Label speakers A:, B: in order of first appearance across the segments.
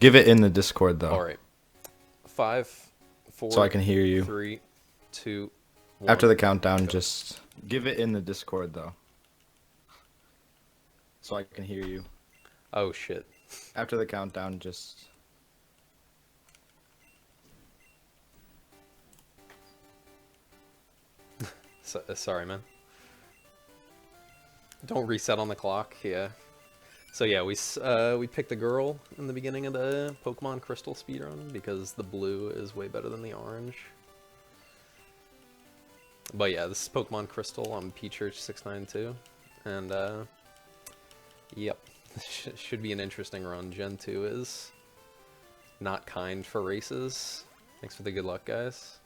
A: Give it in the Discord, though.
B: All right. 5, 4,
A: So I can hear you.
B: 3, 2, 1.
A: After the countdown,
B: go.
A: just give it in the Discord, though. So I can hear you.
B: Oh, shit.
A: After the countdown, just...
B: Sorry, man. Don't reset on the clock, yeah. So yeah, we picked a girl in the beginning of the Pokemon Crystal speedrun because the blue is way better than the orange. But yeah, this is Pokemon Crystal on PChurch692, and yep, should be an interesting run. Gen 2 is not kind for races. Thanks for the good luck, guys.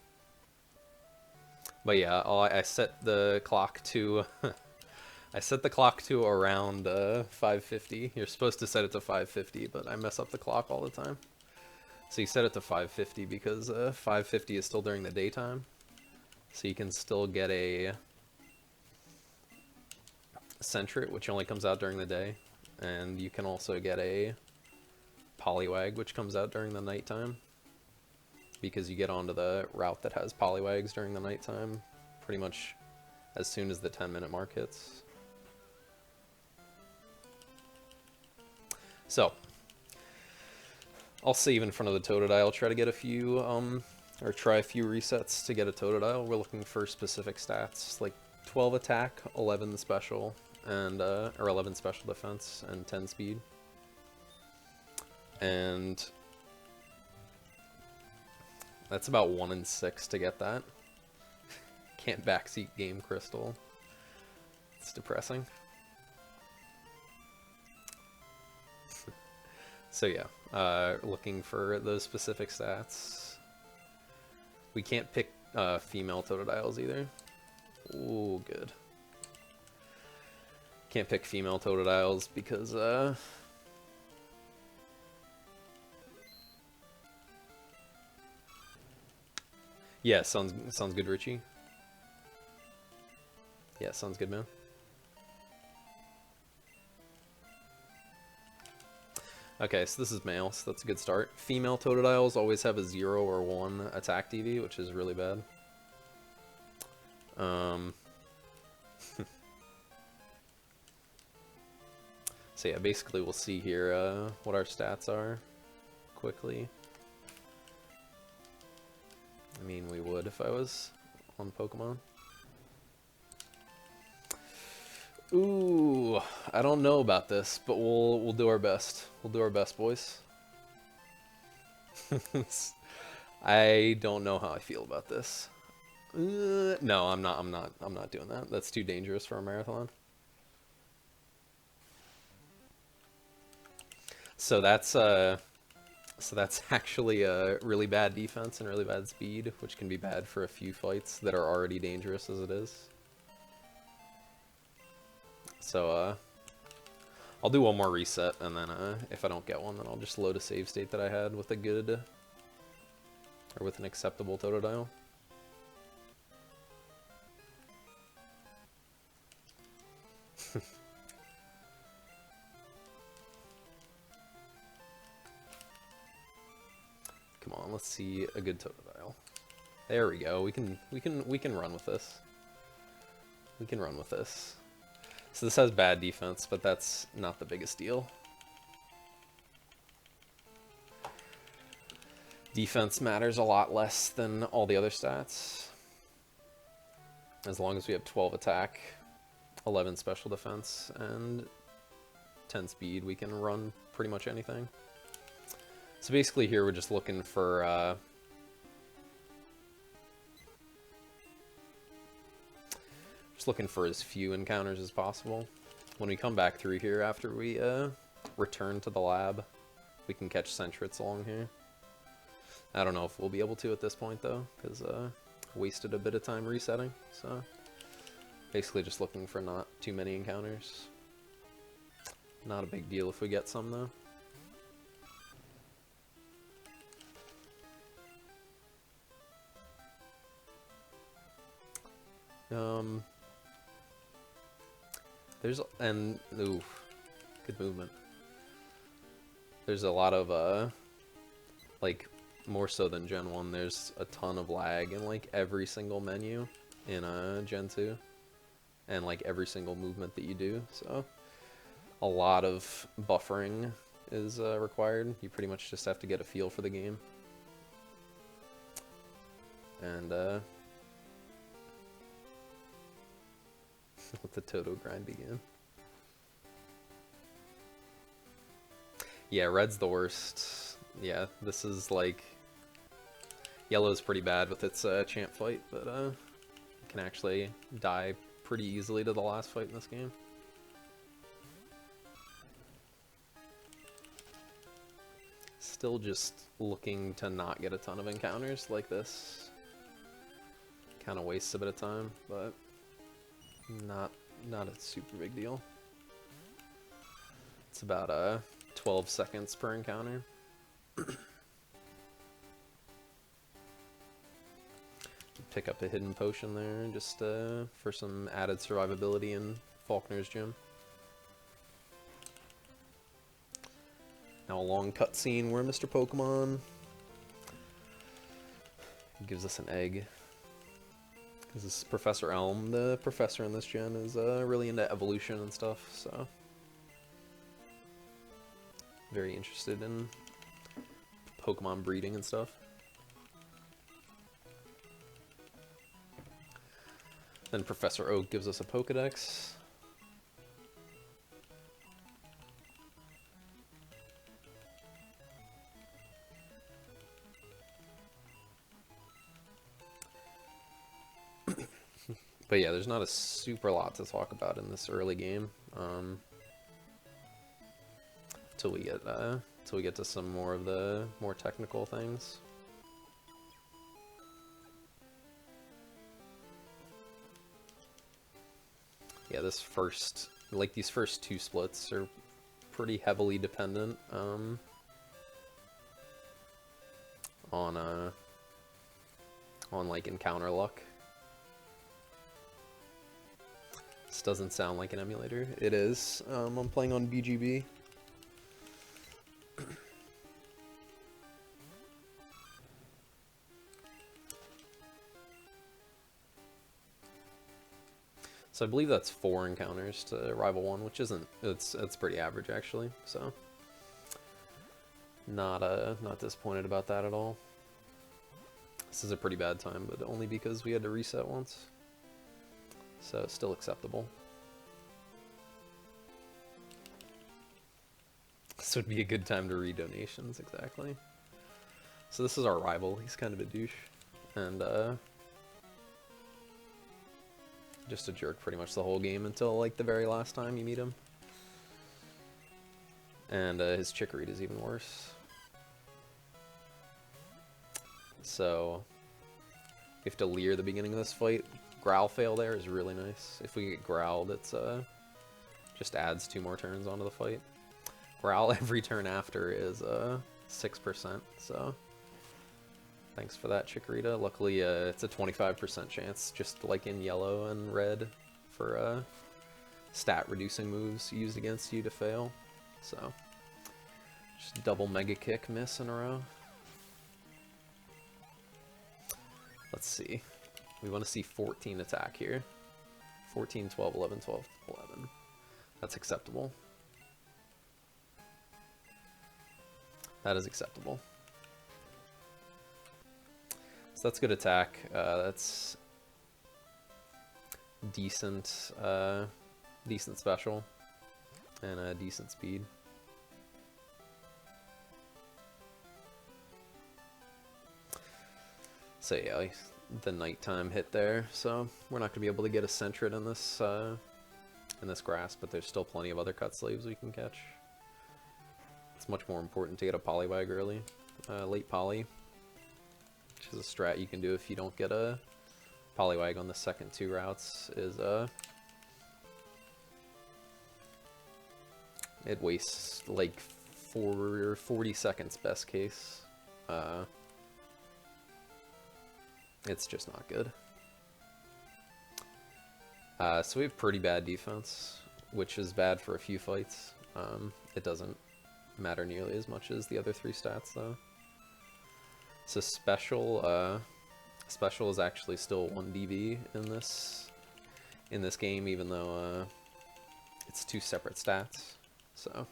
B: But yeah, I set the clock to I set the clock to around 5:50. You're supposed to set it to 5:50, but I mess up the clock all the time. So you set it to 5:50 because 5:50 is still during the daytime. So you can still get a Sentret, which only comes out during the day. And you can also get a Poliwag, which comes out during the nighttime. Because you get onto the route that has Poliwags during the nighttime pretty much as soon as the 10-minute mark hits. So, I'll save in front of the Totodile, try to get a few, or try a few resets to get a Totodile. We're looking for specific stats, like 12 attack, 11 special, and, or 11 special defense, and 10 speed. And that's about 1 in 6 to get that. Can't backseat game Crystal. It's depressing. So yeah, looking for those specific stats. We can't pick female Totodiles either. Ooh, good. Can't pick female Totodiles because yeah, sounds good, Richie. Yeah, sounds good, man. Okay, so this is male, so that's a good start. Female Totodiles always have a 0 or 1 attack DV, which is really bad. So yeah, basically we'll see here what our stats are quickly. I mean, we would if I was on Pokemon. Ooh, I don't know about this, but we'll do our best. We'll do our best, boys. I don't know how I feel about this. No, I'm not doing that. That's too dangerous for a marathon. So that's actually a really bad defense and really bad speed, which can be bad for a few fights that are already dangerous as it is. So, I'll do one more reset, and then, if I don't get one, then I'll just load a save state that I had with a good, or with an acceptable Totodile. Come on, let's see a good Totodile. There we go. We can run with this. We can run with this. So this has bad defense, but that's not the biggest deal. Defense matters a lot less than all the other stats. As long as we have 12 attack, 11 special defense, and 10 speed, we can run pretty much anything. So basically here we're just looking for as few encounters as possible. When we come back through here after we return to the lab, we can catch Sentrets along here. I don't know if we'll be able to at this point though, because wasted a bit of time resetting. So basically just looking for not too many encounters. Not a big deal if we get some though. Ooh, good movement. There's a lot of like, more so than Gen 1, there's a ton of lag in, like, every single menu in Gen 2. And, like, every single movement that you do, so a lot of buffering is required. You pretty much just have to get a feel for the game. And, let the Toto grind begin. Yeah, red's the worst. Yeah, this is like... Yellow's pretty bad with its champ fight, but you can actually die pretty easily to the last fight in this game. Still just looking to not get a ton of encounters like this. Kind of wastes a bit of time, but not a super big deal. It's about 12 seconds per encounter. Pick up a hidden potion there, just for some added survivability in Faulkner's gym. Now a long cutscene where Mr. Pokemon gives us an egg. This is Professor Elm, the professor in this gen, is really into evolution and stuff, so very interested in Pokemon breeding and stuff. Then Professor Oak gives us a Pokedex. But yeah, there's not a super lot to talk about in this early game. Till we get to some more of the more technical things. Yeah, these first two splits are pretty heavily dependent on like encounter luck. This doesn't sound like an emulator. It is. I'm playing on BGB. So I believe that's 4 encounters to Rival 1, which isn't, it's pretty average actually, so not disappointed about that at all. This is a pretty bad time, but only because we had to reset once. So still acceptable. This would be a good time to read donations, exactly. So this is our rival, he's kind of a douche. And just a jerk pretty much the whole game until like the very last time you meet him. And his Chikorita is even worse. So we have to leer the beginning of this fight. Growl fail there is really nice. If we get growled, it's just adds 2 more turns onto the fight. Growl every turn after is 6%, so thanks for that, Chikorita. Luckily, it's a 25% chance, just like in yellow and red, for stat-reducing moves used against you to fail. So, just double Mega Kick miss in a row. Let's see. We want to see 14 attack here. 14, 12, 11, 12, 11. That's acceptable. That is acceptable. So that's good attack. That's decent, decent special, and a decent speed. So yeah, the nighttime hit there. So we're not gonna be able to get a Sentret in this grass, but there's still plenty of other cut slaves we can catch. It's much more important to get a Poliwag early, late Poly. Which is a strat you can do if you don't get a Poliwag on the second 2 routes, is it wastes like 40 seconds best case. It's just not good. So we have pretty bad defense, which is bad for a few fights. It doesn't matter nearly as much as the other 3 stats though. So special is actually still 1 DV in this game, even though it's 2 separate stats. So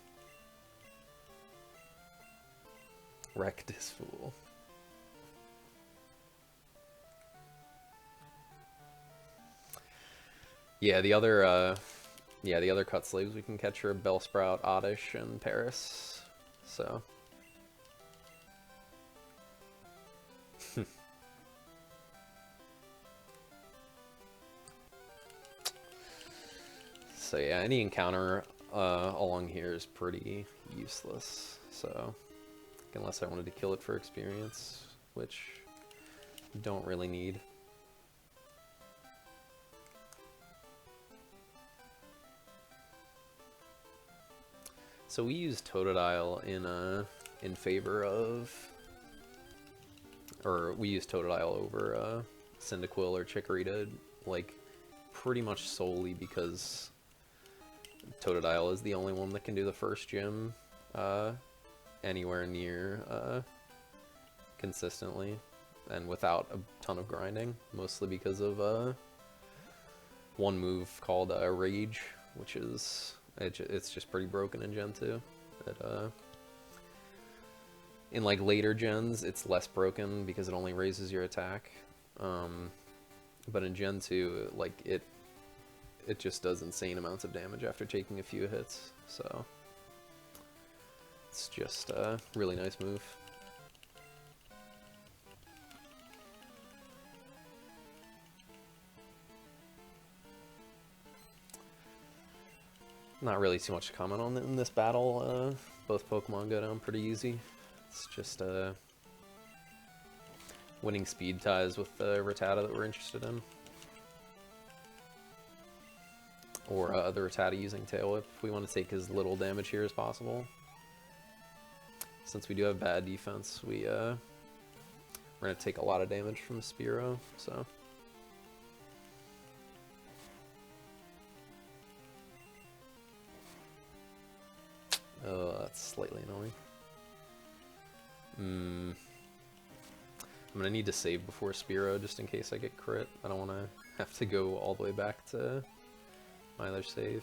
B: wreck this fool. Yeah, the other cut slaves we can catch are Bellsprout, Oddish, and Paris. So so yeah, any encounter along here is pretty useless. So unless I wanted to kill it for experience, which don't really need. So we use Totodile in favor of, or we use Totodile over Cyndaquil or Chikorita, like pretty much solely because Totodile is the only one that can do the first gym anywhere near consistently and without a ton of grinding, mostly because of one move called Rage, which is it's just pretty broken in Gen 2. In like later gens, it's less broken because it only raises your attack. But in Gen 2, like it just does insane amounts of damage after taking a few hits. So it's just a really nice move. Not really too much to comment on in this battle. Both Pokemon go down pretty easy. It's just winning speed ties with Rattata that we're interested in. Or the Rattata using Tail Whip if we want to take as little damage here as possible. Since we do have bad defense, we're going to take a lot of damage from Spearow, so... Oh, that's slightly annoying. I'm gonna need to save before Spearow just in case I get crit. I don't want to have to go all the way back to my other save.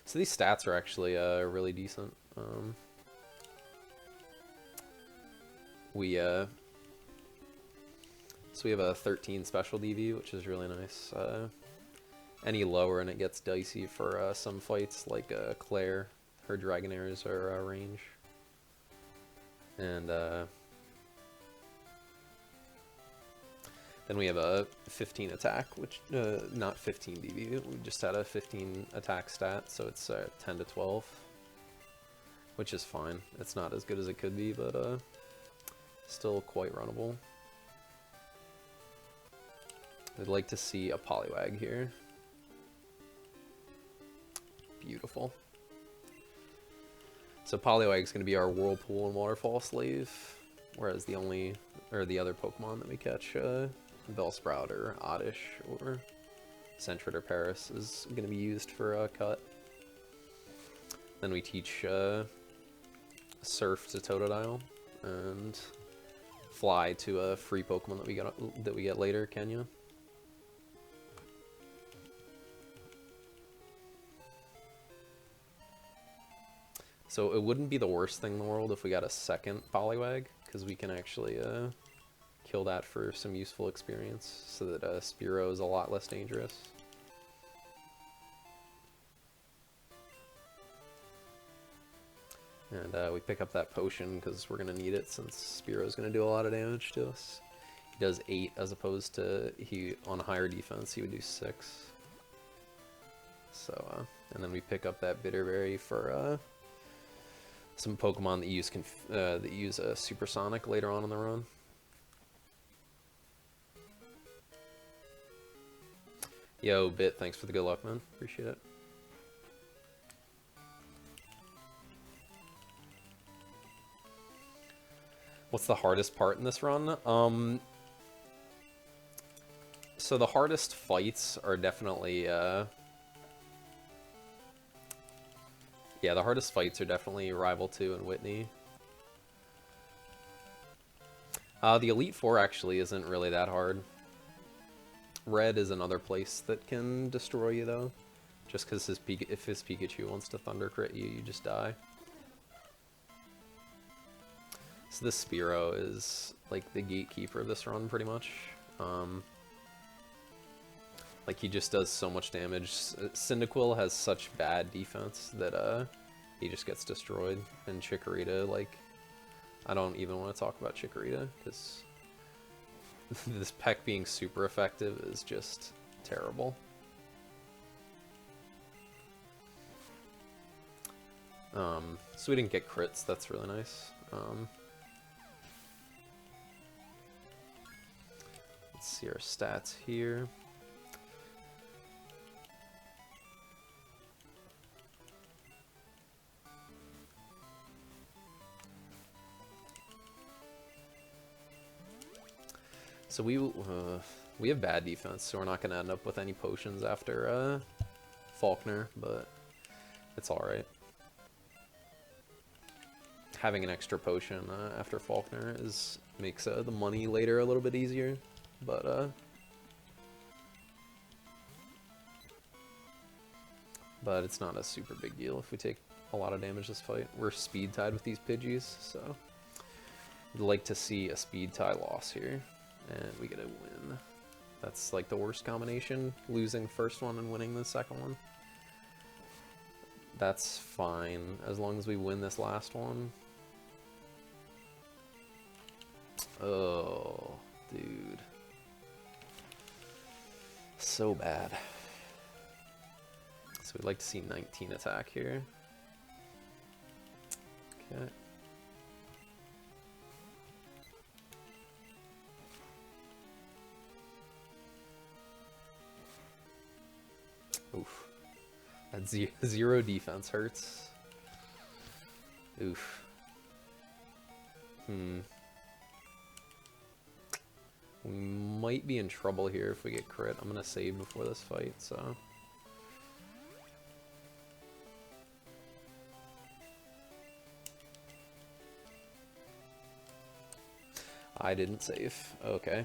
B: So these stats are actually really decent. So we have a 13 special DV, which is really nice. Any lower and it gets dicey for some fights, like Claire. Her Dragonairs are range. And then we have a 15 attack, which, not 15 DV, we just had a 15 attack stat, so it's 10 to 12. Which is fine. It's not as good as it could be, but still quite runnable. I'd like to see a Poliwag here. Beautiful. So Poliwag's going to be our Whirlpool and Waterfall slave, whereas the other Pokemon that we catch, Bellsprout or Oddish or Sentret or Paris, is going to be used for cut. Then we teach Surf to Totodile and Fly to a free Pokemon that we get later, Kenya. So it wouldn't be the worst thing in the world if we got a second Poliwag, because we can actually kill that for some useful experience, so that Spearow is a lot less dangerous. And we pick up that potion because we're going to need it, since Spearow is going to do a lot of damage to us. He does 8 as opposed to, on higher defense, he would do 6. So, and then we pick up that Bitterberry for some Pokemon that use a Supersonic later on in the run. Yo, Bit, thanks for the good luck, man. Appreciate it. What's the hardest part in this run? So the hardest fights are definitely Yeah, the hardest fights are definitely Rival 2 and Whitney. The Elite Four actually isn't really that hard. Red is another place that can destroy you, though. Just because if his Pikachu wants to Thunder Crit you, you just die. So this Spearow is like the gatekeeper of this run, pretty much. Like, he just does so much damage. Cyndaquil has such bad defense that he just gets destroyed. And Chikorita, like, I don't even want to talk about Chikorita, because this Peck being super effective is just terrible. So we didn't get crits, that's really nice. Let's see our stats here. So we have bad defense, so we're not going to end up with any potions after Faulkner, but it's alright. Having an extra potion after Faulkner makes the money later a little bit easier, but it's not a super big deal if we take a lot of damage this fight. We're speed tied with these Pidgeys, so I'd like to see a speed tie loss here. And we get a win. That's like the worst combination, losing the first one and winning the second one. That's fine, as long as we win this last one. Oh, dude. So bad. So we'd like to see 19 attack here. Okay. Oof. That zero defense hurts. Oof. We might be in trouble here if we get crit. I'm gonna save before this fight, so. I didn't save. Okay.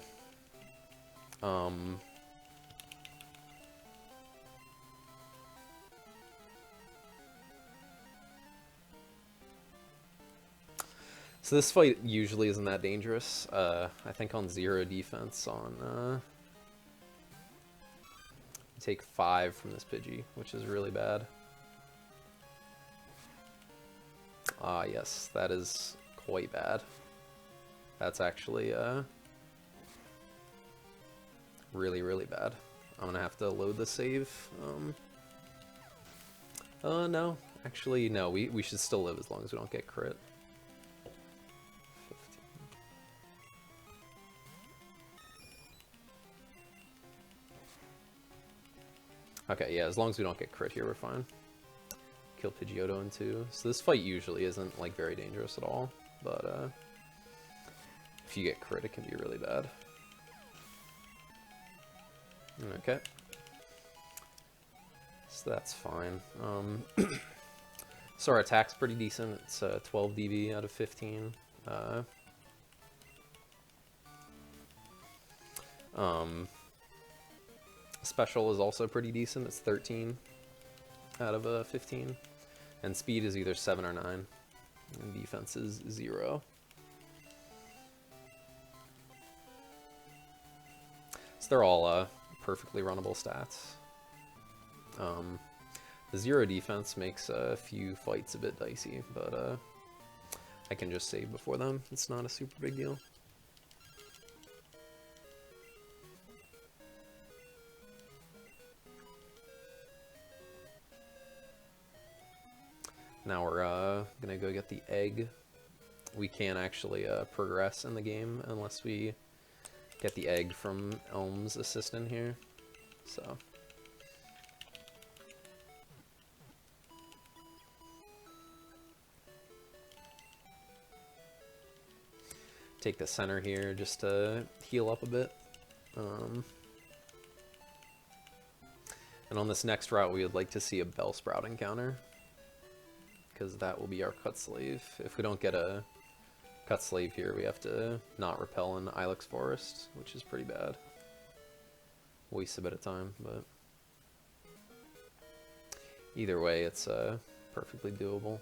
B: So this fight usually isn't that dangerous. I think on zero defense on take 5 from this Pidgey, which is really bad. Ah, yes, that is quite bad. That's actually really, really bad. I'm gonna have to load the save. No, actually, no. We should still live as long as we don't get crit. Okay, yeah, as long as we don't get crit here, we're fine. Kill Pidgeotto in 2. So this fight usually isn't, like, very dangerous at all, but, if you get crit, it can be really bad. Okay. So that's fine. So our attack's pretty decent. It's 12 DB out of 15. Special is also pretty decent. It's 13 out of 15. And speed is either 7 or 9. And defense is 0. So they're all perfectly runnable stats. The 0 defense makes a few fights a bit dicey, but I can just save before them. It's not a super big deal. Now we're gonna go get the egg. We can't actually progress in the game unless we get the egg from Elm's assistant here. So take the center here just to heal up a bit. And on this next route, we would like to see a Bellsprout encounter. because that will be our cut slave. If we don't get a cut slave here, we have to not repel in Ilex Forest, which is pretty bad. Waste a bit of time, but either way, it's perfectly doable.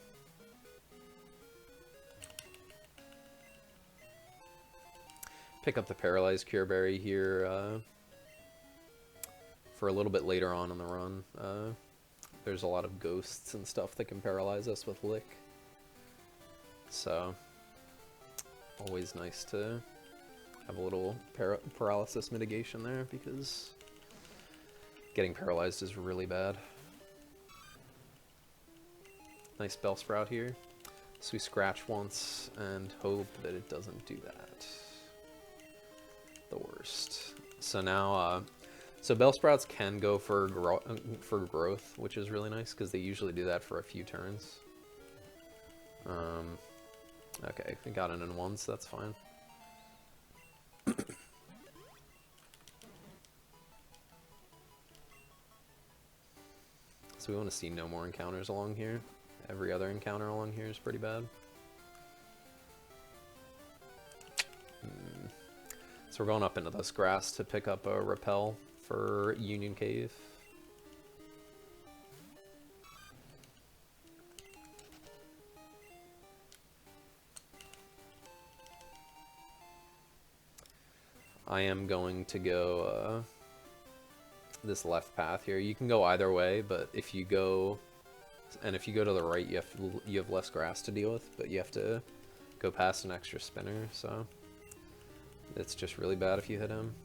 B: Pick up the Paralyzed Cure Berry here for a little bit later on in the run. There's a lot of ghosts and stuff that can paralyze us with Lick. So, always nice to have a little paralysis mitigation there, because getting paralyzed is really bad. Nice Bellsprout here. So we scratch once and hope that it doesn't do that. The worst. So now, so Bellsprouts can go for growth, which is really nice, because they usually do that for a few turns. Okay, we got it in once, that's fine. So we want to see no more encounters along here. Every other encounter along here is pretty bad. So we're going up into this grass to pick up a repel for Union Cave. I am going to go this left path here. You can go either way, but if you go to the right, you have less grass to deal with, but you have to go past an extra spinner, so it's just really bad if you hit him.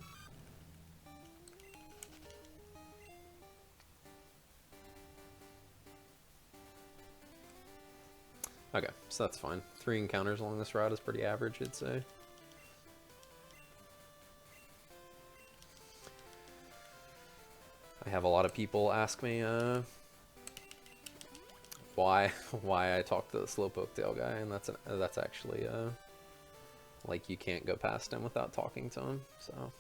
B: Okay, so that's fine. 3 encounters along this route is pretty average, I'd say. I have a lot of people ask me why I talk to the Slowpoke Tail guy, and that's actually like, you can't go past him without talking to him. So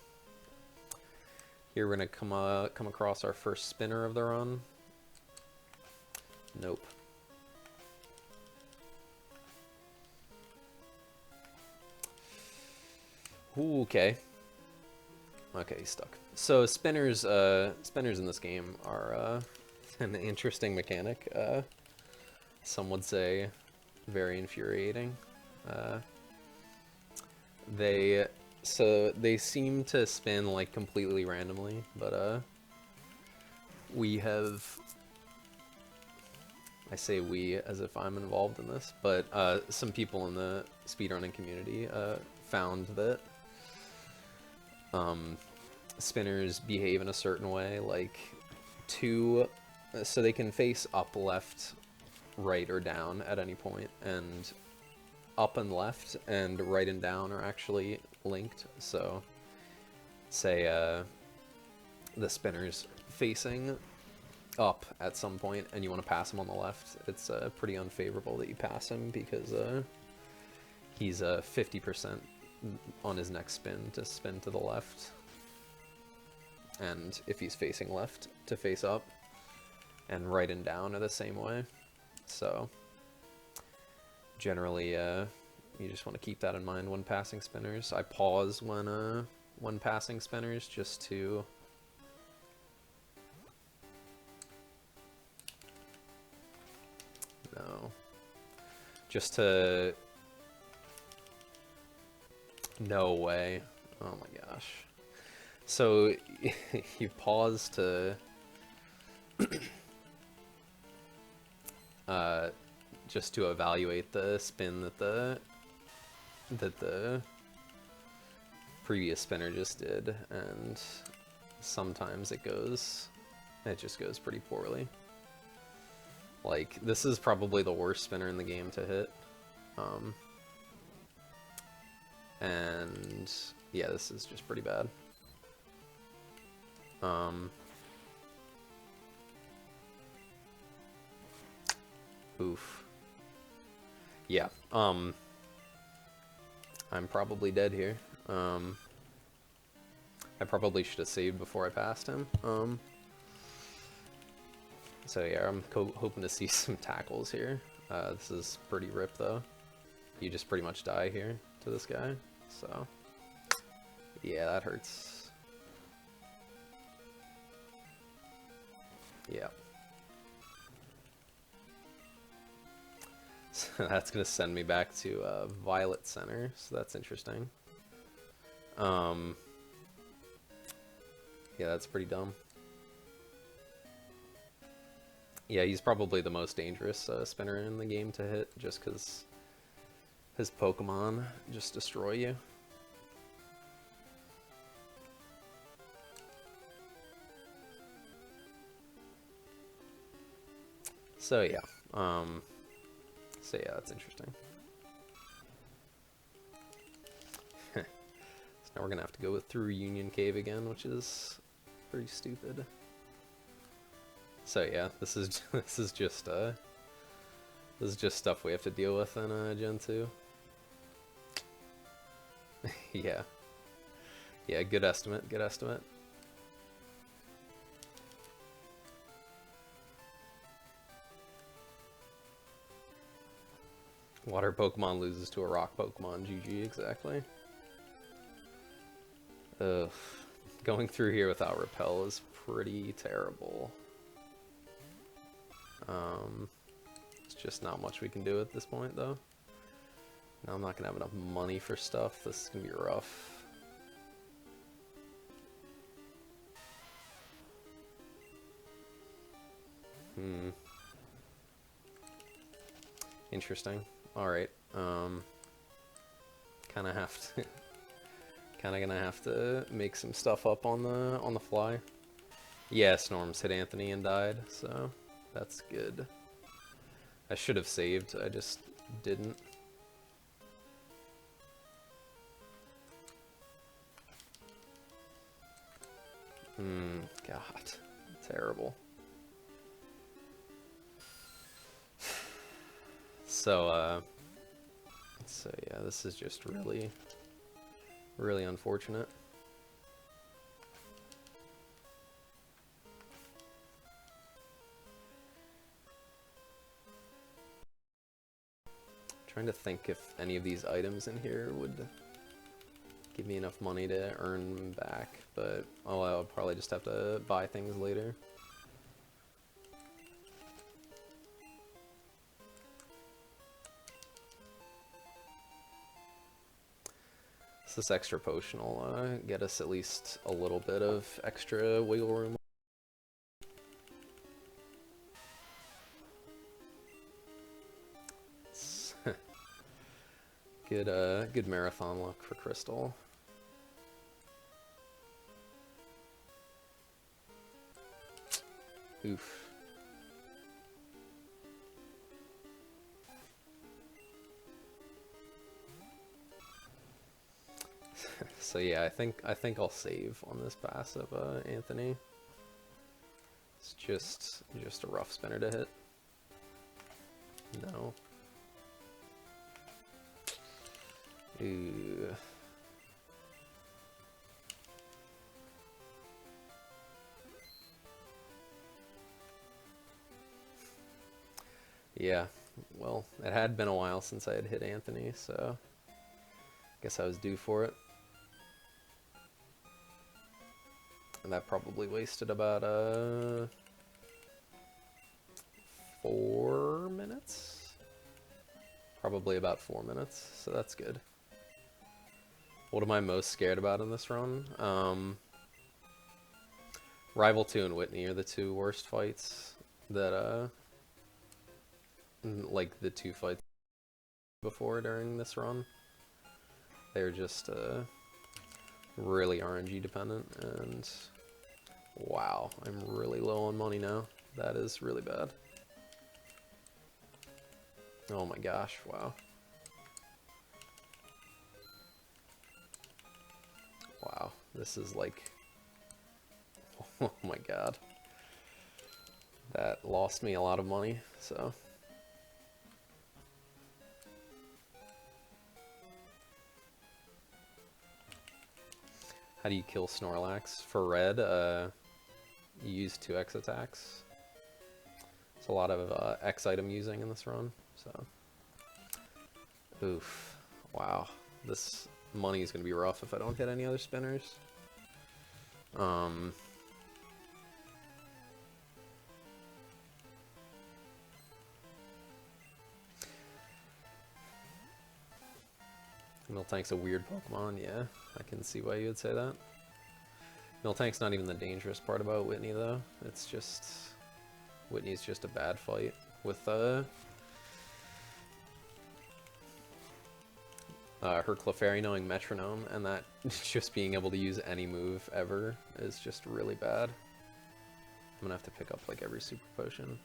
B: here we're gonna come across our first spinner of the run. Nope. Ooh, okay. Okay, he's stuck. So spinners in this game are an interesting mechanic. Some would say very infuriating. They seem to spin like completely randomly, but we have, I say we as if I'm involved in this, but some people in the speedrunning community found that spinners behave in a certain way, like so they can face up, left, right, or down at any point, and up and left and right and down are actually linked. So say the spinner's facing up at some point and you want to pass him on the left, it's pretty unfavorable that you pass him, because he's 50% on his next spin to spin to the left, and if he's facing left, to face up, and right and down are the same way. So generally you just want to keep that in mind when passing spinners. I pause when passing spinners, just to no way. Oh my gosh. So you pause to just to evaluate the spin that the previous spinner just did, and sometimes it just goes pretty poorly. Like, this is probably the worst spinner in the game to hit. And yeah, this is just pretty bad. Oof. Yeah, I'm probably dead here. I probably should have saved before I passed him. So yeah, I'm hoping to see some tackles here. This is pretty rip though. You just pretty much die here to this guy, so yeah, that hurts. Yeah. So that's gonna send me back to Violet Center, so that's interesting. Yeah, that's pretty dumb. Yeah, he's probably the most dangerous spinner in the game to hit, just because his Pokemon just destroy you. So yeah, that's interesting. So now we're gonna have to go through Union Cave again, which is pretty stupid. So yeah, this is just stuff we have to deal with in Gen 2. Yeah. Yeah, good estimate, good estimate. Water Pokemon loses to a rock Pokemon, GG, exactly. Ugh. Going through here without Repel is pretty terrible. It's just not much we can do at this point, though. Now I'm not gonna have enough money for stuff. This is gonna be rough. Interesting. Alright. Kinda have to kinda gonna have to make some stuff up on the fly. Yeah, Snorms hit Anthony and died, so that's good. I should have saved, I just didn't. God. Terrible. So yeah, this is just really, really unfortunate. Trying to think if any of these items in here would give me enough money to earn back, but I'll probably just have to buy things later. So this extra potion will get us at least a little bit of extra wiggle room. Good marathon luck for Crystal. Oof. So yeah, I think I'll save on this passive, Anthony. It's just a rough spinner to hit. No. Ooh. Yeah, well, it had been a while since I had hit Anthony, so guess I was due for it. And that probably wasted about 4 minutes? Probably about 4 minutes, so that's good. What am I most scared about in this run? Rival 2 and Whitney are the two worst fights that, like the two fights before during this run. They're just, really RNG dependent, and wow, I'm really low on money now. That is really bad. Oh my gosh, wow. Wow, this is like, oh my god. That lost me a lot of money, so. How do you kill Snorlax? For red, you use 2x attacks. It's a lot of X item using in this run, So, oof, wow, this money is gonna be rough if I don't hit any other spinners. Miltank's a weird Pokemon, yeah, I can see why you would say that. Miltank's not even the dangerous part about Whitney, though. It's just... Whitney's just a bad fight with, her Clefairy knowing Metronome, and that just being able to use any move ever is just really bad. I'm gonna have to pick up, like, every Super Potion.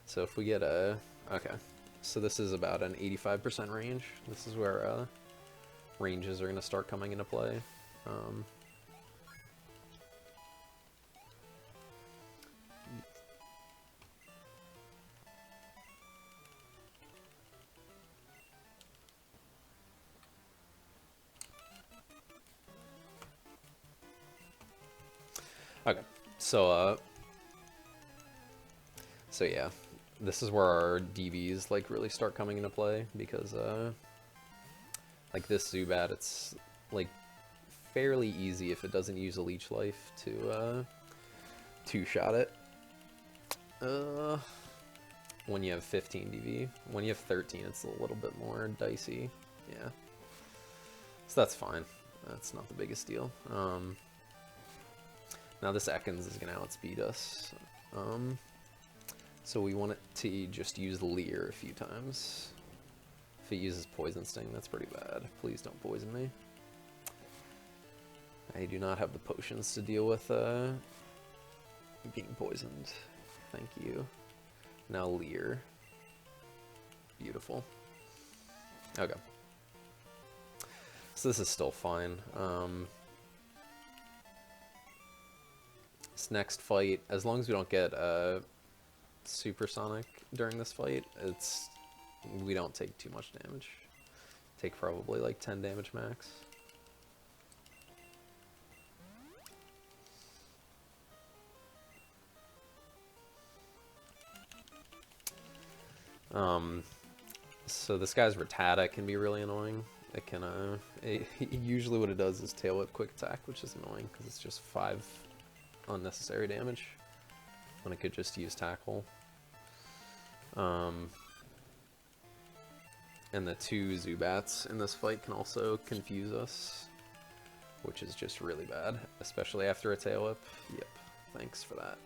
B: So if we get a... Okay. So this is about an 85% range. This is where ranges are going to start coming into play. Okay, so yeah, this is where our DVs like really start coming into play, because like this Zubat, it's like fairly easy if it doesn't use a Leech Life to two-shot it. When you have 15 DV. When you have 13, it's a little bit more dicey. Yeah. So that's fine. That's not the biggest deal. Now this Ekans is going to outspeed us. So we want it to just use Leer a few times. If it uses Poison Sting, that's pretty bad. Please don't poison me. I do not have the potions to deal with being poisoned. Thank you. Now Leer. Beautiful. Okay. So this is still fine. This next fight, as long as we don't get Supersonic during this fight, we don't take too much damage. Take probably like 10 damage max. So this guy's Rattata can be really annoying. It can, usually what it does is Tail Whip Quick Attack, which is annoying because it's just 5 unnecessary damage when it could just use Tackle. And the 2 Zubats in this fight can also confuse us, which is just really bad, especially after a Tail Whip. Yep, thanks for that.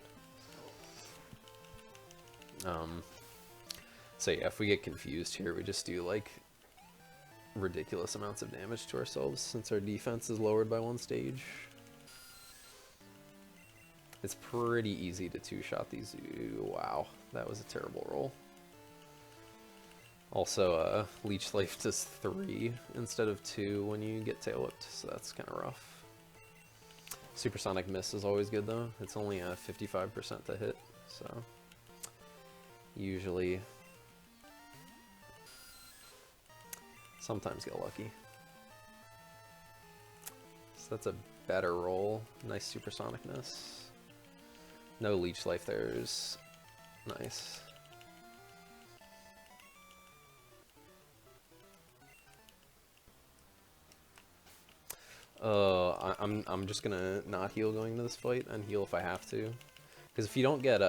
B: So yeah, if we get confused here, we just do like ridiculous amounts of damage to ourselves since our defense is lowered by 1 stage. It's pretty easy to two-shot these. Wow, that was a terrible roll. Also, Leech Life does 3 instead of 2 when you get Tail Whipped, so that's kind of rough. Supersonic Miss is always good though. It's only a 55% to hit, so usually sometimes get lucky. So that's a better roll. Nice Supersonic Miss. No Leech Life there's nice. I'm just gonna not heal going into this fight and heal if I have to, because if you don't get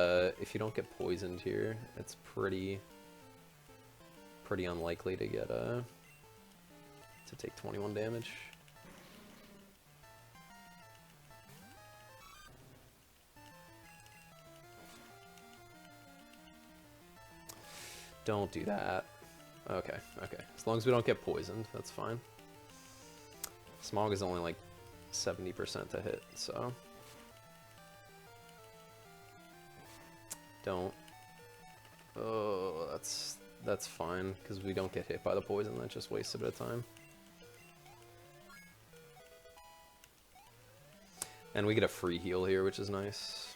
B: poisoned here, it's pretty unlikely to get to take 21 damage. Don't do that. Okay, okay. As long as we don't get poisoned, that's fine. Smog is only like 70% to hit, so don't. Oh, that's fine because we don't get hit by the poison. That just wastes a bit of time. And we get a free heal here, which is nice.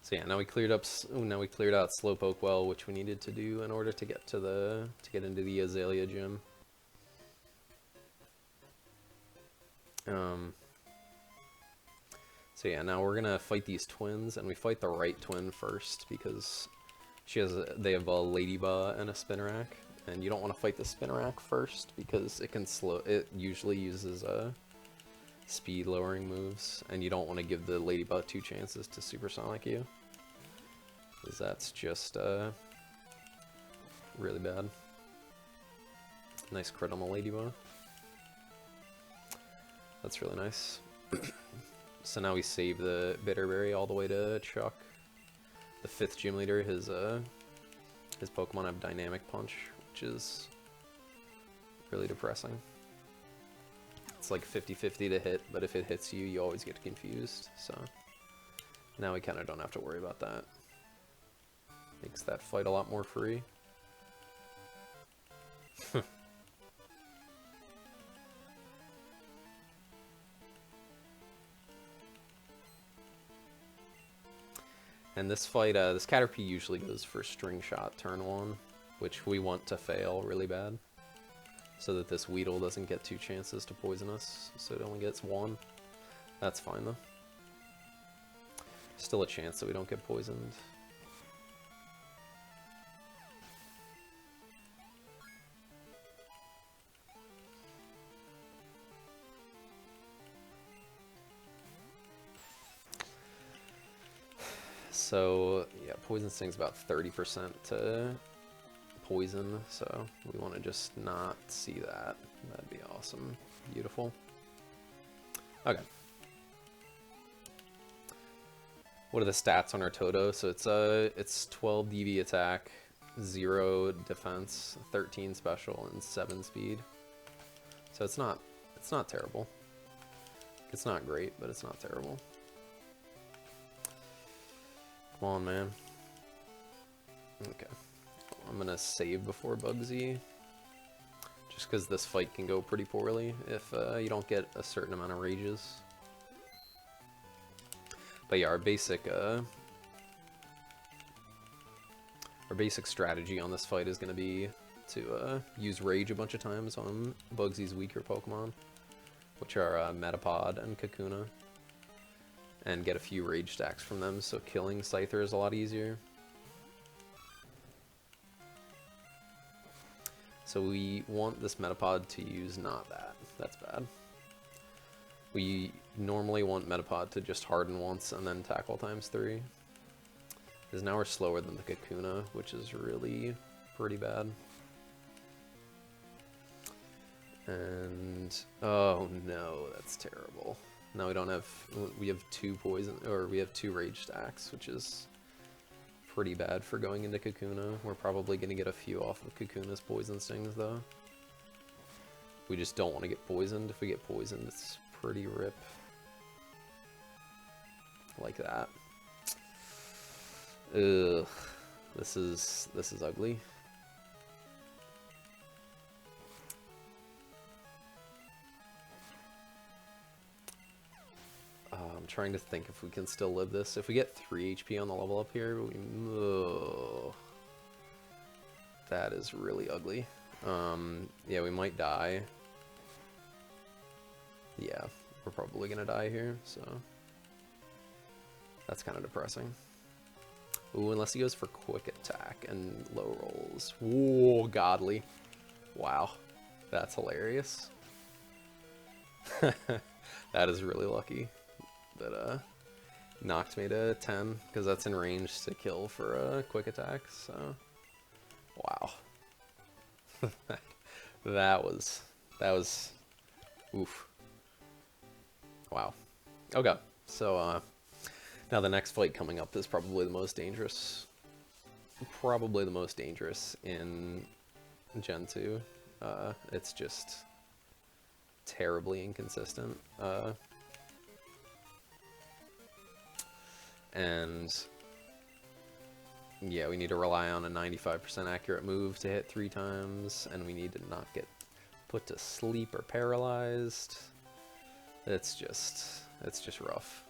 B: So So yeah, now we cleared up. Now we cleared out Slowpoke Well, which we needed to do in order to get to get into the Azalea Gym. So yeah, now we're gonna fight these twins, and we fight the right twin first because they have a Ladybug and a Spinarak, and you don't want to fight the Spinarak first because it can slow. It usually uses speed lowering moves, and you don't want to give the Ladybug 2 chances to Supersonic you, because that's just really bad. Nice crit on the Ladybug. That's really nice. So now we save the Bitterberry all the way to Chuck. The 5th gym leader, his Pokemon have Dynamic Punch, which is really depressing. It's like 50-50 to hit, but if it hits you, you always get confused. So now we kind of don't have to worry about that. Makes that fight a lot more free. And this fight, this Caterpie usually goes for String Shot turn 1, which we want to fail really bad, so that this Weedle doesn't get 2 chances to poison us, so it only gets 1. That's fine though. Still a chance that we don't get poisoned. So yeah, Poison Sting's about 30% to poison, so we want to just not see that. That'd be awesome. Beautiful. Okay. What are the stats on our Toto? So it's 12 DB attack, 0 defense, 13 special, and 7 speed. So it's not terrible. It's not great, but it's not terrible. Come on, man. Okay. I'm gonna save before Bugsy, just because this fight can go pretty poorly if you don't get a certain amount of rages. But yeah, our basic strategy on this fight is gonna be to use Rage a bunch of times on Bugsy's weaker Pokemon, which are Metapod and Kakuna, and get a few Rage stacks from them, so killing Scyther is a lot easier. So we want this Metapod to use not that. That's bad. We normally want Metapod to just harden once and then tackle ×3. Because now we're slower than the Kakuna, which is really pretty bad. And oh no, that's terrible. Now we have 2 poison, or we have 2 Rage stacks, which is pretty bad for going into Kakuna. We're probably going to get a few off of Kakuna's Poison Stings, though. We just don't want to get poisoned. If we get poisoned, it's pretty rip. Like that. Ugh. This is ugly. I'm trying to think if we can still live this. If we get 3 HP on the level up here, that is really ugly. Yeah, we might die. Yeah, we're probably gonna die here, so that's kind of depressing. Ooh, unless he goes for quick attack and low rolls. Whoa, godly. Wow, that's hilarious. That is really lucky that knocked me to 10, because that's in range to kill for a quick attack, so wow. that was oof. Wow. Okay, so now the next fight coming up is probably the most dangerous. Probably the most dangerous in Gen 2. It's just terribly inconsistent. And yeah, we need to rely on a 95% accurate move to hit 3 times, and we need to not get put to sleep or paralyzed. It's just rough.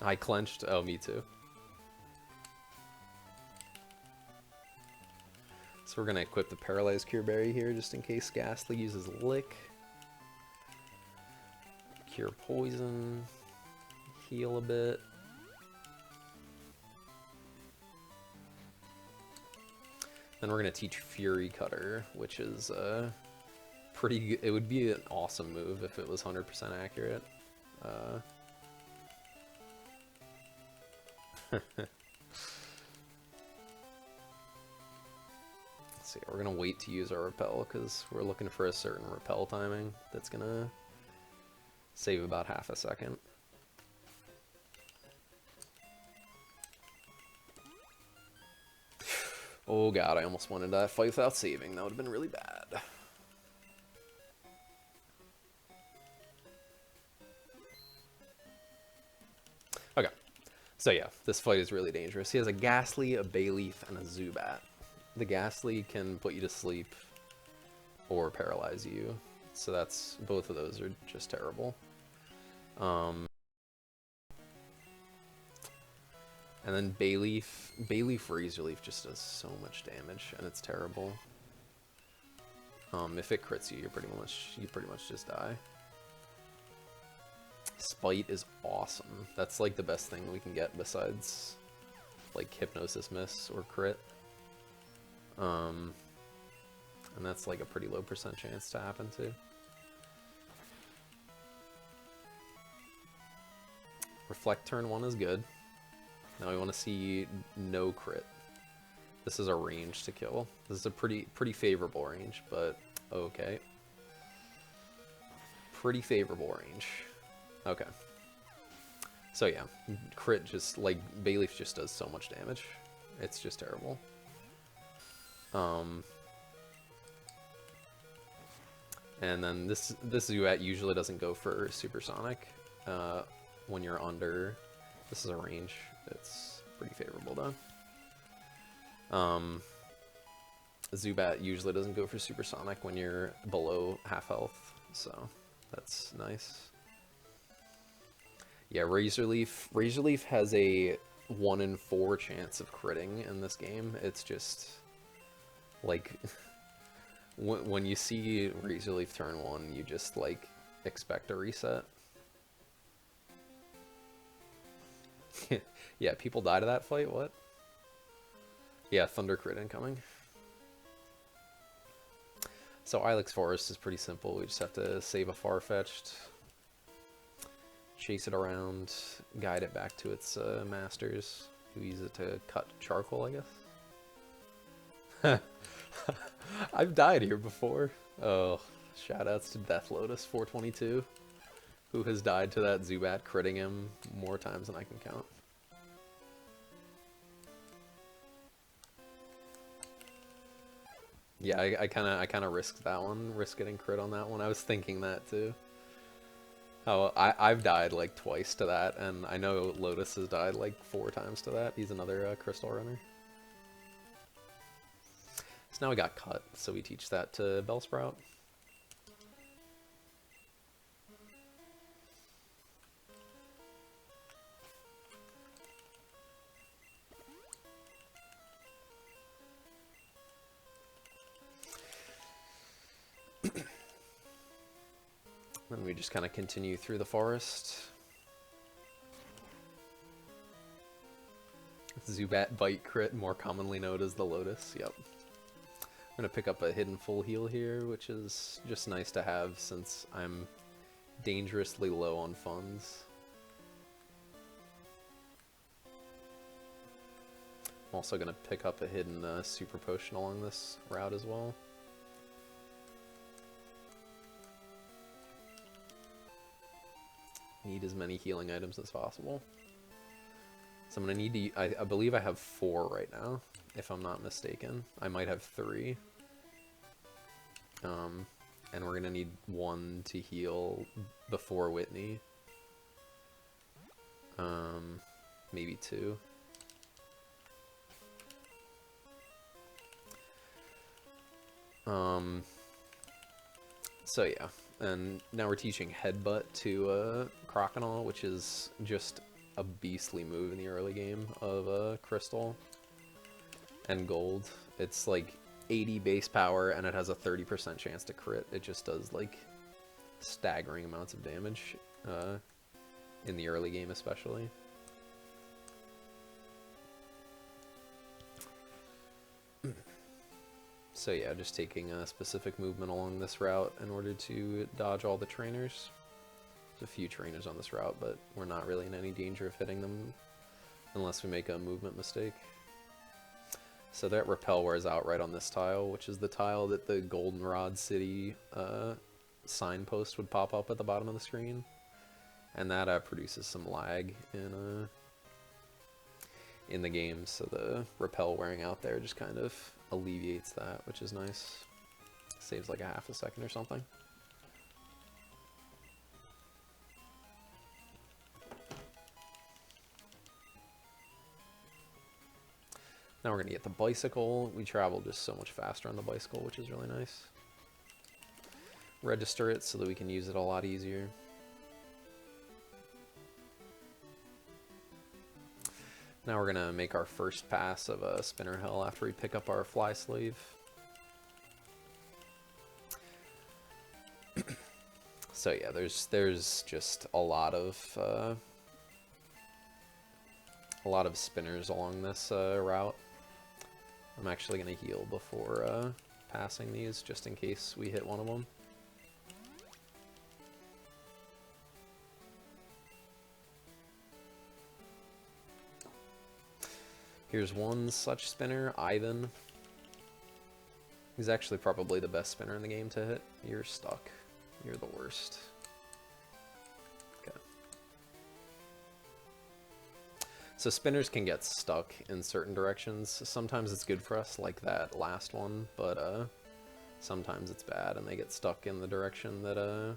B: I clenched. Oh, me too. So we're gonna equip the Paralyzed Cure Berry here just in case Ghastly uses Lick. Cure Poison. Heal a bit. Then we're gonna teach Fury Cutter, which is pretty good. It would be an awesome move if it was 100% accurate. Let's see, we're gonna wait to use our repel because we're looking for a certain repel timing that's gonna save about half a second. Oh god, I almost wanted that fight without saving. That would have been really bad. Okay, so yeah, this fight is really dangerous. He has a Ghastly, a Bayleaf, and a Zubat. The Ghastly can put you to sleep or paralyze you. So that's, both of those are just terrible. And then Bayleaf Razor Leaf just does so much damage, and it's terrible. If it crits you, you pretty much just die. Spite is awesome. That's like the best thing we can get besides like Hypnosis Miss or crit. And that's like a pretty low % chance to happen too. Reflect turn 1 is good. Now we want to see no crit. This is a range to kill. This is a pretty favorable range, but okay. Pretty favorable range. Okay. So yeah, crit just, like, Bayleaf just does so much damage. It's just terrible. And then this Zubat usually doesn't go for Supersonic when you're under. This is a range. It's pretty favorable though. Zubat usually doesn't go for Supersonic when you're below half health, so that's nice. Yeah, Razor Leaf has a 1 in 4 chance of critting in this game. It's just like when you see Razor Leaf turn 1, you just like expect a reset. Yeah, people die to that fight? What? Yeah, Thunder crit incoming. So Ilex Forest is pretty simple. We just have to save a Farfetch'd, chase it around, guide it back to its masters, who use it to cut charcoal, I guess. I've died here before. Oh, shoutouts to Death Lotus 422, who has died to that Zubat critting him more times than I can count. Yeah, I kind of risked that one, risk getting crit on that one. I was thinking that too. Oh, I've died like twice to that, and I know Lotus has died like 4 times to that. He's another crystal runner. So now we got cut, so we teach that to Bellsprout. Then we just kind of continue through the forest. Zubat Bite crit, more commonly known as the Lotus. Yep. I'm going to pick up a hidden full heal here, which is just nice to have since I'm dangerously low on funds. I'm also going to pick up a hidden super potion along this route as well. Need as many healing items as possible. So I'm going to need to... I believe I have 4 right now, if I'm not mistaken. I might have 3. And we're going to need 1 to heal before Whitney. Maybe 2. So yeah, and now we're teaching Headbutt to Crocodile, which is just a beastly move in the early game of Crystal and Gold. It's like 80 base power, and it has a 30% chance to crit. It just does, like, staggering amounts of damage in the early game especially. So yeah, just taking a specific movement along this route in order to dodge all the trainers. There's a few trainers on this route, but we're not really in any danger of hitting them unless we make a movement mistake. So that repel wears out right on this tile, which is the tile that the Goldenrod City signpost would pop up at the bottom of the screen. And that produces some lag in the game, so the repel wearing out there just kind of alleviates that, which is nice. Saves like a half a second or something. Now we're gonna get the bicycle. We travel just so much faster on the bicycle, which is really nice. Register it so that we can use it a lot easier. Now we're gonna make our first pass of a Spinner Hill after we pick up our Fly Slave. So yeah, there's just a lot of spinners along this route. I'm actually gonna heal before passing these, just in case we hit one of them. Here's one such spinner, Ivan. He's actually probably the best spinner in the game to hit. You're stuck. You're the worst. Okay. So spinners can get stuck in certain directions. Sometimes it's good for us, like that last one, but sometimes it's bad and they get stuck in the direction that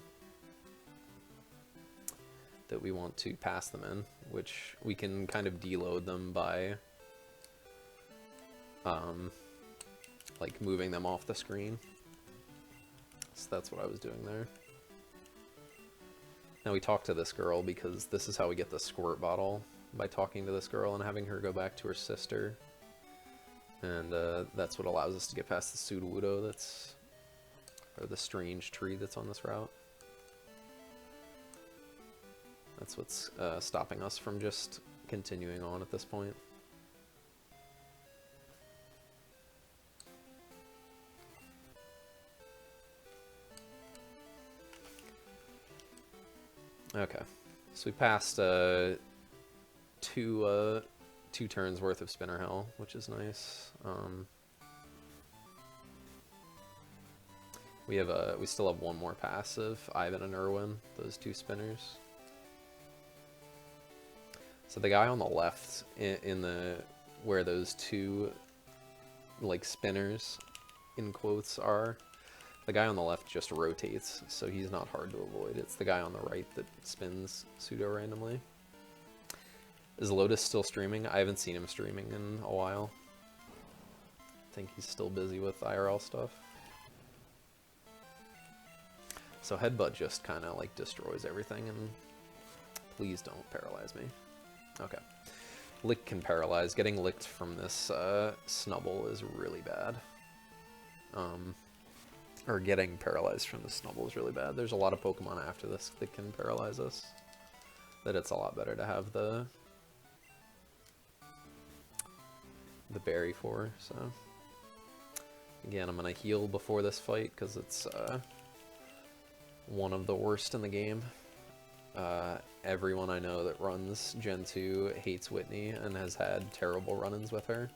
B: that we want to pass them in, which we can kind of deload them by like moving them off the screen. So that's what I was doing there. Now we talk to this girl because this is how we get the squirt bottle, by talking to this girl and having her go back to her sister. And that's what allows us to get past the Sudowoodo that's, or the strange tree that's on this route. That's what's stopping us from just continuing on at this point. Okay, so we passed two turns worth of Spinner Hill, which is nice. We still have one more pass of Ivan and Irwin, those two spinners. So the guy on the left, in the where those two like spinners in quotes are, the guy on the left just rotates, so he's not hard to avoid. It's the guy on the right that spins pseudo randomly. Is Lotus still streaming? I haven't seen him streaming in a while. I think he's still busy with IRL stuff. So Headbutt just kind of like destroys everything, and please don't paralyze me. Okay. Lick can paralyze. Getting licked from this Snubble is really bad. Or getting paralyzed from the Snubble is really bad. There's a lot of Pokemon after this that can paralyze us, that it's a lot better to have the berry for. So again, I'm gonna heal before this fight because it's one of the worst in the game. Everyone I know that runs Gen 2 hates Whitney and has had terrible run-ins with her.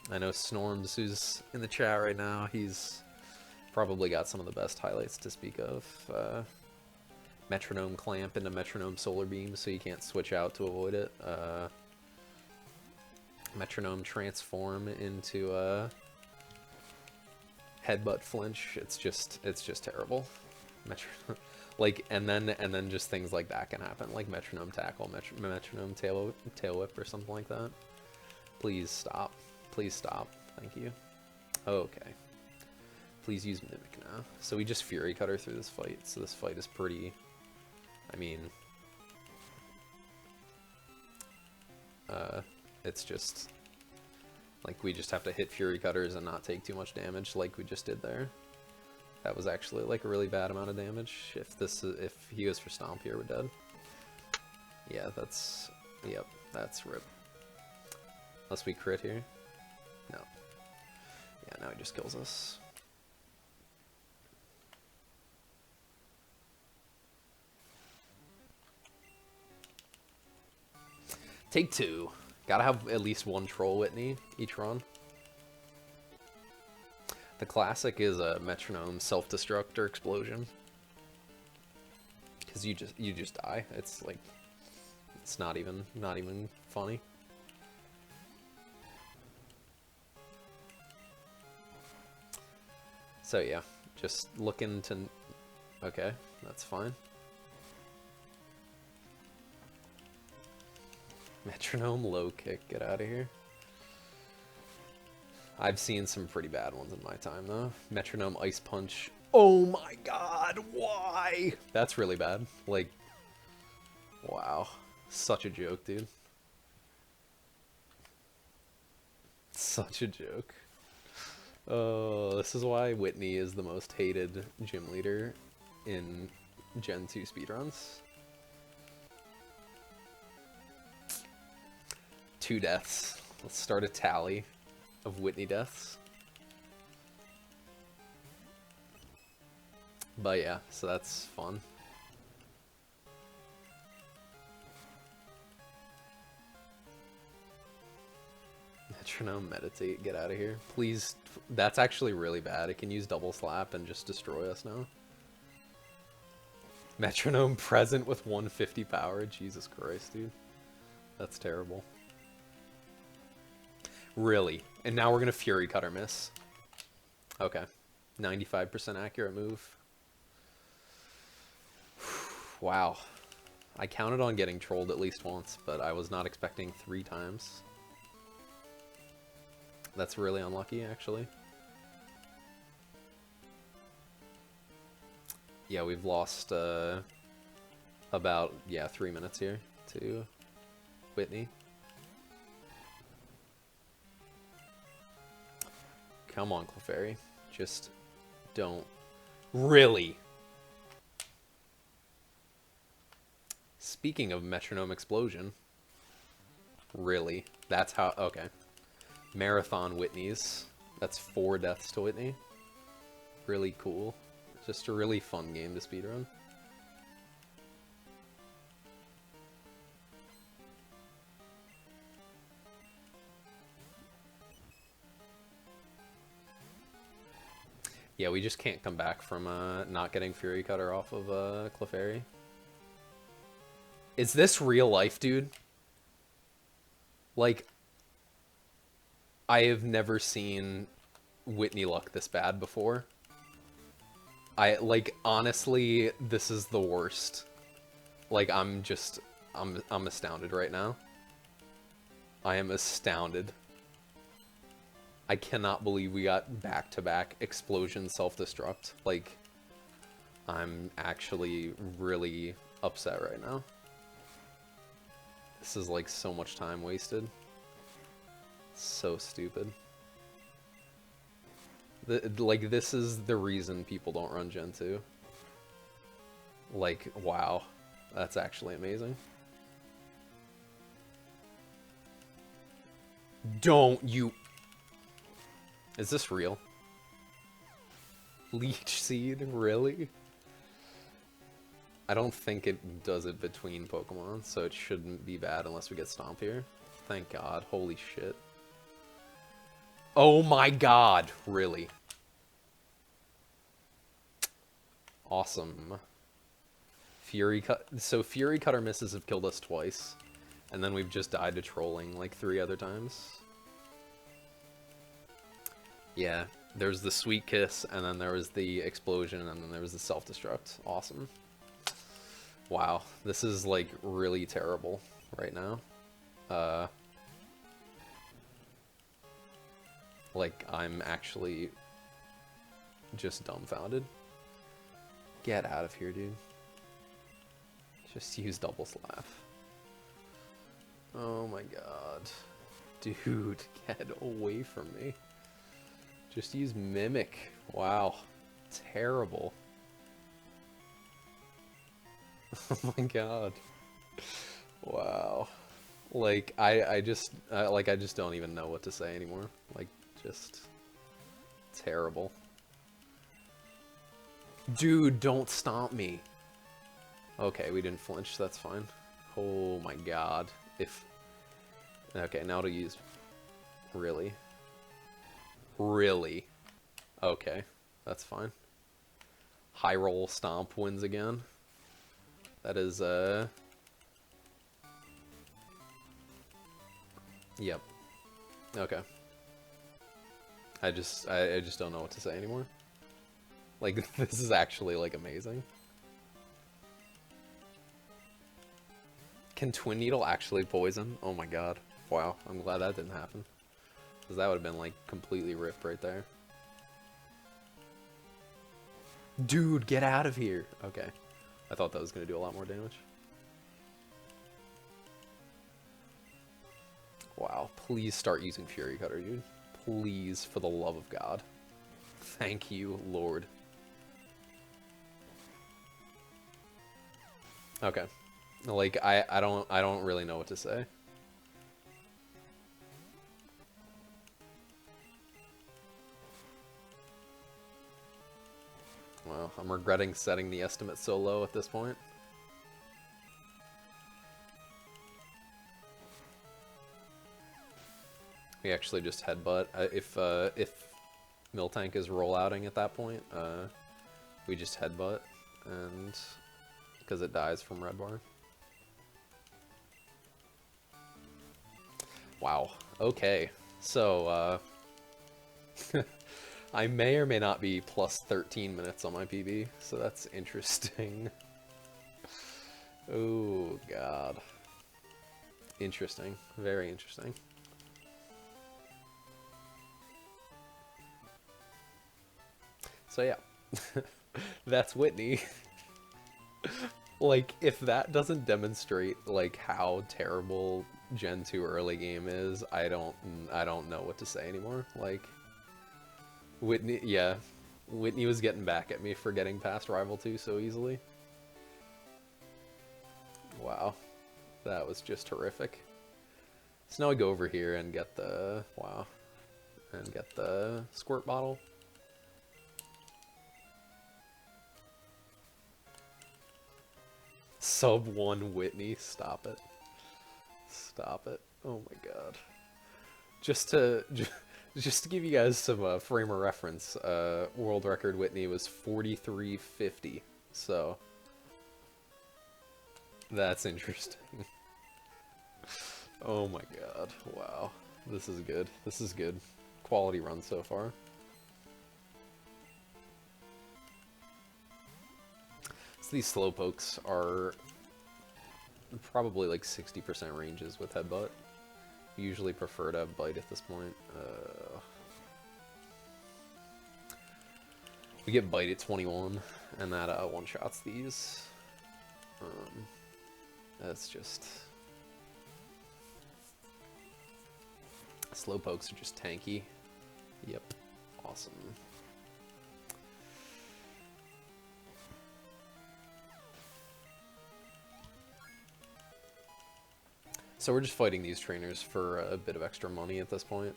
B: I know Snorms, who's in the chat right now, he's probably got some of the best highlights to speak of. Metronome Clamp into Metronome Solar Beam so you can't switch out to avoid it. Metronome Transform into Headbutt Flinch. It's just terrible. Like, and then just things like that can happen, like Metronome Tackle, Metronome Tail Whip or something like that. Please stop. Please stop. Thank you. Okay. Please use Mimic now. So we just Fury Cutter through this fight. So this fight is pretty... I mean... it's just... Like, we just have to hit Fury Cutters and not take too much damage like we just did there. That was actually, like, a really bad amount of damage. If he goes for Stomp here, we're dead. Yeah, that's... Yep, that's rip. Unless we crit here. No. Yeah, now he just kills us. Take 2. Gotta have at least one Troll Whitney each run. The classic is a Metronome Self-Destruct or Explosion. Because you just die. It's like, it's not even funny. So yeah, just looking to... Okay, that's fine. Metronome low kick, get out of here. I've seen some pretty bad ones in my time though. Metronome Ice Punch. Oh my god, why? That's really bad. Like, wow. Such a joke, dude. Such a joke. Oh, this is why Whitney is the most hated gym leader in Gen 2 speedruns. 2 deaths. Let's start a tally of Whitney deaths. But yeah, so that's fun. Metronome Meditate, get out of here. Please, that's actually really bad. It can use Double Slap and just destroy us now. Metronome Present with 150 power. Jesus Christ, dude. That's terrible. Really? And now we're gonna Fury Cutter miss. Okay. 95% accurate move. Wow. I counted on getting trolled at least once, but I was not expecting 3 times. That's really unlucky, actually. Yeah, we've lost about, 3 minutes here to Whitney. Come on, Clefairy. Just don't. Really? Speaking of Metronome Explosion. Really? That's how... Okay. Marathon Whitneys. That's 4 deaths to Whitney. Really cool. Just a really fun game to speedrun. Yeah, we just can't come back from not getting Fury Cutter off of Clefairy. Is this real life, dude? Like, I have never seen Whitney luck this bad before. Honestly, this is the worst. Like, I'm astounded right now. I am astounded. I cannot believe we got back-to-back Explosion Self-Destruct. Like, I'm actually really upset right now. This is like so much time wasted. So stupid. Like, this is the reason people don't run Gen 2. Like, wow. That's actually amazing. Don't you... Is this real? Leech Seed? Really? I don't think it does it between Pokemon, so it shouldn't be bad unless we get Stomp here. Thank God. Holy shit. Oh my God! Really? Awesome. So Fury Cutter misses have killed us twice, and then we've just died to trolling like 3 other times. Yeah, there's the Sweet Kiss, and then there was the Explosion, and then there was the Self-Destruct. Awesome. Wow, this is like really terrible right now. Like, I'm actually just dumbfounded. Get out of here, dude. Just use Double Slap. Oh my God. Dude, get away from me. Just use Mimic. Wow. Terrible. Oh my god. Wow. Like, I just don't even know what to say anymore. Like, just terrible. Dude, don't stomp me. Okay, we didn't flinch, that's fine. Oh my god. Okay, now to use... Really? Really? Okay, that's fine. High roll stomp wins again. That is, Yep. Okay. I just don't know what to say anymore. Like, this is actually, like, amazing. Can Twin Needle actually poison? Oh my god. Wow, I'm glad that didn't happen. Because that would have been, like, completely ripped right there. Dude, get out of here! Okay. I thought that was going to do a lot more damage. Wow, please start using Fury Cutter, dude. Please, for the love of God. Thank you, Lord. Okay. Like, I don't really know what to say. Well, I'm regretting setting the estimate so low at this point. We actually just headbutt. If Miltank is rollouting at that point, we just headbutt, and because it dies from red bar. Wow. Okay. So I may or may not be plus 13 minutes on my PB, so that's interesting. Oh god. Interesting. Very interesting. So yeah, that's Whitney. Like, if that doesn't demonstrate, like, how terrible Gen 2 early game is, I don't know what to say anymore. Like, Whitney, yeah, Whitney was getting back at me for getting past Rival 2 so easily. Wow, that was just horrific. So now I go over here and get the, wow, and get the squirt bottle. Sub 1 Whitney, stop it. Stop it. Oh my god. Just to give you guys some frame of reference, world record Whitney was 43.50, so that's interesting. Oh my god, wow. This is good. This is good. Quality run so far. So these slowpokes are probably like 60% ranges with headbutt. Usually prefer to have bite at this point. We get bite at 21, and that one-shots these. That's just... Slowpokes are just tanky. Yep. Awesome. So we're just fighting these trainers for a bit of extra money at this point.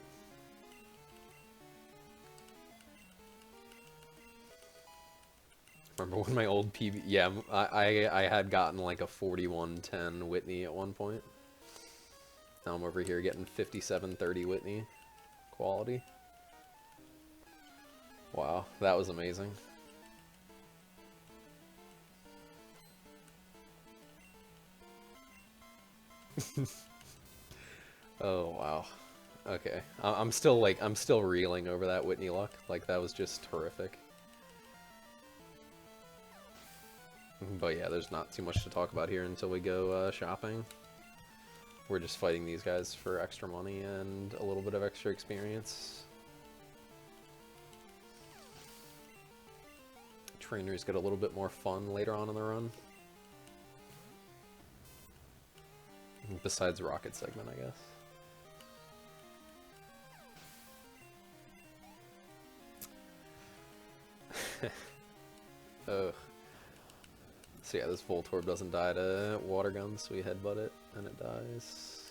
B: Remember when my old PB... Yeah, I had gotten like a 41-10 Whitney at one point. Now I'm over here getting 57-30 Whitney quality. Wow, that was amazing. Oh wow. Okay. I'm still reeling over that Whitney luck. Like, that was just horrific. But yeah, there's not too much to talk about here until we go shopping. We're just fighting these guys for extra money and a little bit of extra experience. Trainers get a little bit more fun later on in the run. Besides Rocket segment, I guess. Ugh. So yeah, this Voltorb doesn't die to water guns, so we headbutt it, and it dies.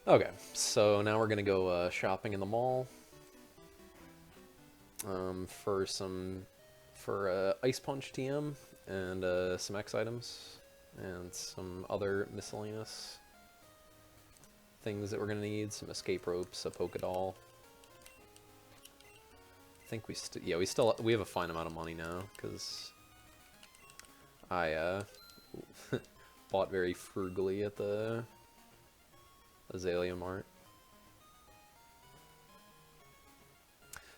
B: Okay, so now we're gonna go shopping in the mall for Ice Punch TM and some X items and some other miscellaneous things that we're gonna need. Some escape ropes, a Poké Doll. I think we have a fine amount of money now because I bought very frugally at the Azalea Mart.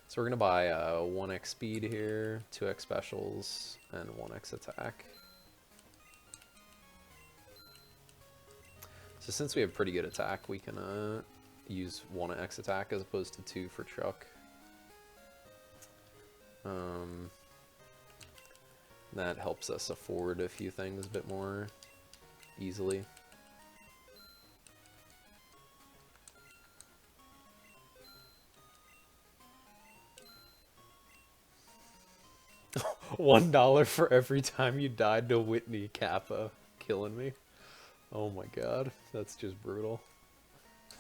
B: So we're gonna buy 1x speed here, 2x specials, and 1x attack. So since we have pretty good attack, we can use 1x attack as opposed to 2 for Chuck. That helps us afford a few things a bit more easily. $1 for every time you died to Whitney Kappa. Killing me. Oh my god, that's just brutal.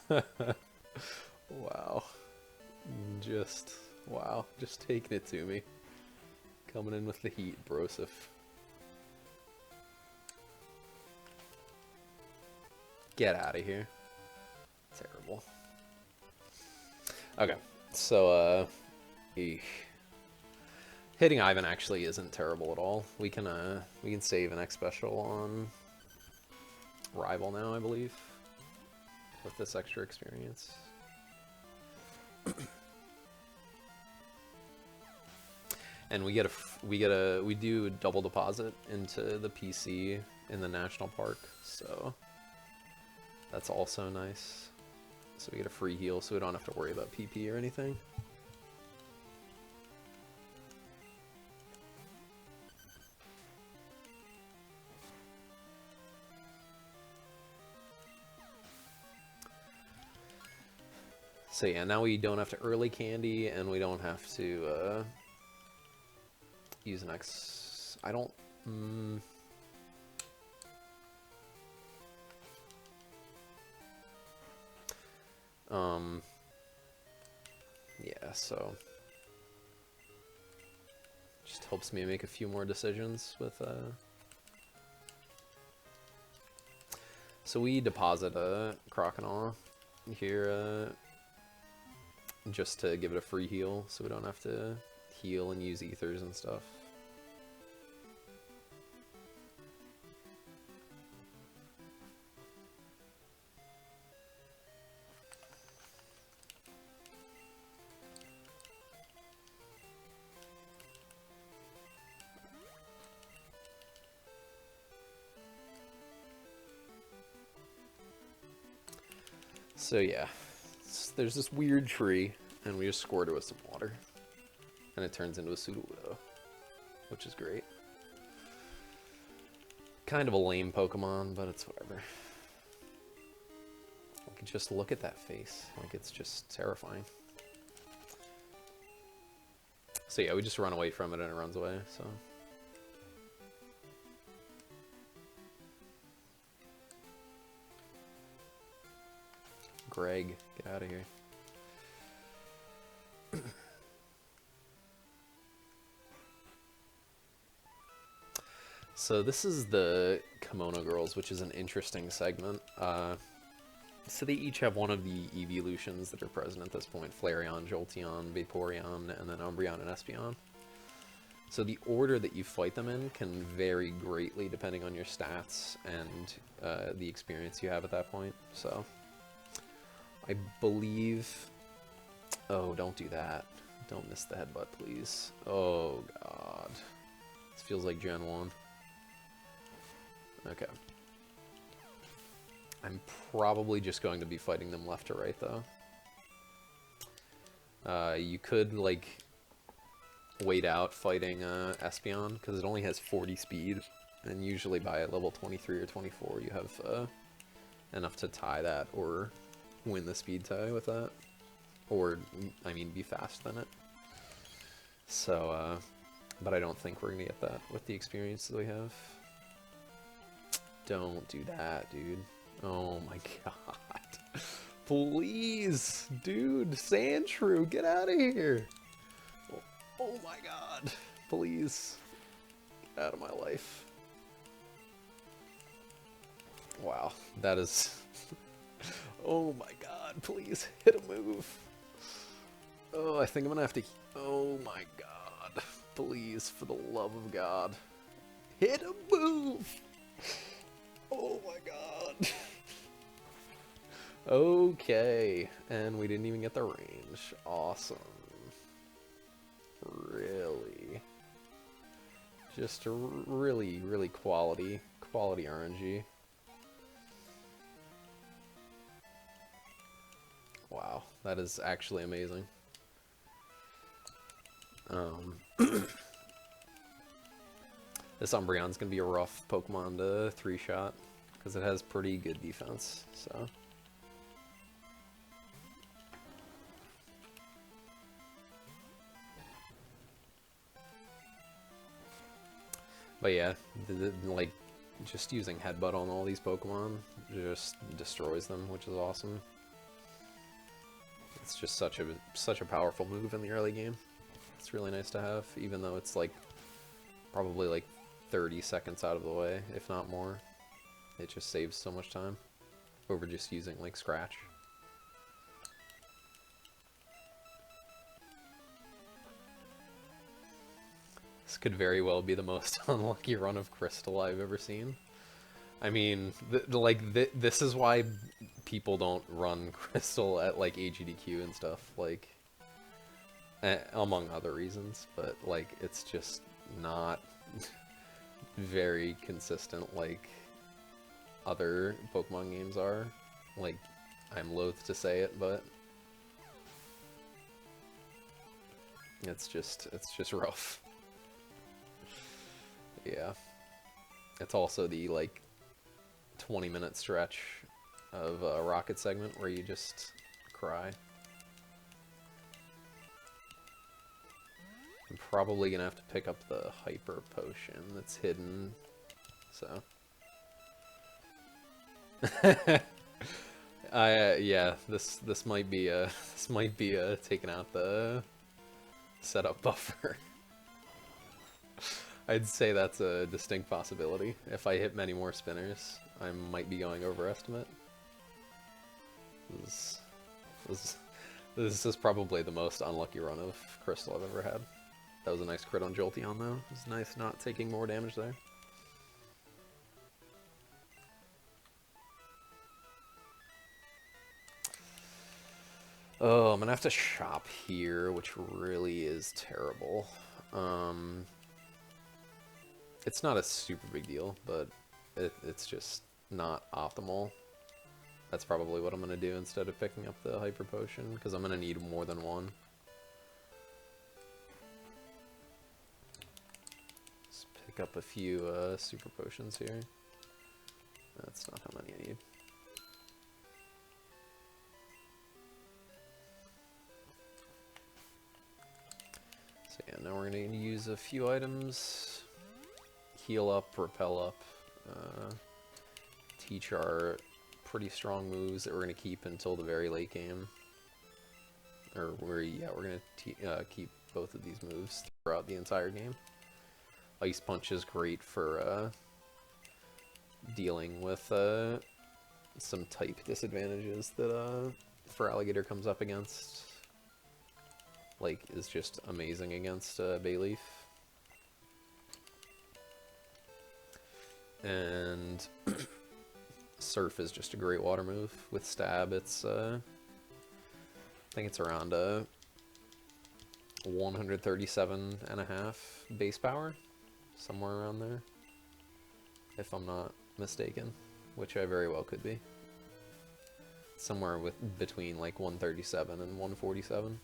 B: Wow. Wow, just taking it to me. Coming in with the heat, Broseph. Get out of here. Terrible. Okay, so, eesh. Hitting Ivan actually isn't terrible at all. We can save an X special on Rival now, I believe, with this extra experience. And we do double deposit into the PC in the national park, so that's also nice. So we get a free heal, so we don't have to worry about PP or anything. So yeah, now we don't have to early candy, and we don't have to use an X. I don't. Yeah, so just helps me make a few more decisions with. So we deposit a Croconaw here. Just to give it a free heal, so we don't have to heal and use ethers and stuff. So yeah, there's this weird tree, and we just squirt it with some water, and it turns into a Sudowoodo, which is great. Kind of a lame Pokemon, but it's whatever. I can just look at that face, like it's just terrifying. So yeah, we just run away from it and it runs away, so. Greg, get out of here. So this is the Kimono Girls, which is an interesting segment. So they each have one of the evolutions that are present at this point. Flareon, Jolteon, Vaporeon, and then Umbreon and Espeon. So the order that you fight them in can vary greatly depending on your stats and the experience you have at that point. So I believe... Oh, don't do that. Don't miss the headbutt, please. Oh, God. This feels like Gen 1. Okay. I'm probably just going to be fighting them left to right, though. You could, like, wait out fighting Espeon, because it only has 40 speed, and usually by level 23 or 24 you have enough to tie that, or win the speed tie with that, or, I mean, be fast than it. So, but I don't think we're gonna get that with the experience that we have. Don't do that, dude. Oh my god. Please, dude, Sandshrew, get out of here. Oh my god. Please, get out of my life. Wow, that is... Oh my god, please, hit a move. Oh, I think I'm gonna have to... Oh my god. Please, for the love of God. Hit a move! Oh my god. Okay, and we didn't even get the range. Awesome. Really. Just a really, really quality RNG. Wow, that is actually amazing. This Umbreon's gonna be a rough Pokemon to 3-shot, because it has pretty good defense, so... But yeah, like, just using Headbutt on all these Pokemon just destroys them, which is awesome. It's just such a powerful move in the early game. It's really nice to have, even though it's like probably like 30 seconds out of the way, if not more. It just saves so much time over just using like Scratch. This could very well be the most unlucky run of Crystal I've ever seen. I mean, this is why people don't run Crystal at like AGDQ and stuff, like, among other reasons, but like it's just not very consistent like other Pokemon games are. Like, I'm loath to say it, but it's just rough. Yeah. It's also the like 20-minute stretch of a Rocket segment where you just cry. I'm probably gonna have to pick up the Hyper Potion that's hidden, so. Yeah, this might be taking out the setup buffer. I'd say that's a distinct possibility. If I hit many more spinners, I might be going overestimate. This is probably the most unlucky run of Crystal I've ever had. That was a nice crit on Jolteon though. It was nice not taking more damage there. Oh, I'm gonna have to shop here, which really is terrible. It's not a super big deal, but it's just not optimal. That's probably what I'm gonna do instead of picking up the Hyper Potion, because I'm gonna need more than one. Let's pick up a few Super Potions here. That's not how many I need. So yeah, now we're gonna use a few items. Heal up, repel up, teach our pretty strong moves that we're gonna keep until the very late game. Or we're gonna keep both of these moves throughout the entire game. Ice Punch is great for dealing with some type disadvantages that Feraligatr comes up against. Like, is just amazing against Bayleaf. And Surf is just a great water move. With Stab, it's I think it's around 137.5 base power, somewhere around there, if I'm not mistaken, which I very well could be. Somewhere between like 137 and 147.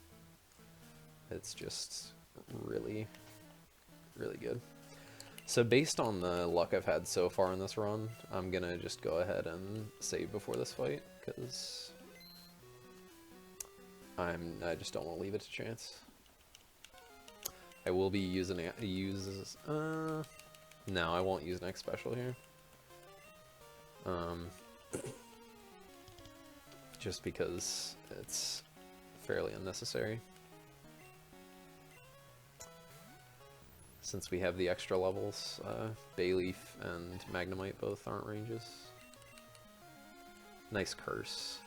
B: It's just really, really good. So based on the luck I've had so far in this run, I'm gonna just go ahead and save before this fight, because I just don't want to leave it to chance. I will be using no, I won't use next special here. Just because it's fairly unnecessary. Since we have the extra levels, Bayleaf and Magnemite both aren't ranges. Nice curse.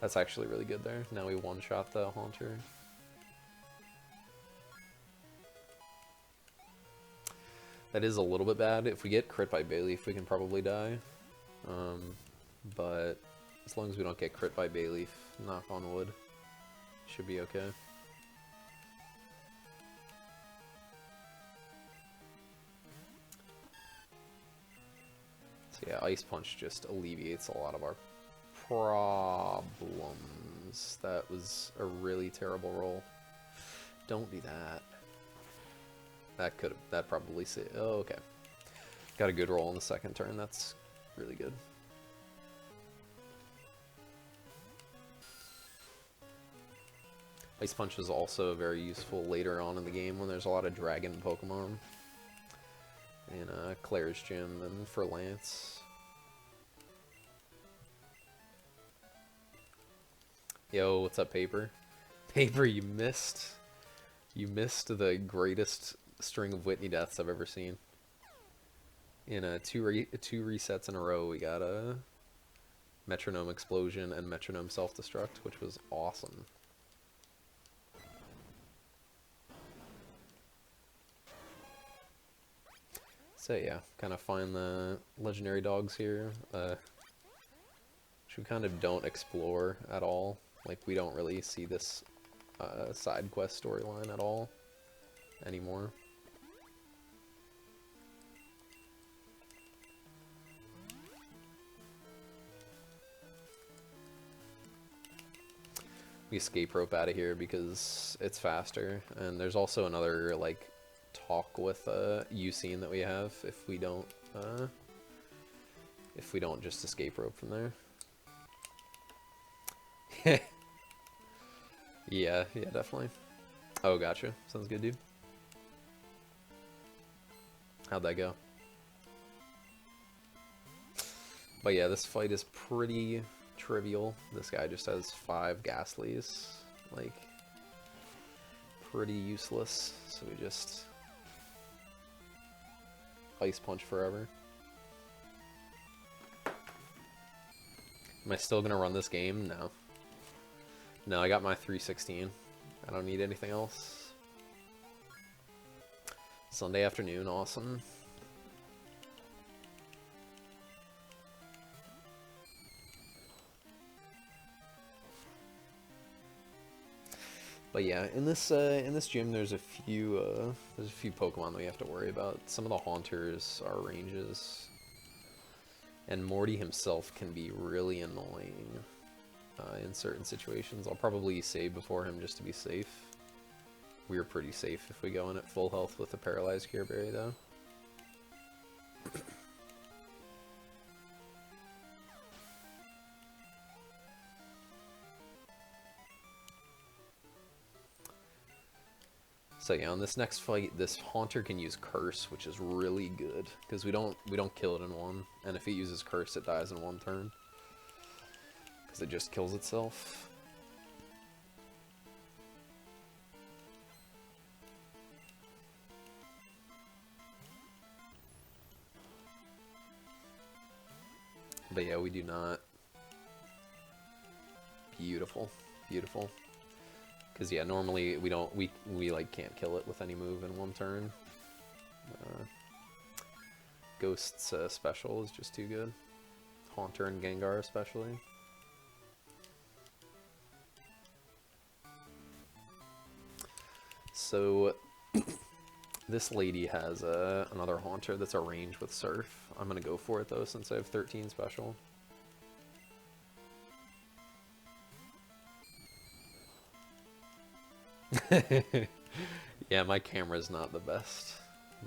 B: That's actually really good there. Now we one-shot the Haunter. That is a little bit bad. If we get crit by Bayleaf, we can probably die. But as long as we don't get crit by Bayleaf, knock on wood, should be okay. So yeah, Ice Punch just alleviates a lot of our problems. That was a really terrible roll. Don't do that. That probably saved. Oh, okay. Got a good roll in the second turn. That's really good. Ice Punch is also very useful later on in the game when there's a lot of dragon Pokemon. In Claire's gym and for Lance. Yo, what's up, Paper? Paper, you missed. You missed the greatest string of Whitney deaths I've ever seen. In two resets in a row, we got a Metronome Explosion and Metronome Self-Destruct, which was awesome. So yeah, kind of find the legendary dogs here, which we kind of don't explore at all. Like, we don't really see this side quest storyline at all anymore. We escape rope out of here because it's faster, and there's also another, like, talk with Ucine that we have if we don't just escape rope from there. Yeah, definitely. Oh, gotcha. Sounds good, dude. How'd that go? But yeah, this fight is pretty trivial. This guy just has 5 Ghastlies. Like, pretty useless. So we just Ice Punch forever. Am I still gonna run this game? No. No, I got my 316. I don't need anything else. Sunday afternoon, awesome. But yeah, in this gym, there's a few Pokemon that we have to worry about. Some of the Haunters are ranges, and Morty himself can be really annoying in certain situations. I'll probably save before him just to be safe. We're pretty safe if we go in at full health with a Paralyzed Cure Berry, though. So yeah, on this next fight, this Haunter can use Curse, which is really good because we don't kill it in one, and if it uses Curse, it dies in 1 turn because it just kills itself. But yeah, we do not. Beautiful, beautiful. Because yeah, normally we like can't kill it with any move in 1 turn. Ghost's special is just too good. Haunter and Gengar especially. So this lady has another Haunter that's a range with Surf. I'm gonna go for it though since I have 13 special. Yeah, my camera's not the best.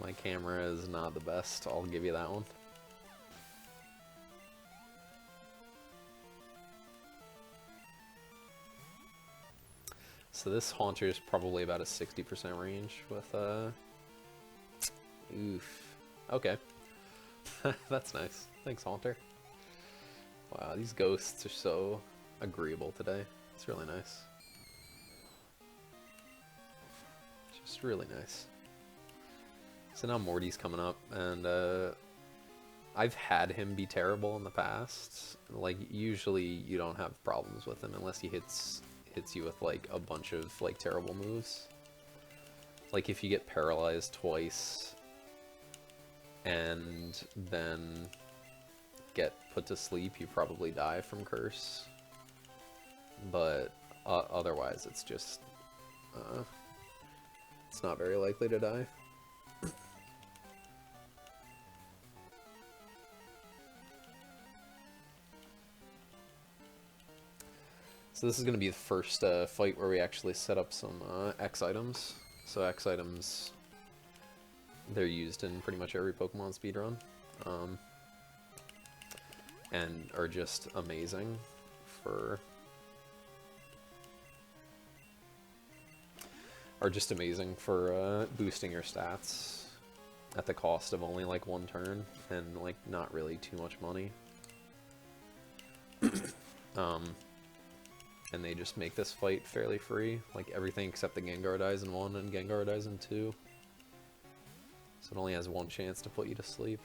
B: My camera is not the best, I'll give you that one. So this Haunter is probably about a 60% range with, oof. Okay. That's nice. Thanks, Haunter. Wow, these ghosts are so agreeable today. It's really nice. Just really nice. So now Morty's coming up, and I've had him be terrible in the past. Like, usually you don't have problems with him unless he hits you with like a bunch of like terrible moves. Like if you get paralyzed twice and then get put to sleep, you probably die from curse. But otherwise it's just it's not very likely to die. So this is going to be the first fight where we actually set up some X items. So X items, they're used in pretty much every Pokemon speedrun, and are just amazing for boosting your stats at the cost of only like one turn and like not really too much money. And they just make this fight fairly free. Like everything except the Gengar dies in 1 and Gengar dies in 2. So it only has one chance to put you to sleep.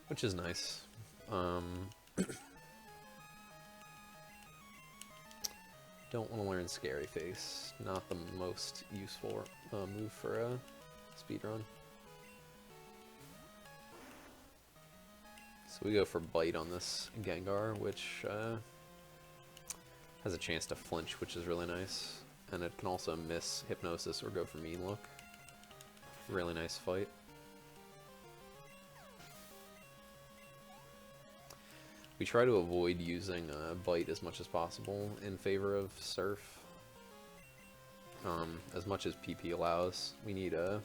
B: Which is nice. Don't want to learn Scary Face. Not the most useful move for a speedrun. So we go for Bite on this Gengar, which has a chance to flinch, which is really nice. And it can also miss Hypnosis or go for Mean Look. Really nice fight. We try to avoid using Bite as much as possible in favor of Surf. As much as PP allows. We need a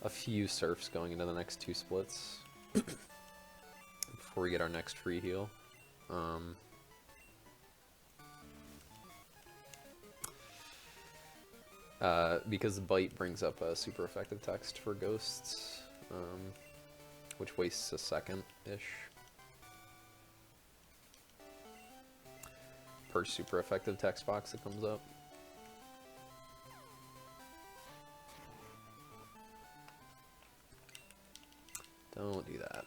B: few Surfs going into the next 2 splits. Before we get our next free heal. Because Bite brings up a super effective text for ghosts, which wastes a second-ish per super effective text box that comes up. Don't do that.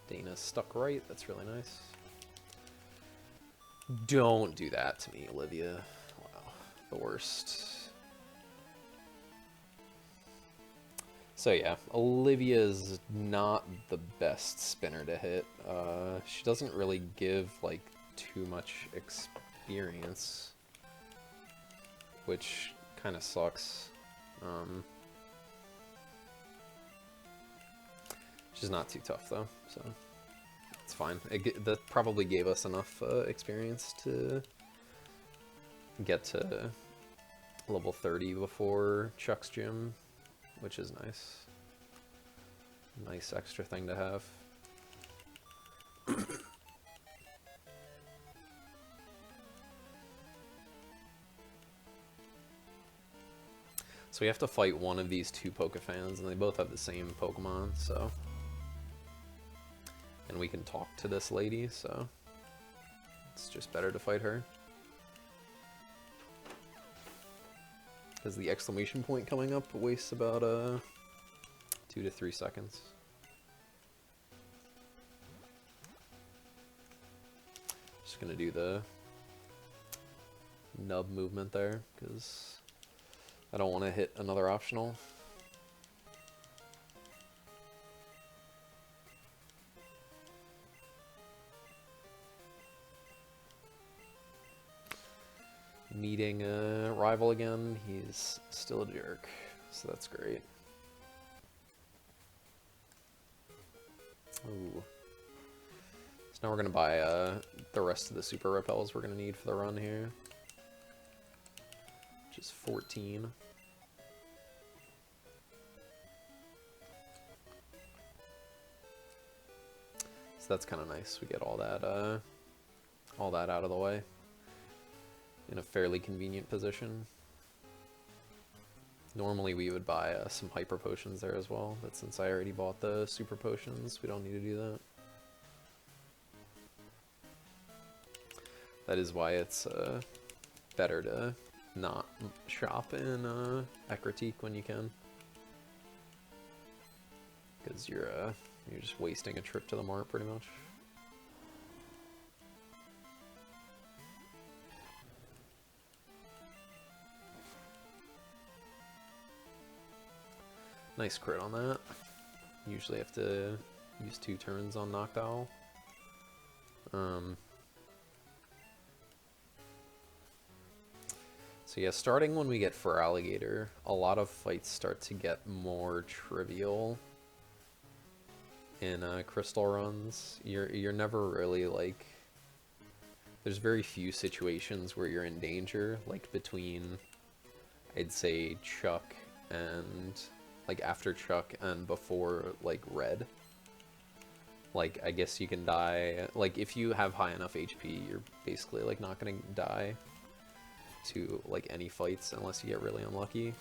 B: Dana's stuck right. That's really nice. Don't do that to me, Olivia. Wow. The worst. So yeah, Olivia's not the best spinner to hit. She doesn't really give like too much experience, which kind of sucks. She's not too tough though, so it's fine. That probably gave us enough experience to get to level 30 before Chuck's gym, which is nice. Nice extra thing to have. So we have to fight one of these 2 Pokefans, and they both have the same Pokemon, so... And we can talk to this lady, so... It's just better to fight her. Because the exclamation point coming up wastes about 2 to 3 seconds. Just gonna do the nub movement there, because I don't want to hit another optional. meeting a rival again. He's still a jerk, so that's great. Ooh. So now we're gonna buy the rest of the super repels we're gonna need for the run here, which is 14. So that's kind of nice. We get all that out of the way in a fairly convenient position. Normally we would buy some hyper potions there as well, but since I already bought the super potions, we don't need to do that. That is why it's better to not shop in Ekritique when you can, because you're just wasting a trip to the mart pretty much. Nice crit on that. Usually have to use 2 turns on Knocked Owl. So yeah, starting when we get Feraligatr, a lot of fights start to get more trivial in crystal runs. You're never really like, there's very few situations where you're in danger, like between, I'd say, Chuck and like after Chuck and before like Red. Like I guess you can die, like if you have high enough HP, you're basically like not gonna die to like any fights unless you get really unlucky.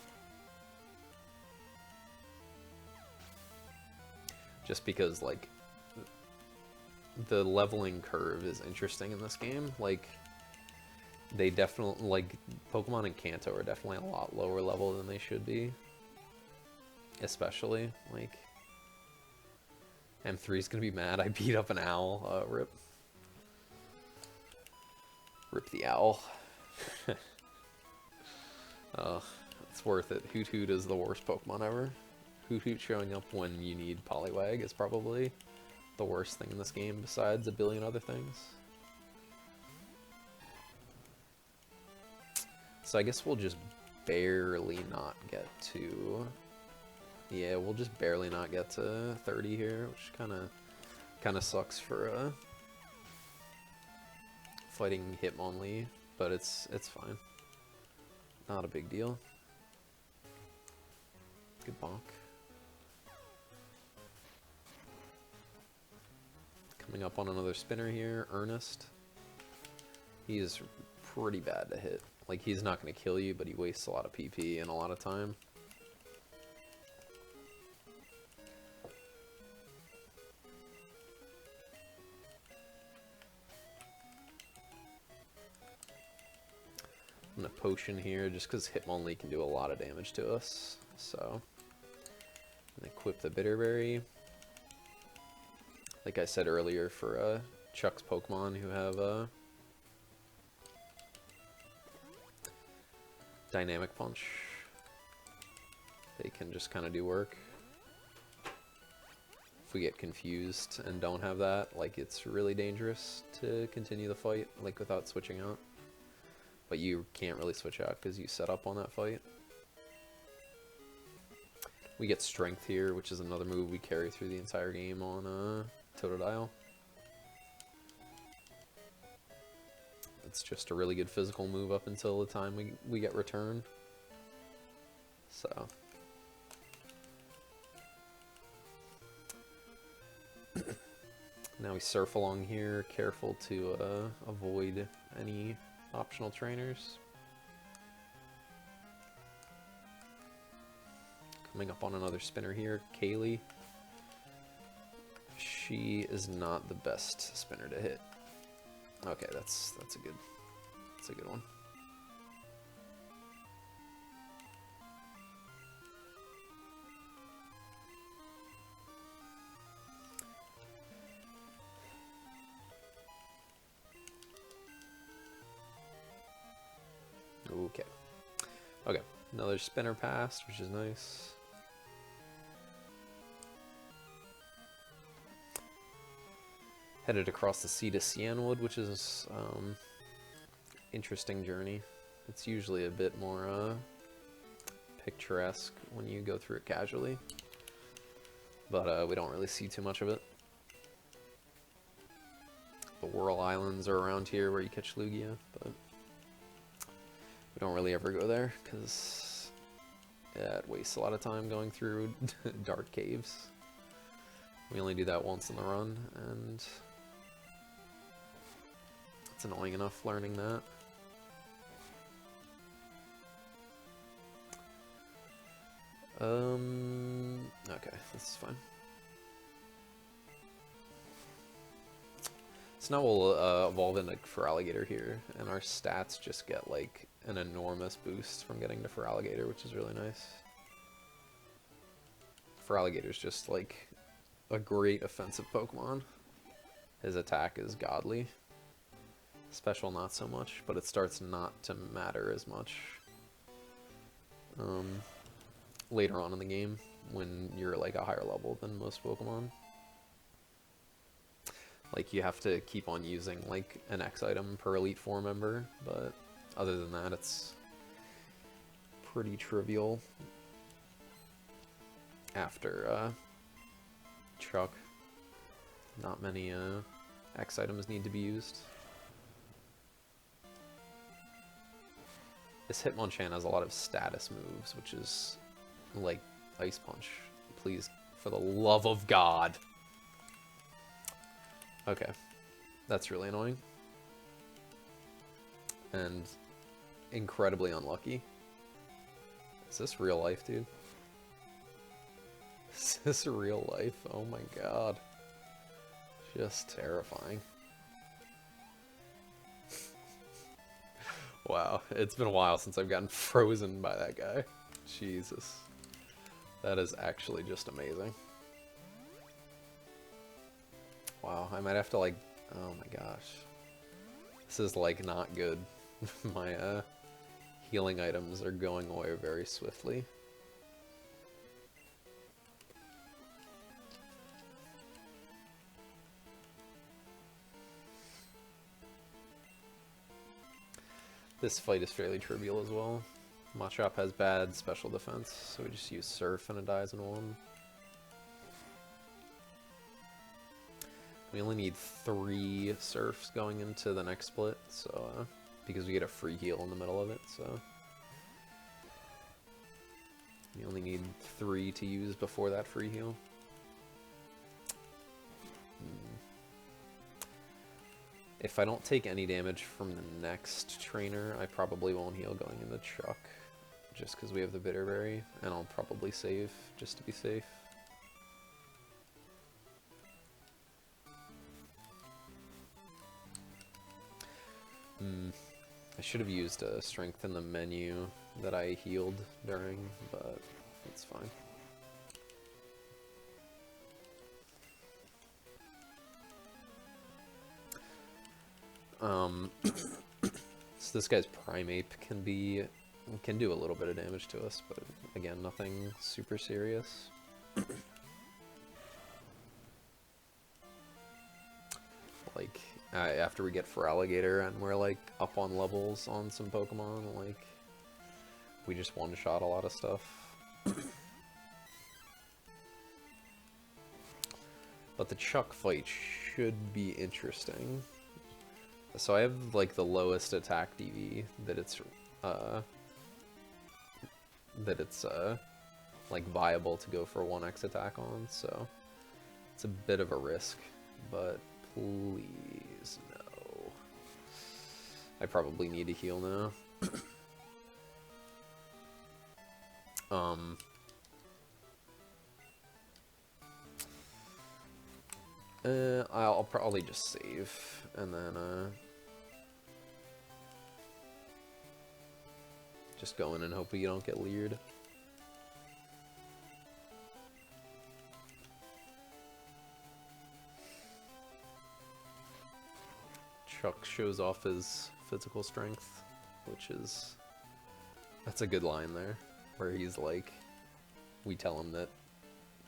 B: Just because like the leveling curve is interesting in this game. Like they definitely, like Pokemon in Kanto are definitely a lot lower level than they should be. Especially like M3's gonna be mad I beat up an owl. Rip the owl. It's worth it. Hoot Hoot is the worst Pokemon ever. Hoot Hoot showing up when you need Poliwag is probably the worst thing in this game besides a billion other things. So I guess we'll just barely not get to... Yeah, we'll just barely not get to 30 here, which kind of sucks for fighting Hitmonlee, but it's fine. Not a big deal. Good bonk. Coming up on another spinner here, Ernest. He is pretty bad to hit. Like, he's not going to kill you, but he wastes a lot of PP and a lot of time. I'm gonna potion here just because Hitmonlee can do a lot of damage to us. So, and equip the Bitterberry. Like I said earlier, for Chuck's Pokemon who have Dynamic Punch, they can just kind of do work. If we get confused and don't have that, like, it's really dangerous to continue the fight, like, without switching out. But you can't really switch out because you set up on that fight. We get Strength here, which is another move we carry through the entire game on Totodile. It's just a really good physical move up until the time we get Return. So... Now we surf along here, careful to avoid any optional trainers. Coming up on another spinner here, Kaylee. She is not the best spinner to hit. Okay, that's a good one. Okay. Okay, another spinner passed, which is nice. Headed across the sea to Cianwood, which is interesting journey. It's usually a bit more picturesque when you go through it casually, but we don't really see too much of it. The Whirl Islands are around here where you catch Lugia, but we don't really ever go there because it wastes a lot of time going through dark caves. We only do that once in the run, and it's annoying enough learning that. Okay, this is fine. So now we'll evolve into Feraligatr here, and our stats just get like an enormous boost from getting to Feraligatr, which is really nice. Feraligatr's just like a great offensive Pokemon. His attack is godly. Special not so much, but it starts not to matter as much later on in the game when you're like a higher level than most Pokemon. Like you have to keep on using like an X item per Elite Four member, but other than that it's pretty trivial after Chuck. Not many X items need to be used. This Hitmonchan has a lot of status moves, which is like Ice Punch. Please, for the love of God. Okay, that's really annoying. And incredibly unlucky. Is this real life, dude? Is this real life? Oh my god. Just terrifying. Wow, it's been a while since I've gotten frozen by that guy. Jesus. That is actually just amazing. Wow, I might have to like... Oh my gosh. This is like not good. My healing items are going away very swiftly. This fight is fairly trivial as well. Machop has bad special defense, so we just use Surf and it dies in one. We only need 3 Surfs going into the next split, so because we get a free heal in the middle of it, so we only need 3 to use before that free heal. If I don't take any damage from the next trainer, I probably won't heal going into Chuck, just because we have the Bitterberry, and I'll probably save just to be safe. I should have used a strength in the menu that I healed during, but it's fine. So this guy's Primeape can do a little bit of damage to us, but again, nothing super serious. Like after we get Feraligatr and we're like up on levels on some Pokemon, like we just one-shot a lot of stuff. But the Chuck fight should be interesting. So I have like the lowest attack DV that it's like viable to go for a 1x attack on, so it's a bit of a risk, but please no. I probably need to heal now. I'll probably just save, and then, just go in and hope you don't get leered. Chuck shows off his physical strength, that's a good line there, where he's like, we tell him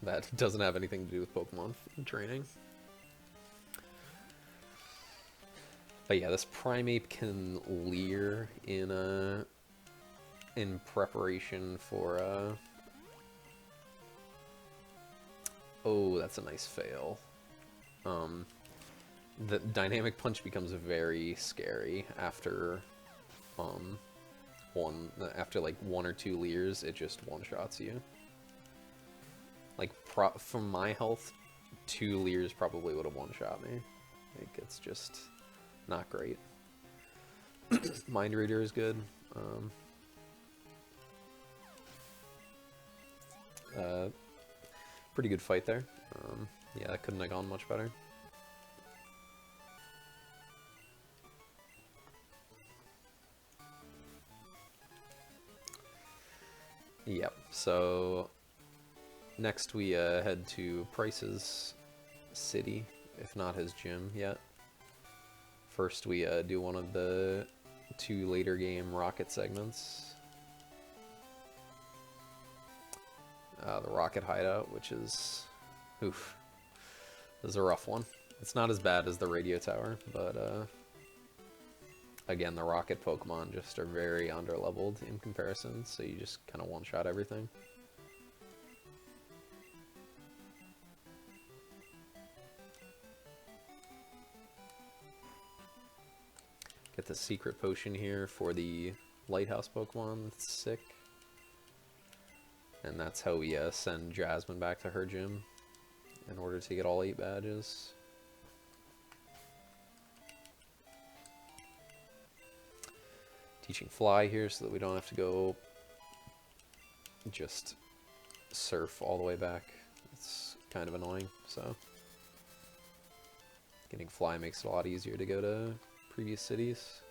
B: that doesn't have anything to do with Pokemon training. But yeah, this Primeape can leer in preparation for oh, that's a nice fail. The Dynamic Punch becomes very scary after after like 1 or 2 leers, it just one-shots you. Like from my health, 2 leers probably would have one-shot me. Like, it's just not great. Mind Reader is good. Pretty good fight there. Yeah, that couldn't have gone much better. Yep, so next we head to Price's city, if not his gym yet. First we do one of the 2 later game rocket segments. The rocket hideout, which is, oof, this is a rough one. It's not as bad as the radio tower, but again, the rocket Pokemon just are very underleveled in comparison, so you just kind of one-shot everything. Get the secret potion here for the lighthouse Pokemon. That's sick. And that's how we send Jasmine back to her gym in order to get all 8 badges. Teaching Fly here so that we don't have to go just surf all the way back. It's kind of annoying, so getting Fly makes it a lot easier to go to previous cities.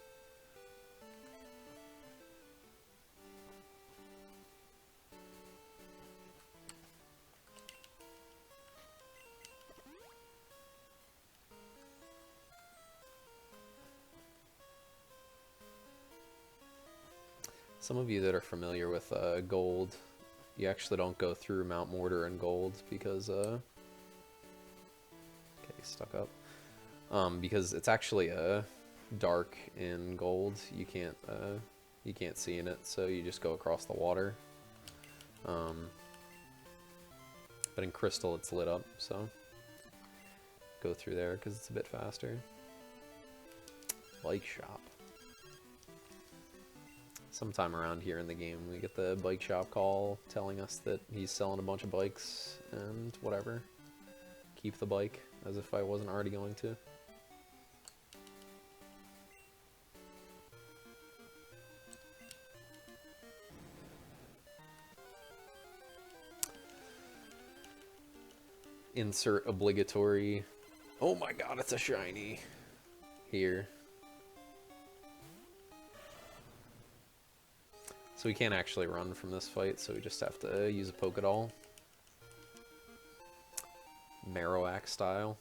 B: Some of you that are familiar with Gold, you actually don't go through Mount Mortar in Gold because okay, stuck up. Because it's actually dark in Gold. You can't see in it, so you just go across the water. But in Crystal it's lit up, so go through there because it's a bit faster. Bike shop. Sometime around here in the game we get the bike shop call telling us that he's selling a bunch of bikes and whatever. Keep the bike, as if I wasn't already going to. Insert obligatory, oh my god, it's a shiny, here. So we can't actually run from this fight, so we just have to use a Pokédoll. Marowak style.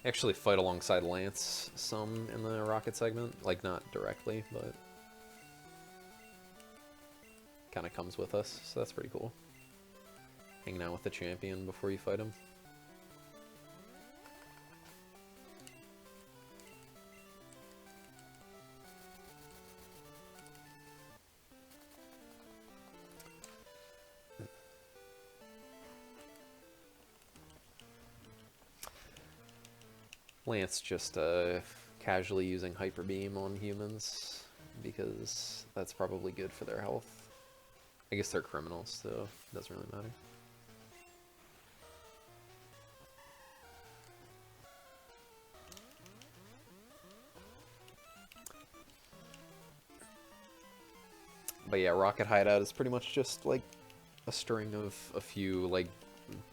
B: Actually fight alongside Lance some in the rocket segment. Like, not directly, but kind of comes with us, so that's pretty cool. Hanging out with the champion before you fight him. Lance just casually using Hyper Beam on humans because that's probably good for their health. I guess they're criminals, so it doesn't really matter. But yeah, Rocket Hideout is pretty much just like a string of a few like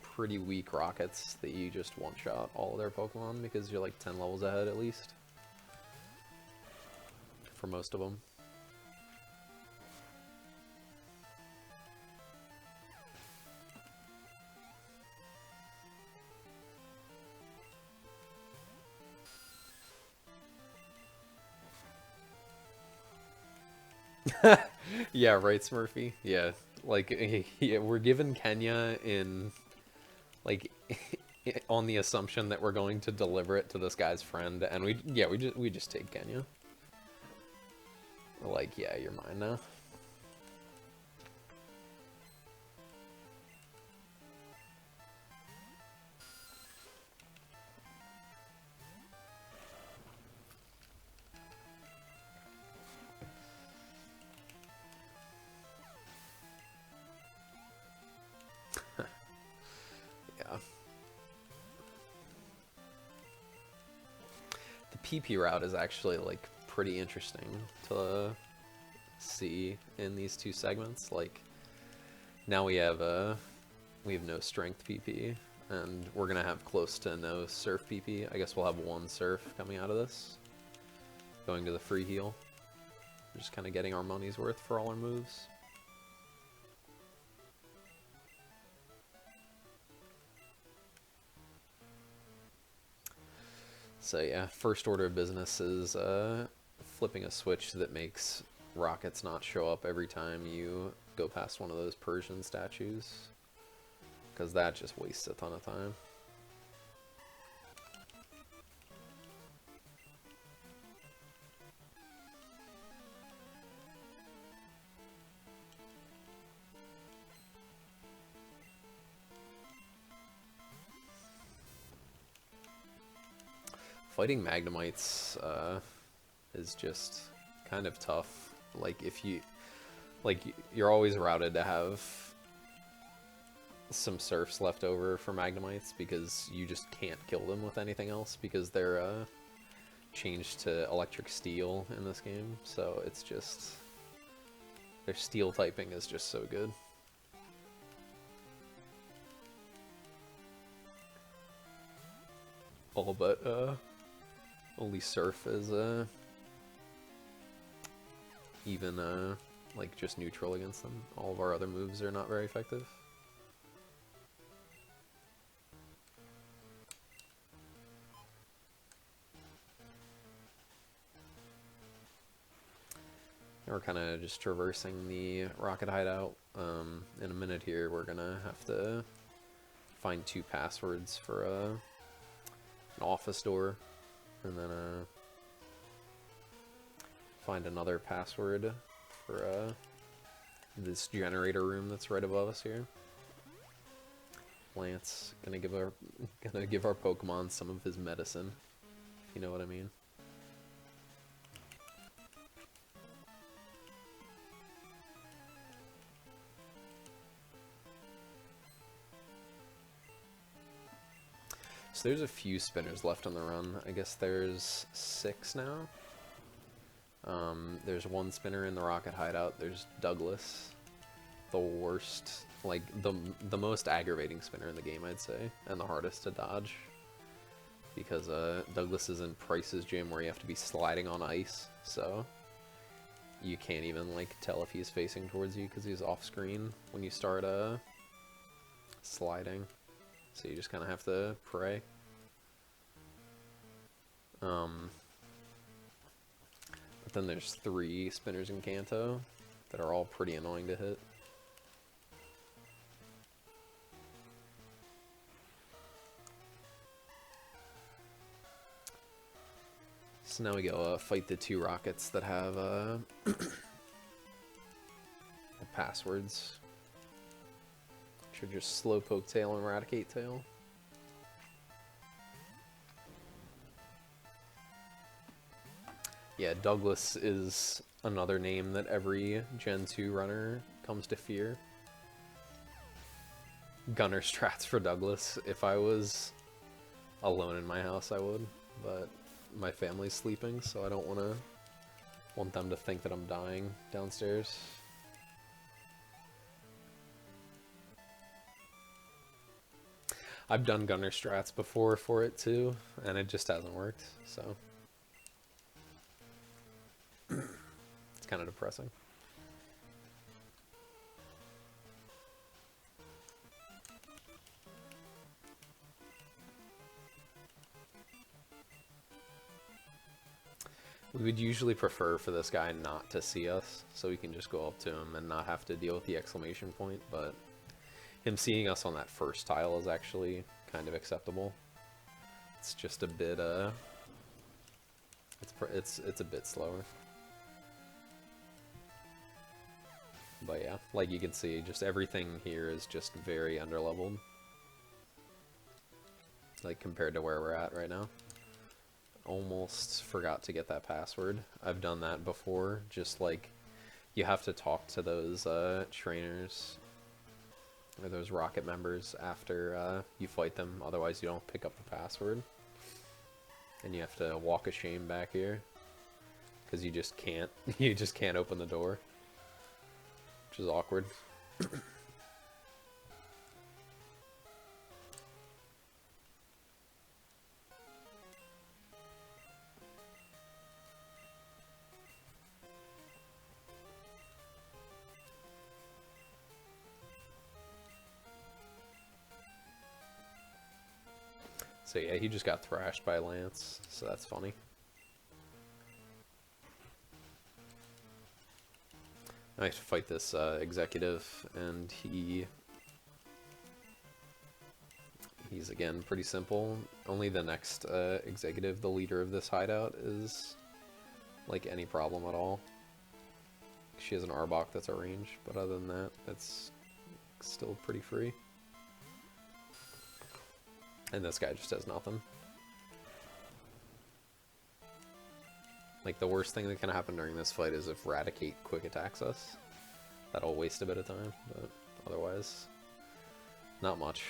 B: pretty weak rockets that you just one-shot all of their Pokemon because you're like 10 levels ahead at least. For most of them. Yeah, right, Smurfy? Yeah, Like, yeah, we're given Kenya in, like, on the assumption that we're going to deliver it to this guy's friend, and we just take Kenya. We're like, yeah, you're mine now. Yeah. The PP route is actually, like, pretty interesting to see in these two segments. Like, now we have no strength PP, and we're gonna have close to no surf PP. I guess we'll have one surf coming out of this, going to the free heal. We're just kind of getting our money's worth for all our moves. So yeah, first order of business is flipping a switch that makes rockets not show up every time you go past one of those Persian statues, because that just wastes a ton of time. Fighting Magnemites is just kind of tough. Like, if you, like, you're always routed to have some surfs left over for Magnemites, because you just can't kill them with anything else, because they're changed to electric steel in this game. So it's just, their steel typing is just so good. All but only surf is even like just neutral against them. All of our other moves are not very effective. And we're kind of just traversing the rocket hideout. In a minute here, we're gonna have to find 2 passwords for an office door, and then find another password for this generator room that's right above us here. Lance gonna give our Pokemon some of his medicine, if you know what I mean. So there's a few spinners left on the run. I guess there's 6 now. There's 1 spinner in the rocket hideout. There's Douglas, the worst, like the most aggravating spinner in the game, I'd say, and the hardest to dodge, because Douglas is in Price's gym where you have to be sliding on ice, so you can't even like tell if he's facing towards you because he's off screen when you start sliding. So you just kind of have to pray. But then there's 3 spinners in Kanto that are all pretty annoying to hit. So now we go fight the 2 rockets that have passwords. Should just Slowpoke Tail and Eradicate Tail. Yeah, Douglas is another name that every Gen 2 runner comes to fear. Gunner strats for Douglas. If I was alone in my house, I would, but my family's sleeping, so I don't want them to think that I'm dying downstairs. I've done Gunner strats before for it too, and it just hasn't worked, so it's kind of depressing. We would usually prefer for this guy not to see us, so we can just go up to him and not have to deal with the exclamation point, but him seeing us on that first tile is actually kind of acceptable. It's just a bit, it's a bit slower. But yeah, like you can see, just everything here is just very underleveled. Like compared to where we're at right now. Almost forgot to get that password. I've done that before, just like you have to talk to those trainers or those rocket members after you fight them, otherwise you don't pick up the password. And you have to walk of shame back here because you just can't open the door, which is awkward. So yeah, he just got thrashed by Lance, so that's funny. I have to fight this executive, and he's again pretty simple. Only the next executive, the leader of this hideout, is like any problem at all. She has an Arbok that's a range, but other than that, that's still pretty free. And this guy just does nothing. Like, the worst thing that can happen during this fight is if Raticate quick attacks us. That'll waste a bit of time, but otherwise, not much.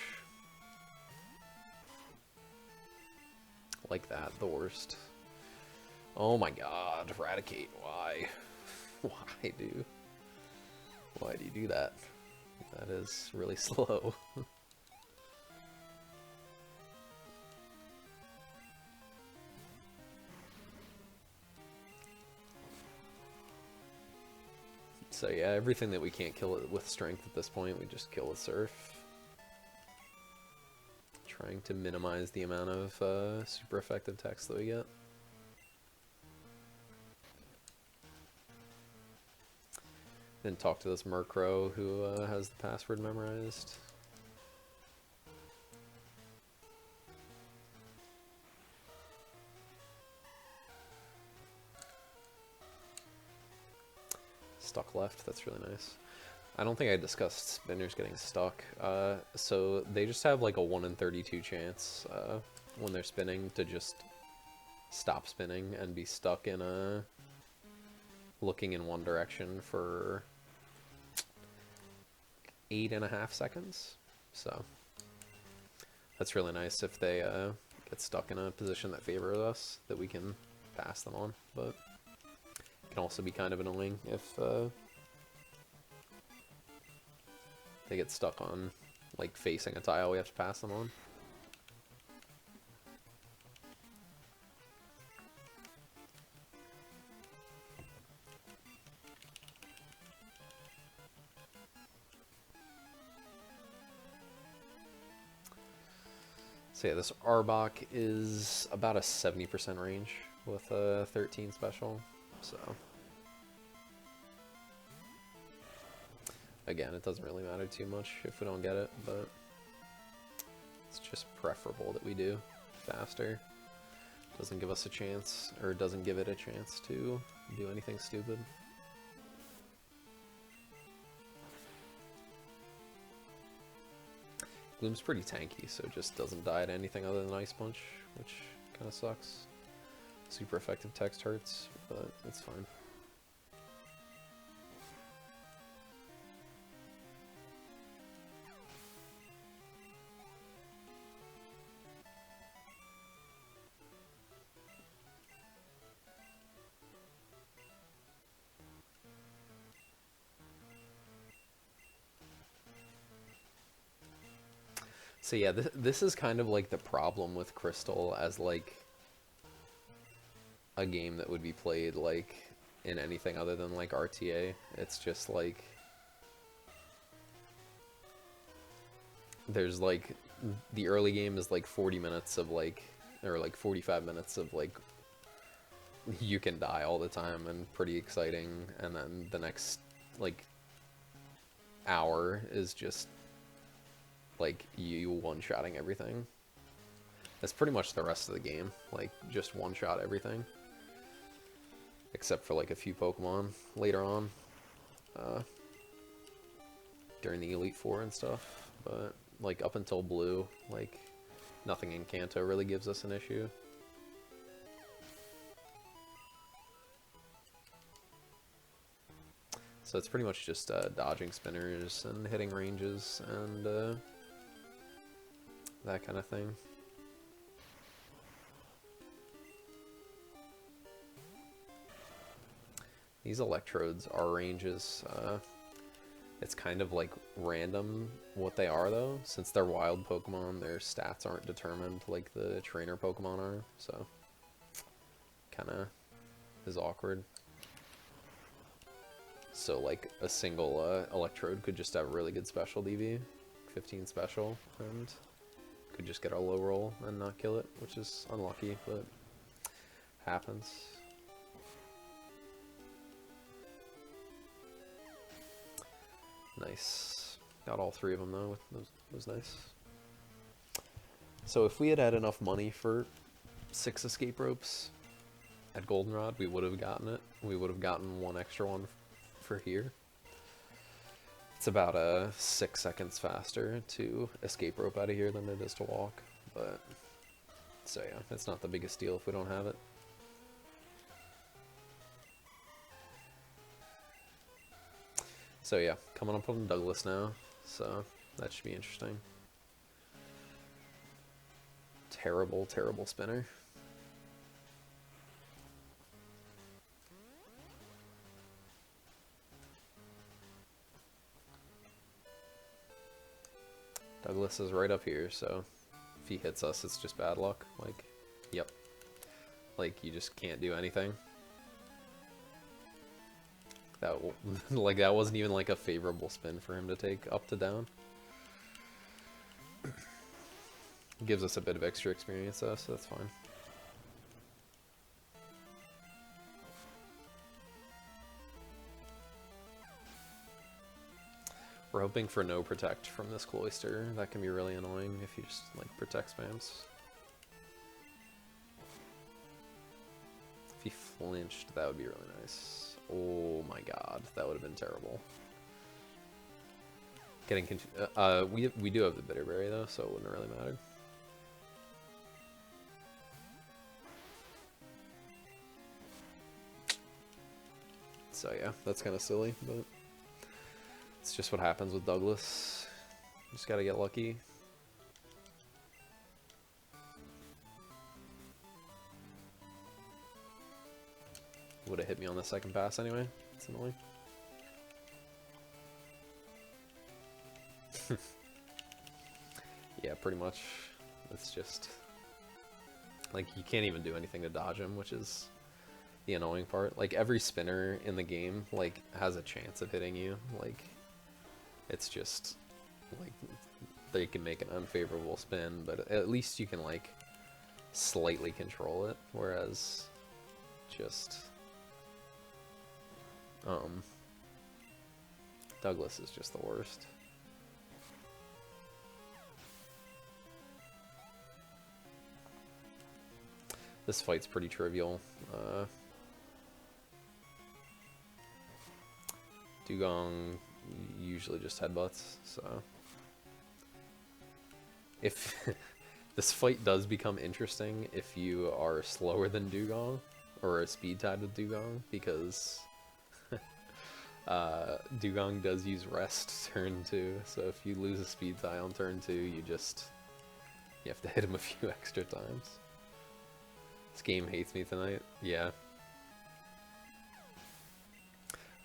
B: Like that, the worst. Oh my god, Raticate, why? Why do you do that? That is really slow. So yeah, everything that we can't kill it with strength at this point, we just kill with surf. Trying to minimize the amount of super effective text that we get. Then talk to this Murkrow who has the password memorized. Stuck left, that's really nice. I don't think I discussed spinners getting stuck. So they just have like a 1 in 32 chance when they're spinning to just stop spinning and be stuck in a looking in one direction for 8.5 seconds. So that's really nice if they get stuck in a position that favors us, that we can pass them on. But it can also be kind of annoying if they get stuck on, like, facing a tile we have to pass them on. So yeah, this Arbok is about a 70% range with a 13 special, so again, it doesn't really matter too much if we don't get it, but it's just preferable that we do faster. Doesn't give us a chance, or doesn't give it a chance to do anything stupid. Gloom's pretty tanky, so it just doesn't die to anything other than Ice Punch, which kind of sucks. Super effective text hurts, but it's fine. So yeah, this is kind of like the problem with Crystal as like a game that would be played like in anything other than like RTA. It's just like there's like the early game is like 40 minutes of like, or like 45 minutes of like you can die all the time and pretty exciting, and then the next, like, hour is just, like, you one-shotting everything. That's pretty much the rest of the game, like, just one-shot everything. Except for, like, a few Pokemon later on. During the Elite Four and stuff. But, like, up until Blue, like, nothing in Kanto really gives us an issue. So it's pretty much just dodging spinners and hitting ranges and that kind of thing. These electrodes are ranges. It's kind of like random what they are though. Since they're wild Pokemon, their stats aren't determined like the trainer Pokemon are, so kinda is awkward. So like a single electrode could just have a really good special DV, 15 special, and could just get a low roll and not kill it, which is unlucky, but happens. Nice. Got all three of them though. That was nice. So if we had had enough money for 6 escape ropes at Goldenrod, we would have gotten it. We would have gotten one extra one for here. It's about 6 seconds faster to escape rope out of here than it is to walk. But so yeah, it's not the biggest deal if we don't have it. So yeah, coming up on Douglas now, so that should be interesting. Terrible, terrible spinner. Douglas is right up here, so if he hits us, it's just bad luck. Like, yep. Like, you just can't do anything. That like that wasn't even like a favorable spin for him to take up to down. Gives us a bit of extra experience though, so that's fine. We're hoping for no protect from this Cloyster. That can be really annoying if he just like protect spams. If he flinched, that would be really nice. Oh my god, that would have been terrible. Getting we do have the Bitter Berry though, so it wouldn't really matter. So yeah, that's kind of silly, but it's just what happens with Douglas. Just gotta get lucky. Would have hit me on the second pass anyway. It's annoying. Yeah, pretty much. It's just like you can't even do anything to dodge him, which is the annoying part. Like every spinner in the game like has a chance of hitting you. Like it's just like they can make an unfavorable spin, but at least you can like slightly control it, whereas just Douglas is just the worst. This fight's pretty trivial. Dugong usually just headbutts, so if this fight does become interesting if you are slower than Dugong or a speed tied with Dugong, because Dugong does use rest turn 2, so if you lose a speed tie on turn 2, you have to hit him a few extra times. This game hates me tonight. Yeah.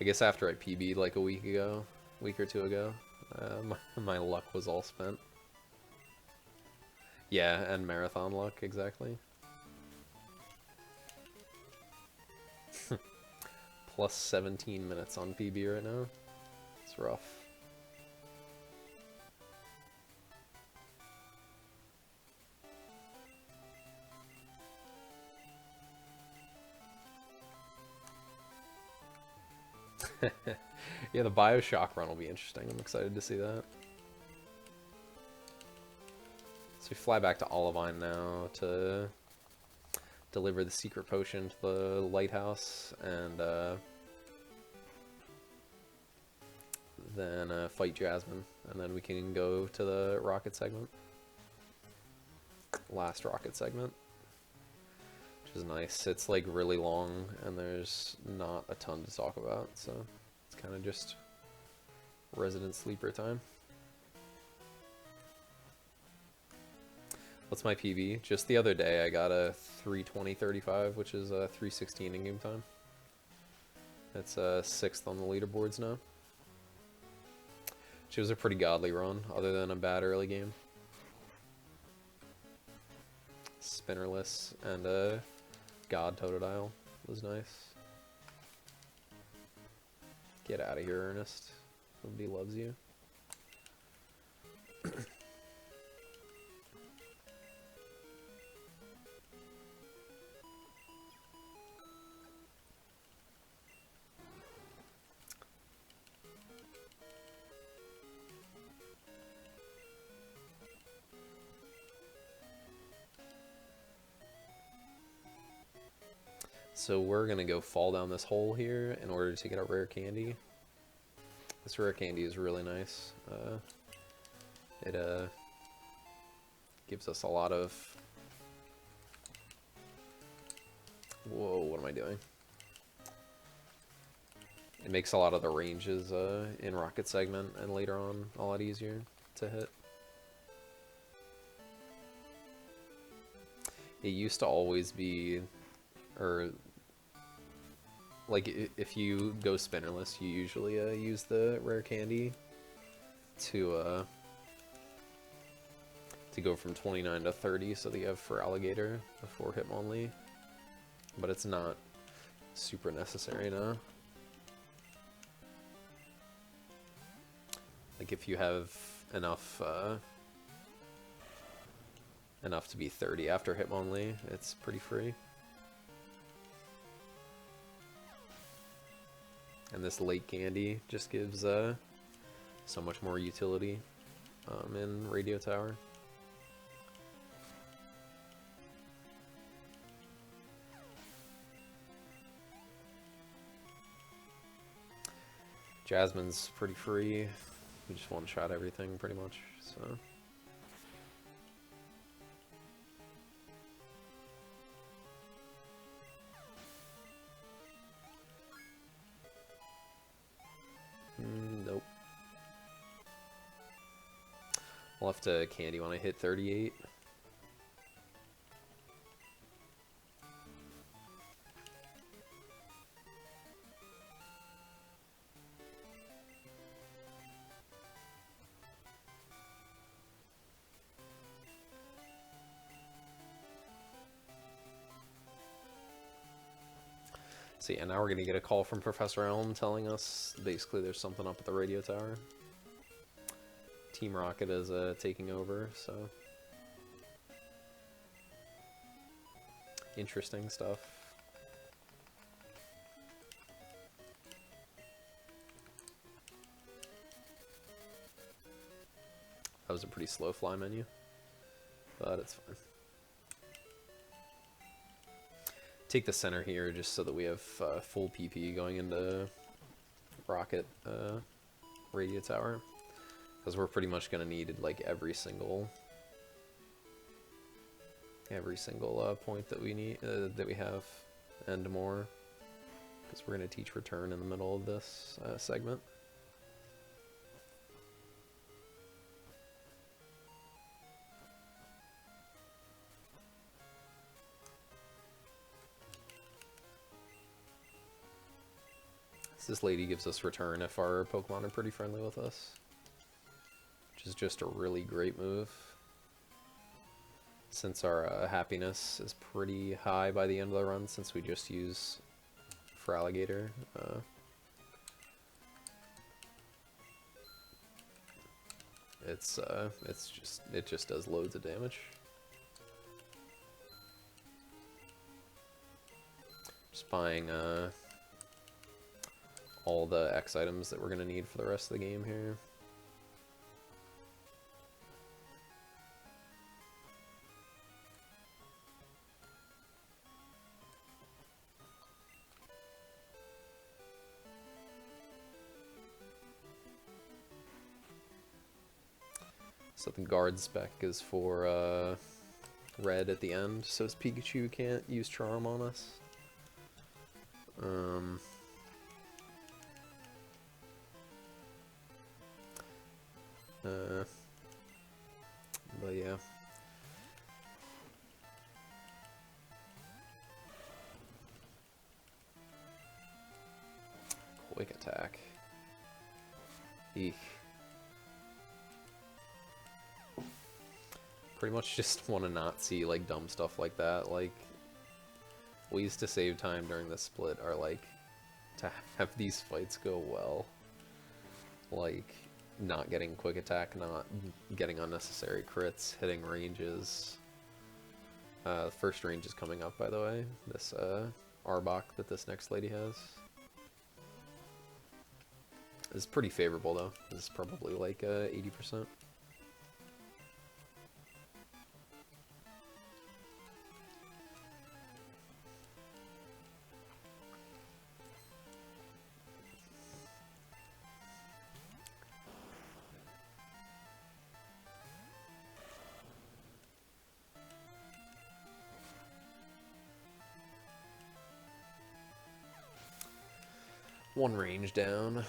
B: I guess after I PB'd like a week or two ago, my luck was all spent. Yeah, and marathon luck, exactly. Plus 17 minutes on PB right now. It's rough. Yeah, the Bioshock run will be interesting. I'm excited to see that. So we fly back to Olivine now to deliver the secret potion to the lighthouse, and then fight Jasmine, and then we can go to the rocket segment. Last rocket segment, which is nice. It's like really long, and there's not a ton to talk about, so it's kind of just resident sleeper time. What's my PB? Just the other day I got a 3:20:35, which is a 3:16 in game time. It's 6th on the leaderboards now. She was a pretty godly run, other than a bad early game. Spinnerless and God Totodile was nice. Get out of here, Ernest. Nobody loves you. So we're gonna go fall down this hole here in order to get a rare candy. This rare candy is really nice. It gives us a lot of... Whoa, what am I doing? It makes a lot of the ranges in Rocket Segment and later on a lot easier to hit. It used to always be, or like if you go spinnerless, you usually use the rare candy to go from 29 to 30, so that you have for alligator before Hitmonlee, but it's not super necessary now. Like if you have enough enough to be 30 after Hitmonlee, it's pretty free. And this lake candy just gives so much more utility in Radio Tower. Jasmine's pretty free. We just one-shot everything pretty much, so. Nope. I'll have to candy when I hit 38. So yeah, now we're gonna get a call from Professor Elm telling us basically there's something up at the radio tower. Team Rocket is taking over, so interesting stuff. That was a pretty slow fly menu, but it's fine. Take the center here just so that we have full PP going into Rocket Radio Tower, because we're pretty much gonna need like every single point that we need that we have and more, because we're gonna teach return in the middle of this segment. This lady gives us return if our Pokemon are pretty friendly with us, which is just a really great move, since our happiness is pretty high by the end of the run, since we just use for alligator. It just does loads of damage. Just buying all the X items that we're going to need for the rest of the game here. So the guard spec is for red at the end, so his Pikachu can't use Charm on us. But yeah. Quick attack. Eek. Pretty much just want to not see like dumb stuff like that. Like, ways to save time during the split are like to have these fights go well. Like, not getting quick attack, not getting unnecessary crits, hitting ranges. The first range is coming up, by the way. This Arbok that this next lady has. Is pretty favorable though. This is probably like 80%. One range down.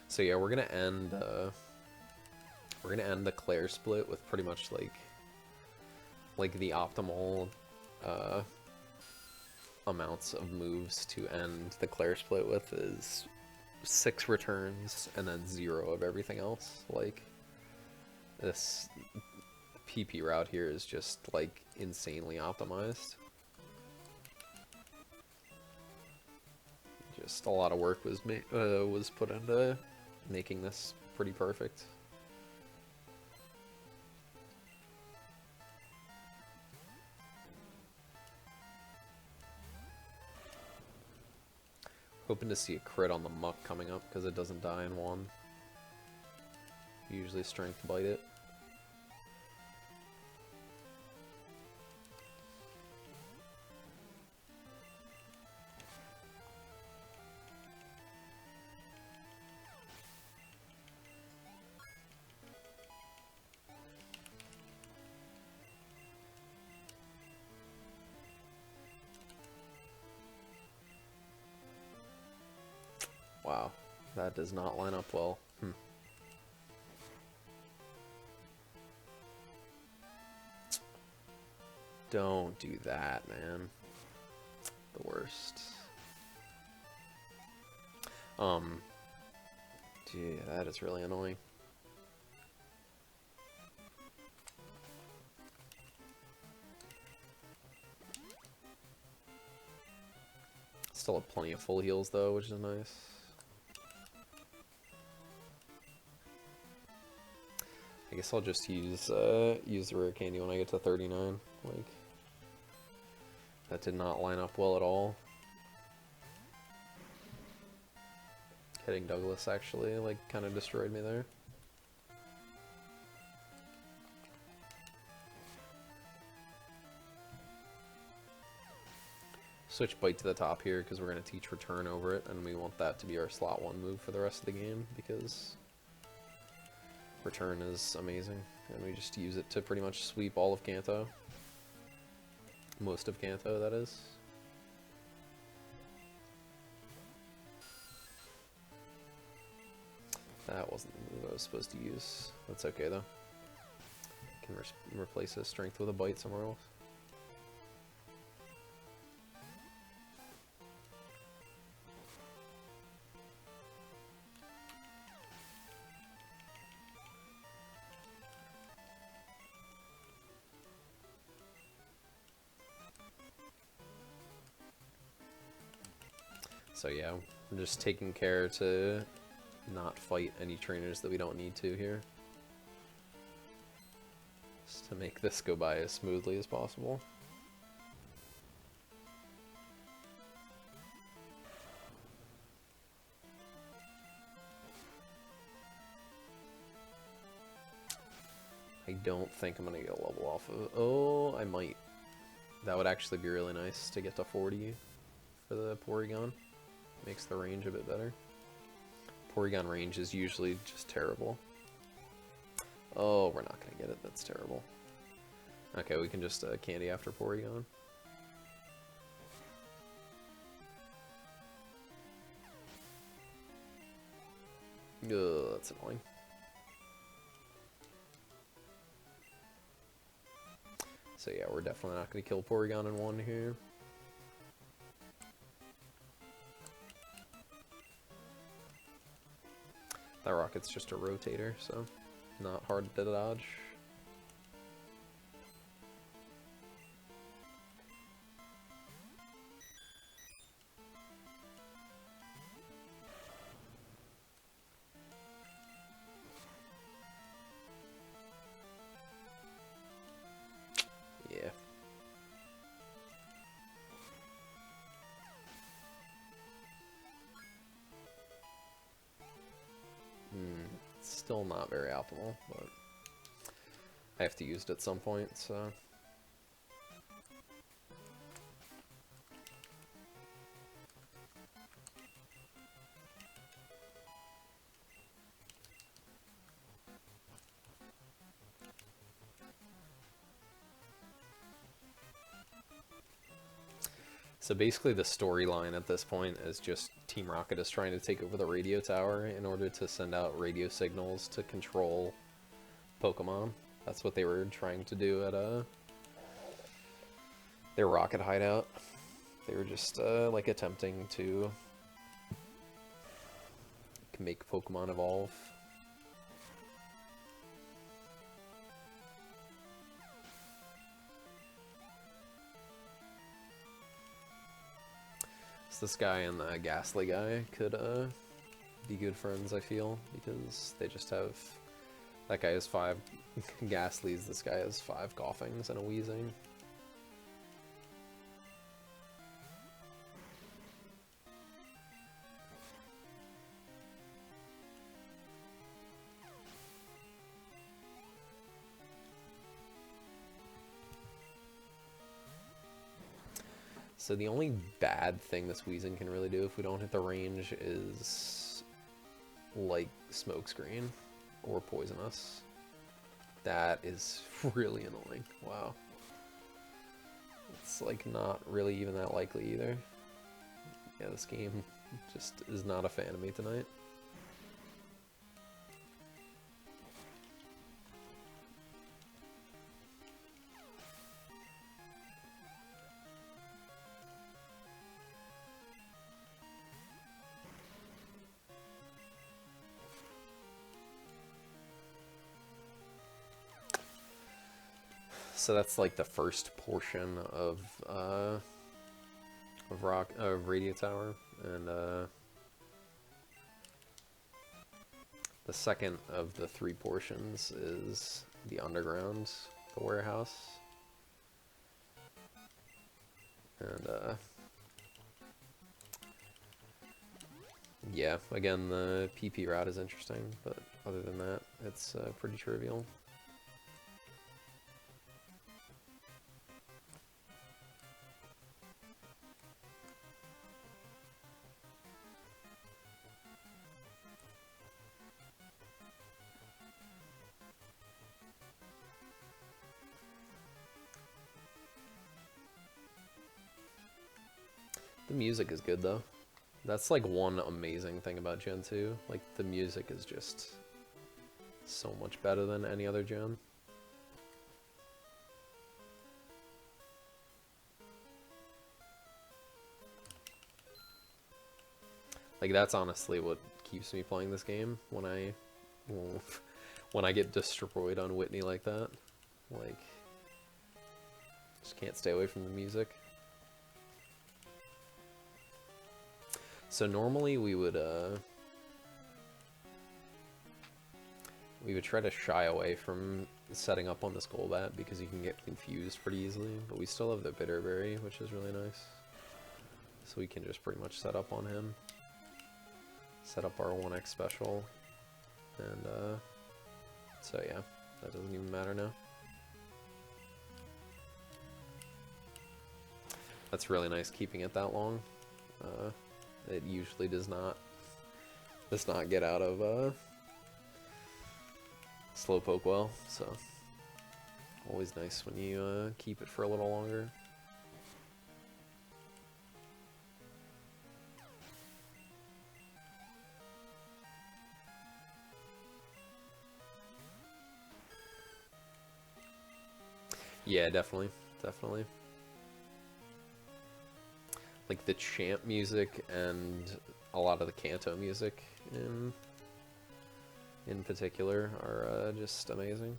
B: So yeah, we're gonna end the Claire split with pretty much like the optimal amounts of moves to end the Claire split with is 6 returns and then 0 of everything else. Like, this PP route here is just like insanely optimized. Just a lot of work was put into making this pretty perfect. Hoping to see a crit on the Muck coming up because it doesn't die in one. Usually strength bite it. Wow, that does not line up well. Don't do that, man. The worst. Gee, that is really annoying. Still have plenty of full heals though, which is nice. I guess I'll just use the rare candy when I get to 39. Like, that did not line up well at all. Hitting Douglas actually, like, kind of destroyed me there. Switch Bite to the top here because we're going to teach Return over it, and we want that to be our slot 1 move for the rest of the game because Return is amazing, and we just use it to pretty much sweep all of Kanto. Most of Kanto, that is. That wasn't the move I was supposed to use. That's okay, though. Can replace his strength with a bite somewhere else. So yeah, we're just taking care to not fight any trainers that we don't need to here. Just to make this go by as smoothly as possible. I don't think I'm gonna get a level off of... Oh, I might. That would actually be really nice to get to 40 for the Porygon. Makes the range a bit better. Porygon range is usually just terrible. Oh, we're not gonna get it. That's terrible. Okay, we can just candy after Porygon. Ugh, that's annoying. So yeah, we're definitely not going to kill Porygon in one here. That rocket's just a rotator, so not hard to dodge. Yeah. Still not very optimal, but I have to use it at some point, so... So basically the storyline at this point is just Team Rocket is trying to take over the radio tower in order to send out radio signals to control Pokemon. That's what they were trying to do at their rocket hideout. They were just like attempting to make Pokemon evolve. This guy and the Ghastly guy could be good friends, I feel, because they just have... That guy has 5 Ghastlies, this guy has 5 Coughings and a Wheezing. So the only bad thing this Weezing can really do if we don't hit the range is like Smokescreen or Poison Us. That is really annoying. Wow. It's like not really even that likely either. Yeah, this game just is not a fan of me tonight. So that's like the first portion of Radio Tower, and the second of the 3 portions is the underground, the warehouse, and yeah, again the PP route is interesting, but other than that, it's pretty trivial. The music is good though. That's like one amazing thing about Gen 2. Like the music is just so much better than any other gen. Like that's honestly what keeps me playing this game when I get destroyed on Whitney like that. Like just can't stay away from the music. So normally we would try to shy away from setting up on this Golbat because you can get confused pretty easily, but we still have the Bitterberry, which is really nice. So we can just pretty much set up on him. Set up our 1x special. And, so yeah, that doesn't even matter now. That's really nice keeping it that long. It usually does not get out of, Slowpoke well, so always nice when you keep it for a little longer. Yeah, definitely. Like the chant music and a lot of the Kanto music in particular are just amazing.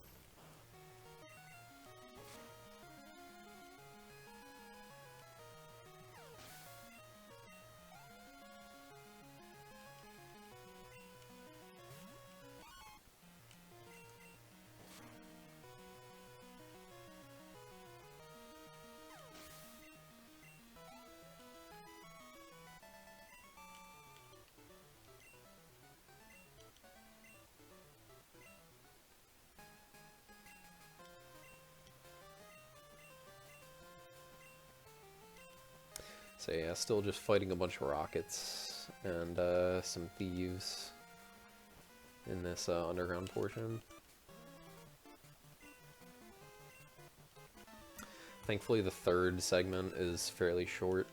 B: So yeah, still just fighting a bunch of rockets and some thieves in this underground portion. Thankfully the third segment is fairly short.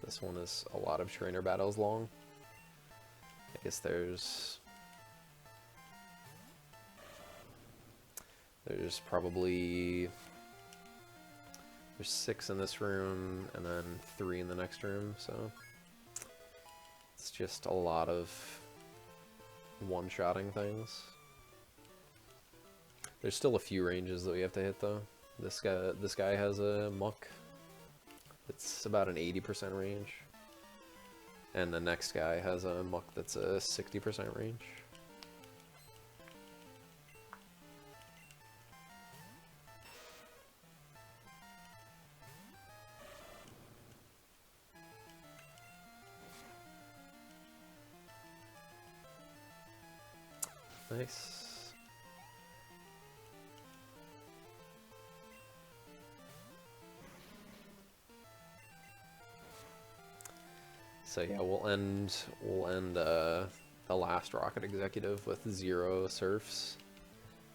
B: This one is a lot of trainer battles long. I guess there's probably... There's 6 in this room, and then 3 in the next room, so... It's just a lot of one-shotting things. There's still a few ranges that we have to hit, though. This guy has a muck. It's about an 80% range. And the next guy has a muck that's a 60% range. Nice. So yeah, we'll end the last Rocket Executive with 0 surfs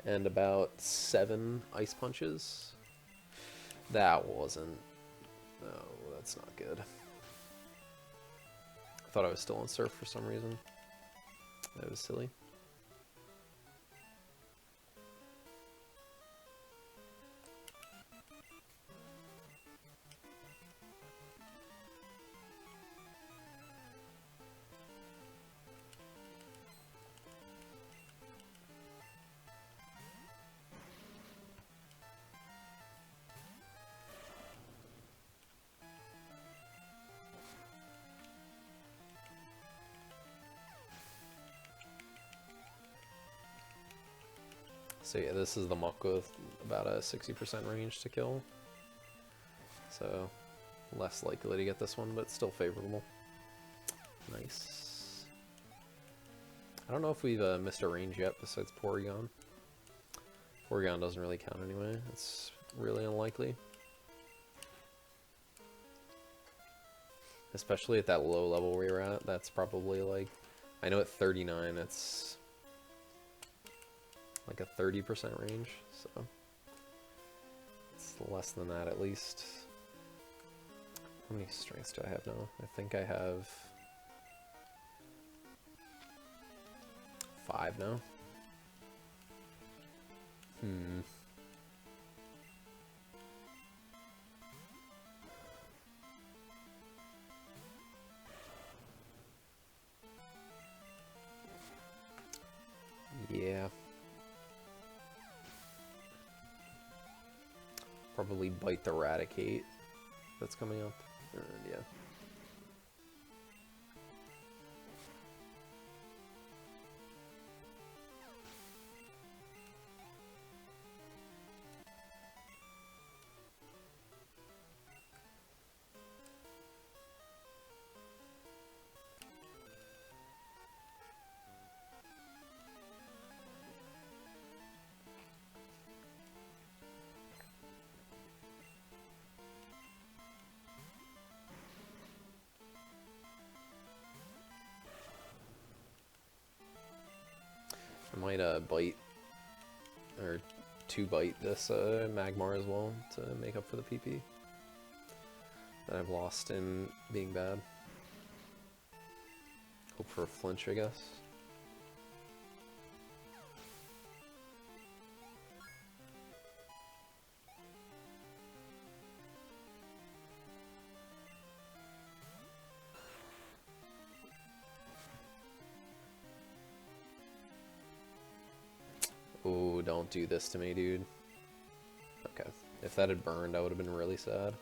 B: and about 7 ice punches. That wasn't... No, that's not good. I thought I was still on surf for some reason. That was silly. So yeah, this is the muck with about a 60% range to kill. So less likely to get this one, but still favorable. Nice. I don't know if we've missed a range yet besides Porygon. Porygon doesn't really count anyway. It's really unlikely. Especially at that low level where you're at. That's probably like... I know at 39 it's... like a 30% range, so it's less than that at least. How many strengths do I have now? I think I have 5 now. Yeah. Probably bite the Raticate that's coming up. Yeah. might bite, or 2-bite this Magmar as well to make up for the PP that I've lost in being bad. Hope for a flinch, I guess. Oh, don't do this to me, dude. Okay. If that had burned, I would have been really sad.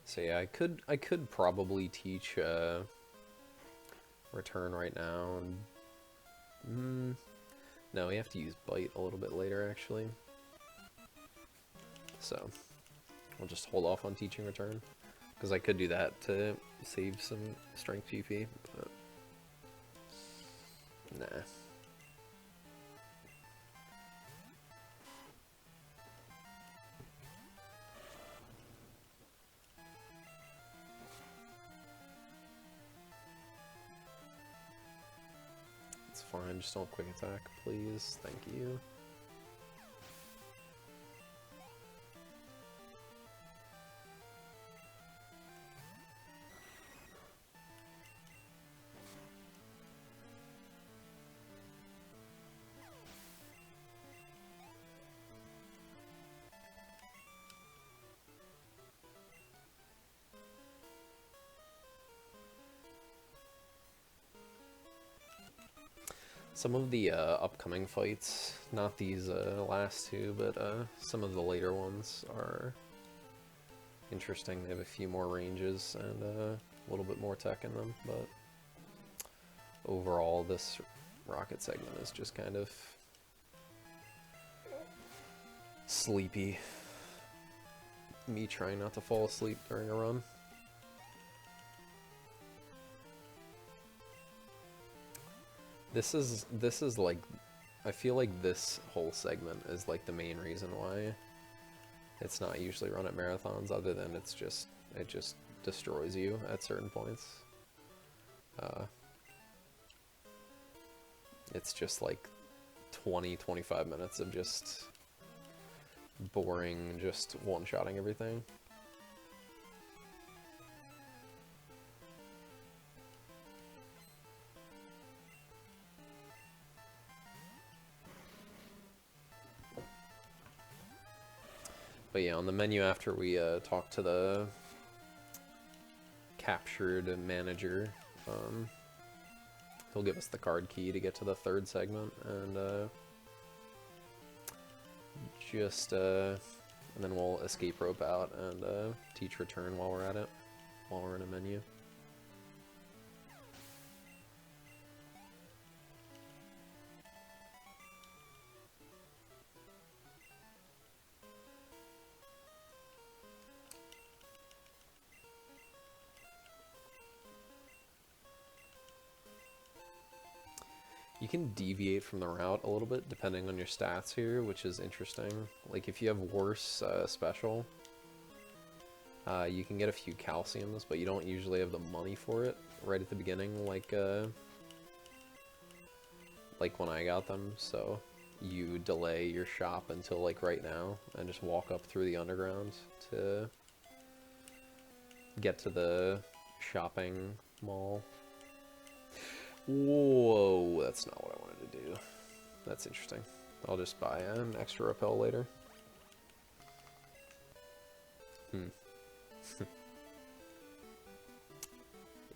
B: So yeah, I could probably teach return right now. And, no, we have to use bite a little bit later actually. So we'll just hold off on teaching return because I could do that to save some strength GP, but nah. Fine, just don't quick attack, please. Thank you. Some of the upcoming fights, not these last two, but some of the later ones are interesting. They have a few more ranges and a little bit more tech in them, but overall this rocket segment is just kind of sleepy. Me trying not to fall asleep during a run. This is like, I feel like this whole segment is like the main reason why it's not usually run at marathons, other than it just destroys you at certain points. It's just like 20-25 minutes of just boring, just one-shotting everything. But yeah, on the menu after we talk to the captured manager, he'll give us the card key to get to the third segment, and and then we'll escape rope out and teach return while we're at it, while we're in a menu. You can deviate from the route a little bit depending on your stats here, which is interesting. Like if you have worse special, you can get a few calciums, but you don't usually have the money for it right at the beginning, like when I got them. So you delay your shop until like right now and just walk up through the underground to get to the shopping mall. Whoa, that's not what I wanted to do. That's interesting. I'll just buy an extra repel later.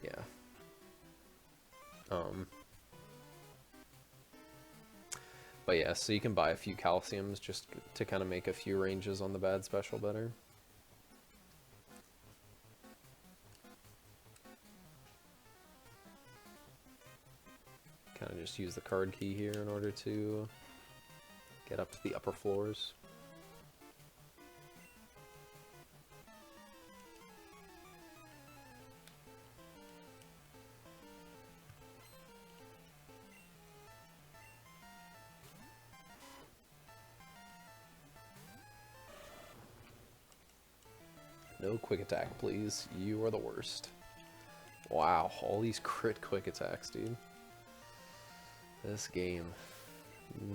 B: Yeah. But yeah, so you can buy a few calciums just to kind of make a few ranges on the bad special better. Kind of just use the card key here in order to get up to the upper floors. No quick attack, please. You are the worst. Wow, all these crit quick attacks, dude. This game,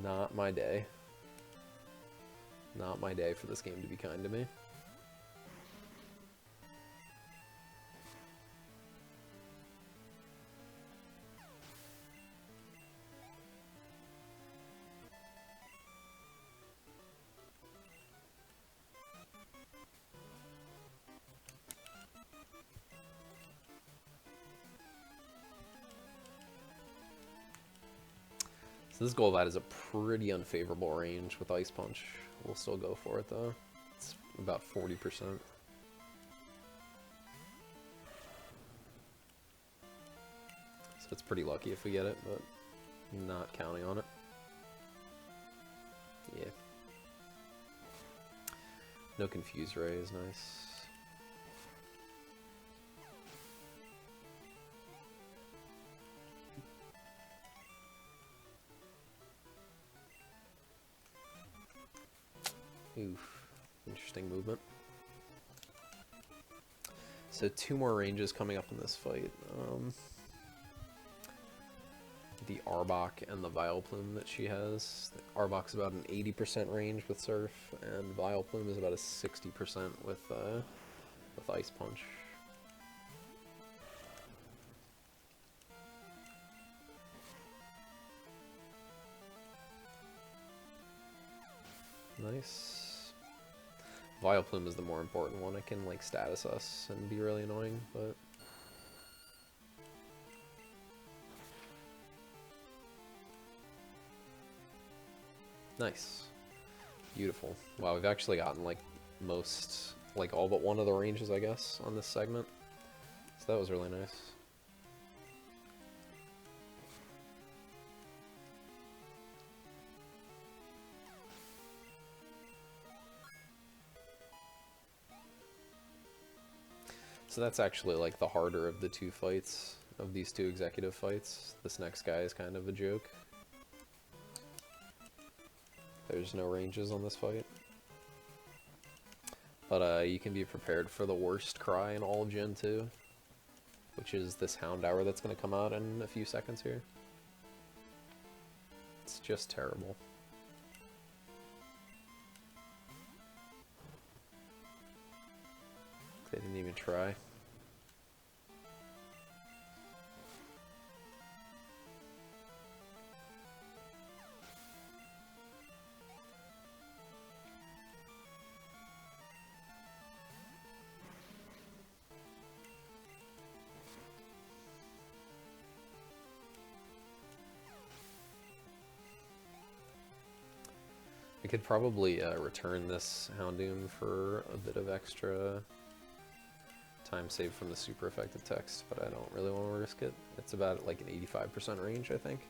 B: not my day. Not my day for this game to be kind to me. So this Golbat is a pretty unfavorable range with Ice Punch. We'll still go for it though. It's about 40%. So it's pretty lucky if we get it, but not counting on it. Yeah. No Confuse Ray is nice. Oof. Interesting movement. So 2 more ranges coming up in this fight. The Arbok and the Vileplume that she has. The Arbok's about an 80% range with Surf, and Vileplume is about a 60% with Ice Punch. Nice. Vileplume is the more important one. It can like status us and be really annoying, but nice. Beautiful. Wow, we've actually gotten like most, like all but one of the ranges, I guess, on this segment. So that was really nice. So that's actually like the harder of the 2 fights, of these 2 executive fights. This next guy is kind of a joke. There's no ranges on this fight. But you can be prepared for the worst cry in all of Gen 2, which is this Houndour that's going to come out in a few seconds here. It's just terrible. They didn't even try. I could probably return this Houndoom for a bit of extra time saved from the super effective text, but I don't really want to risk it. It's about like an 85% range, I think,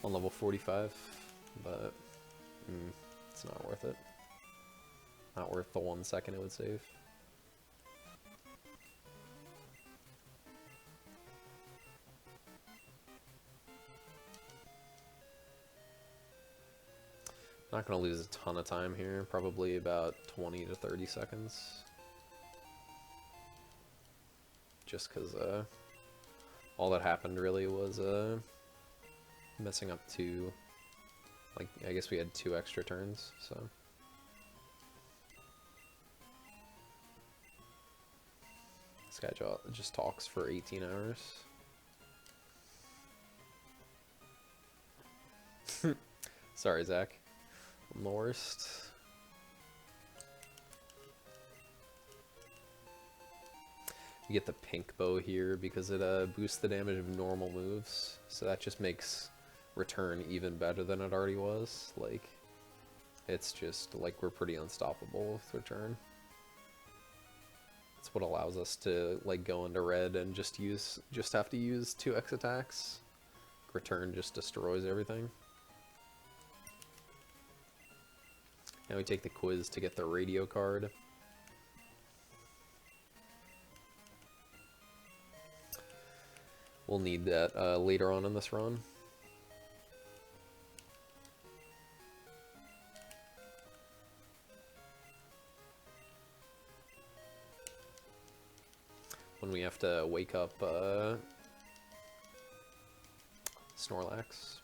B: on level 45, but it's not worth it. Not worth the 1 second it would save. Not going to lose a ton of time here, probably about 20 to 30 seconds. Just because all that happened really was messing up 2, like, I guess we had 2 extra turns, so. This guy just talks for 18 hours. Sorry, Zach. I'm the worst. You get the pink bow here because it boosts the damage of normal moves, so that just makes return even better than it already was. Like, it's just like we're pretty unstoppable with return. That's what allows us to like go into red and just have to use 2x attacks. Return just destroys everything. Now we take the quiz to get the radio card. We'll need that later on in this run. When we have to wake up Snorlax.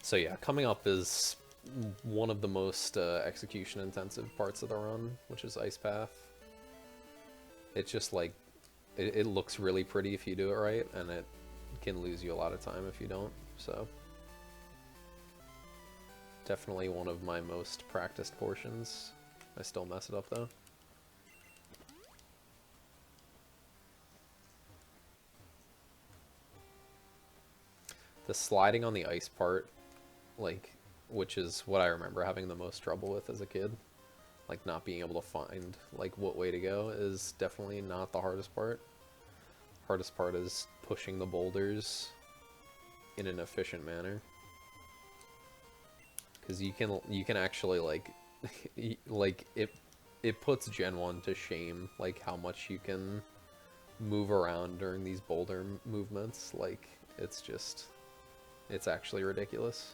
B: So yeah, coming up is one of the most execution intensive parts of the run, which is Ice Path. It's just like, it looks really pretty if you do it right, and it can lose you a lot of time if you don't, so. Definitely one of my most practiced portions. I still mess it up though. The sliding on the ice part, like, which is what I remember having the most trouble with as a kid, like not being able to find like what way to go, is definitely not the hardest part. Hardest part is pushing the boulders in an efficient manner, because you can actually like like it puts Gen 1 to shame, like how much you can move around during these boulder movements. Like, it's actually ridiculous.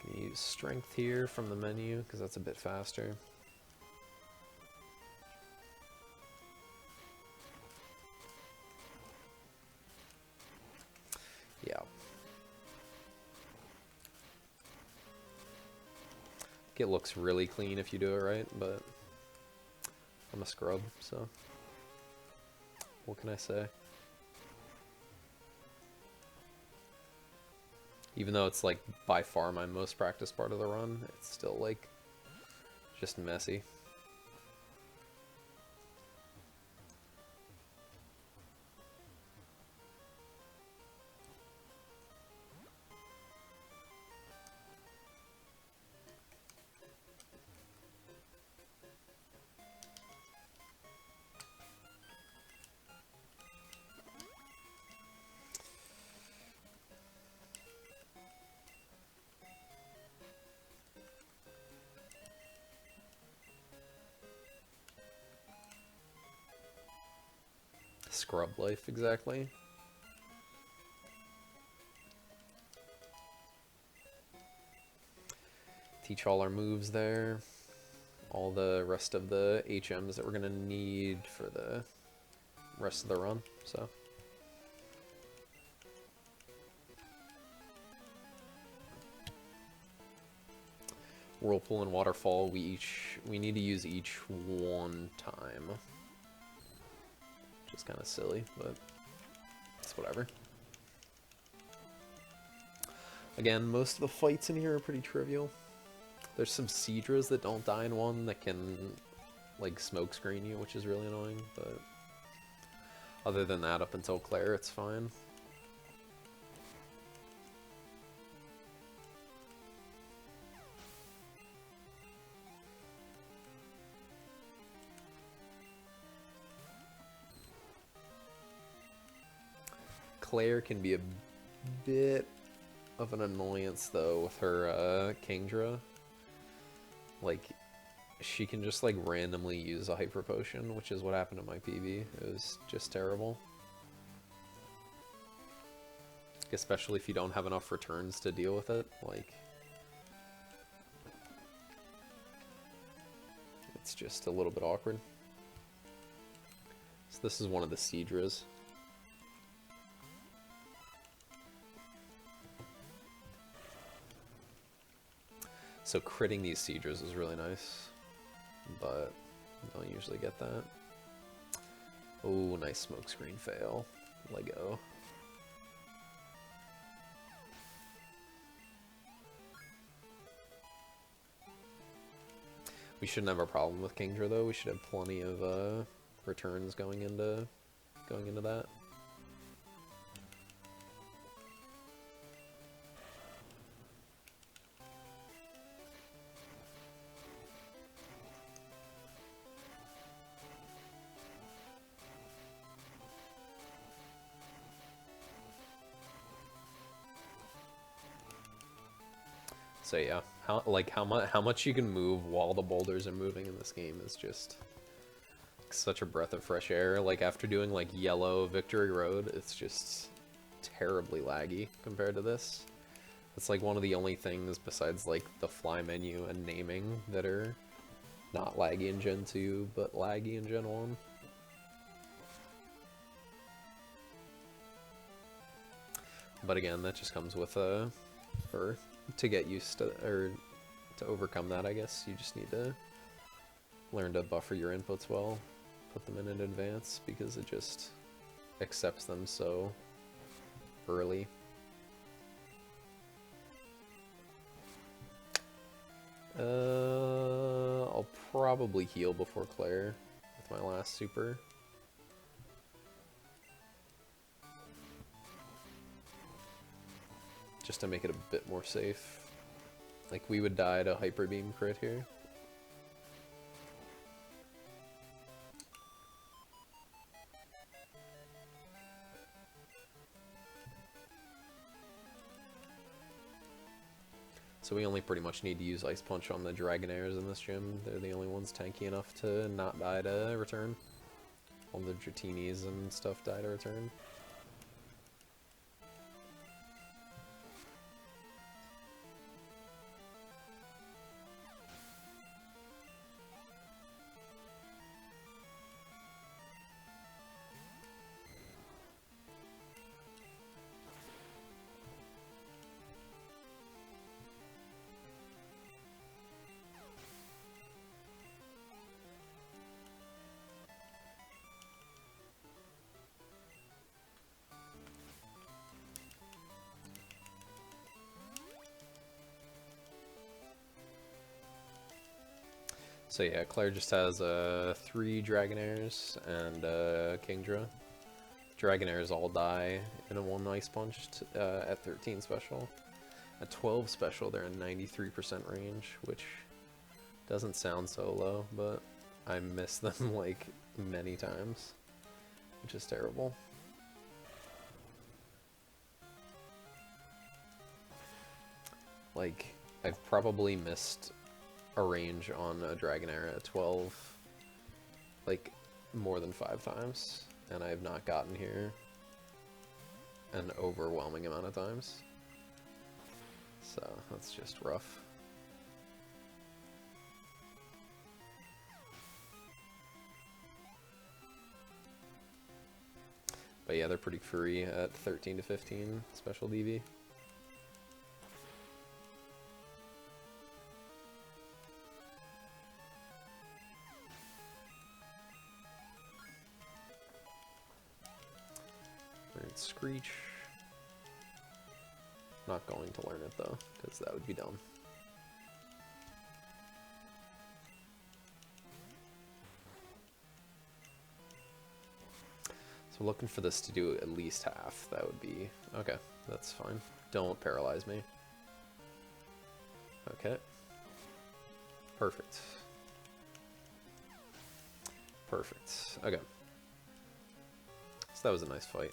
B: Can use strength here from the menu because that's a bit faster. Yeah. It looks really clean if you do it right, but I'm a scrub, so what can I say? Even though it's like by far my most practiced part of the run, it's still like just messy. Scrub life, exactly. Teach all our moves there. All the rest of the HMs that we're gonna need for the rest of the run, so. Whirlpool and Waterfall, we need to use each one time. Which is kind of silly, but it's whatever. Again, most of the fights in here are pretty trivial. There's some Seadras that don't die in one that can, like, smoke screen you, which is really annoying, but other than that, up until Claire, it's fine. Claire can be a bit of an annoyance, though, with her Kingdra. Like, she can just, like, randomly use a Hyper Potion, which is what happened to my PB. It was just terrible. Especially if you don't have enough returns to deal with it. Like, it's just a little bit awkward. So this is one of the Seadras. So critting these siegers is really nice, but don't usually get that. Oh, nice smokescreen fail. Lego. We shouldn't have a problem with Kingdra though. We should have plenty of returns going into that. So yeah, how much you can move while the boulders are moving in this game is just such a breath of fresh air. Like after doing like yellow Victory Road, it's just terribly laggy compared to this. It's like one of the only things besides like the fly menu and naming that are not laggy in Gen 2, but laggy in Gen 1. But again, that just comes with or to get used to, or to overcome that, I guess, you just need to learn to buffer your inputs well, put them in advance, because it just accepts them so early. I'll probably heal before Claire with my last super. Just to make it a bit more safe. Like, we would die to Hyper Beam crit here. So we only pretty much need to use Ice Punch on the Dragonairs in this gym. They're the only ones tanky enough to not die to return. All the Dratinis and stuff die to return. So yeah, Claire just has 3 Dragonairs and Kingdra. Dragonairs all die in a 1 Ice Punch at 13 special. At 12 special, they're in 93% range, which doesn't sound so low, but I miss them like many times, which is terrible. Like, I've probably missed a range on a Dragonair at 12 like more than 5 times, and I have not gotten here an overwhelming amount of times, so that's just rough. But yeah, they're pretty free at 13 to 15 special DV. Screech. Not going to learn it though, because that would be dumb. So looking for this to do at least half. That would be okay. That's fine. Don't paralyze me. Okay. Perfect. Perfect. Okay. So that was a nice fight.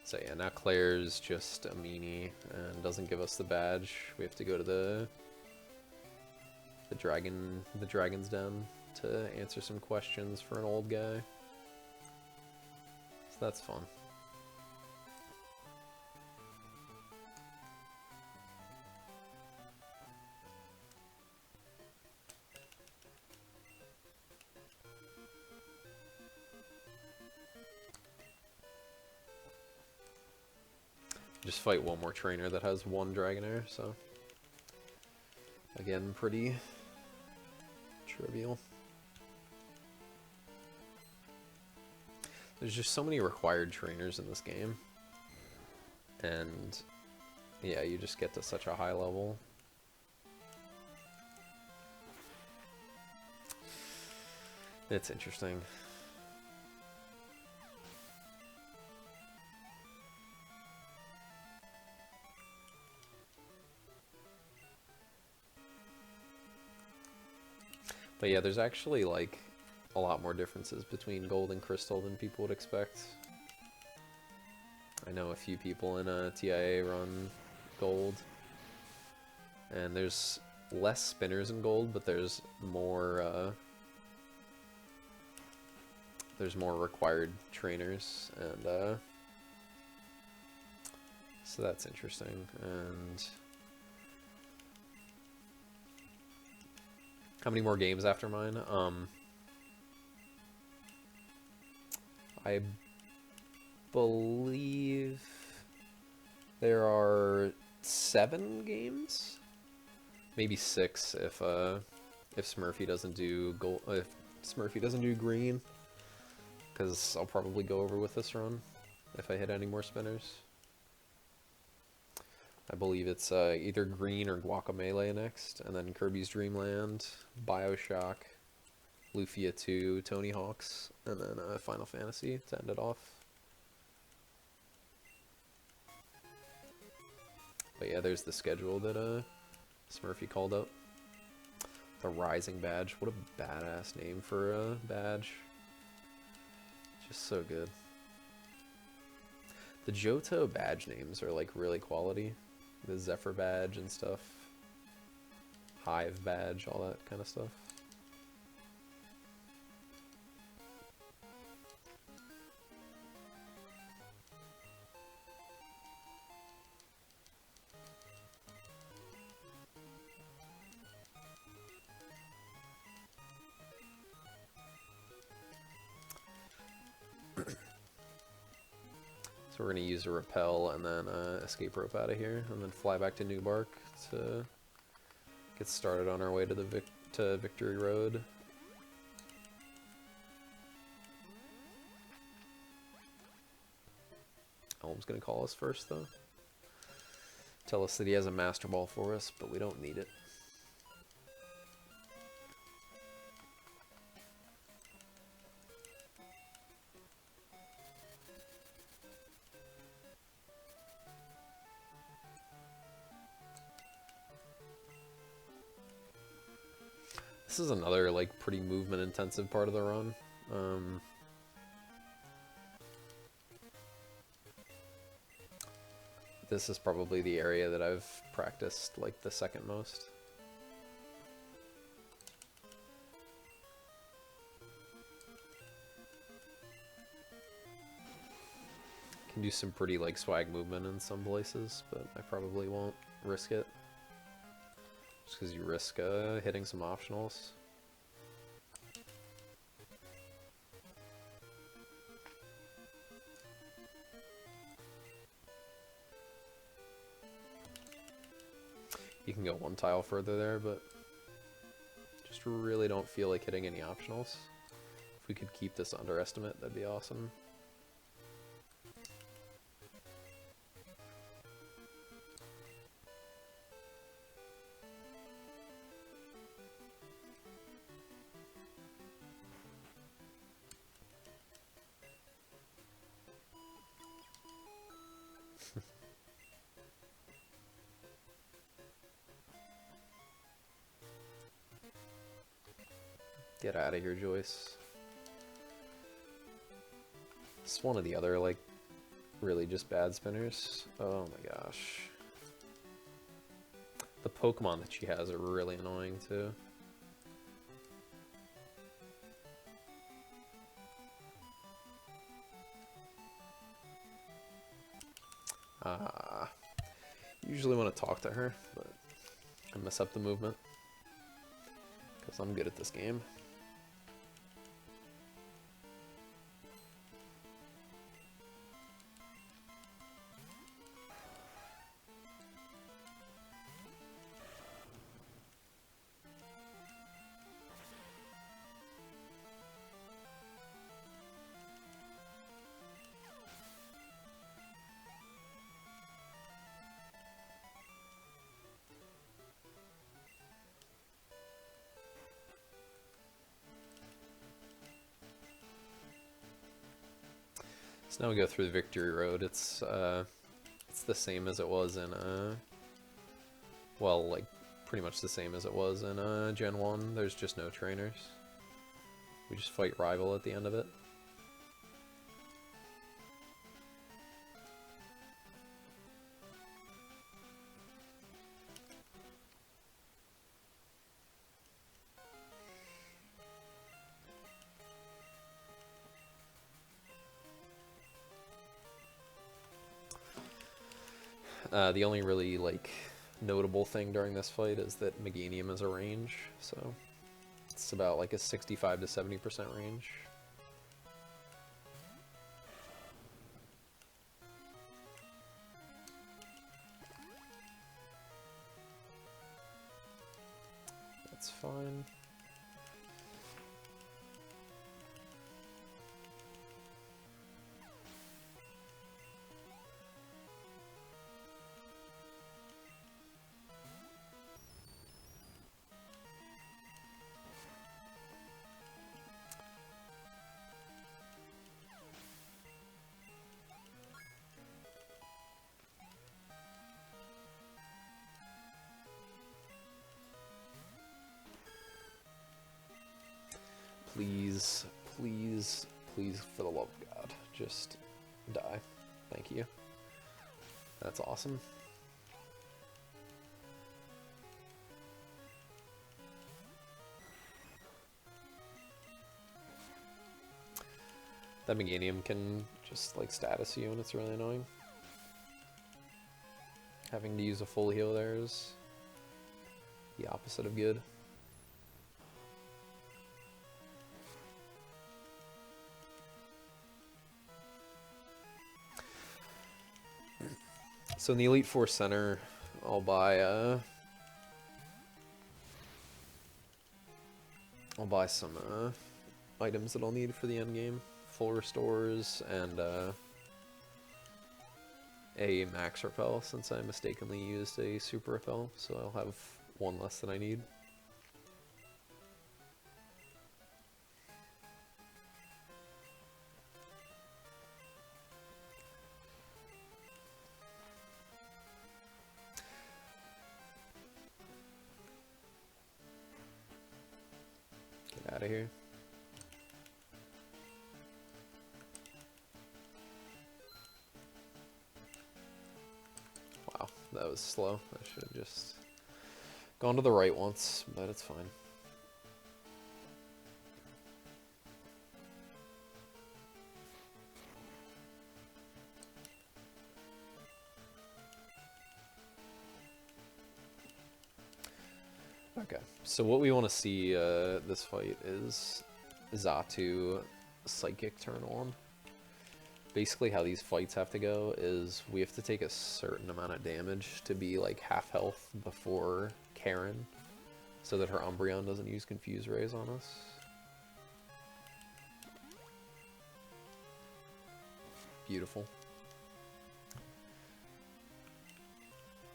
B: So yeah, now Claire's just a meanie and doesn't give us the badge. We have to go to the dragon's den to answer some questions for an old guy. So that's fun. just fight one more trainer that has 1 Dragonair, so again, pretty trivial. There's just so many required trainers in this game, and yeah, you just get to such a high level. It's interesting. But yeah, there's actually like a lot more differences between gold and crystal than people would expect. I know a few people in TIA run gold, and there's less spinners in gold, but there's more required trainers, and so that's interesting. And how many more games after mine? I believe there are 7 games, maybe 6 if Smurfy doesn't do gold, if Smurfy doesn't do green, because I'll probably go over with this run if I hit any more spinners. I believe it's either green or Guacamelee next, and then Kirby's Dream Land, Bioshock, Lufia 2, Tony Hawk's, and then Final Fantasy to end it off. But yeah, there's the schedule that Smurfy called up. The Rising Badge. What a badass name for a badge. Just so good. The Johto badge names are like really quality. The Zephyr badge and stuff. Hive badge, all that kind of stuff. So we're going to use a rappel and then escape rope out of here, and then fly back to New Bark to get started on our way to the Victory Road. Elm's going to call us first, though. Tell us that he has a Master Ball for us, but we don't need it. This is another like pretty movement intensive part of the run. This is probably the area that I've practiced like the second most. Can do some pretty like swag movement in some places, but I probably won't risk it. Just because you risk hitting some optionals. You can go 1 tile further there, but just really don't feel like hitting any optionals. If we could keep this underestimate, that'd be awesome. Get out of here, Joyce. It's one of the other, like, really just bad spinners. Oh my gosh. The Pokemon that she has are really annoying, too. Usually want to talk to her, but I mess up the movement. Because I'm good at this game. So now we go through the Victory Road. It's the same as it was in well, like pretty much the same as it was in Gen 1. There's just no trainers. We just fight rival at the end of it. The only really, like, notable thing during this fight is that Meganium is a range, so it's about like a 65 to 70% range. That's fine. Please, please, please, for the love of God, just die. Thank you. That's awesome. That Meganium can just, like, status you, and it's really annoying. Having to use a full heal there is the opposite of good. So in the Elite Four Center, I'll buy some items that I'll need for the end game. Full restores and a max repel, since I mistakenly used a super repel, so I'll have one less than I need. Get out of here. Wow, that was slow. I should have just gone to the right once, but it's fine. Okay, so what we want to see this fight is Xatu Psychic turn on. Basically how these fights have to go is we have to take a certain amount of damage to be like half health before Karen, so that her Umbreon doesn't use Confuse Rays on us. Beautiful.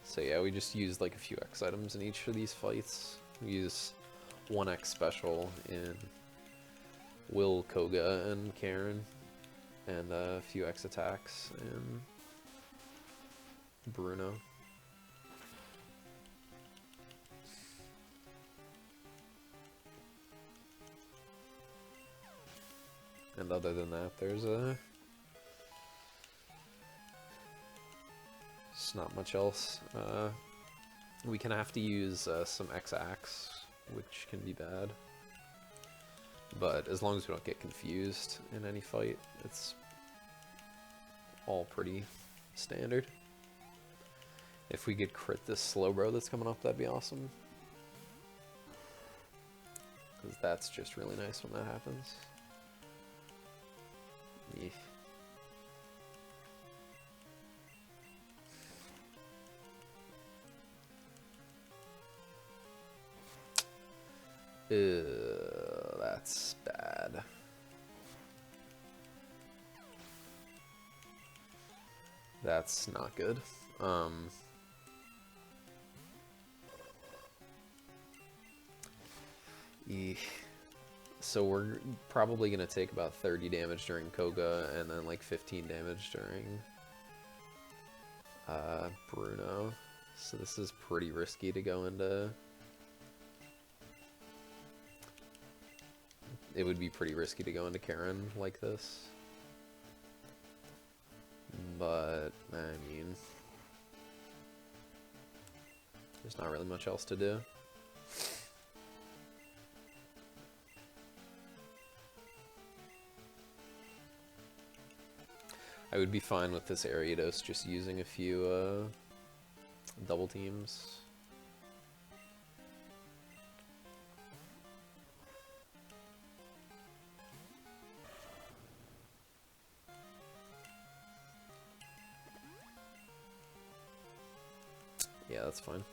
B: So yeah, we just used like a few X items in each of these fights. We use 1X special in Will, Koga, and Karen, and a few X attacks in Bruno. And other than that, there's just not much else. We can have to use some X-Axe, which can be bad. But as long as we don't get confused in any fight, it's all pretty standard. If we could crit this Slowbro that's coming up, that'd be awesome. Because that's just really nice when that happens. Yeah. That's bad. That's not good. So we're probably going to take about 30 damage during Koga, and then like 15 damage during Bruno. So this is pretty risky to go into. It would be pretty risky to go into Karen like this. But, I mean, there's not really much else to do. I would be fine with this Ariados just using a few double teams. Yeah, that's fine.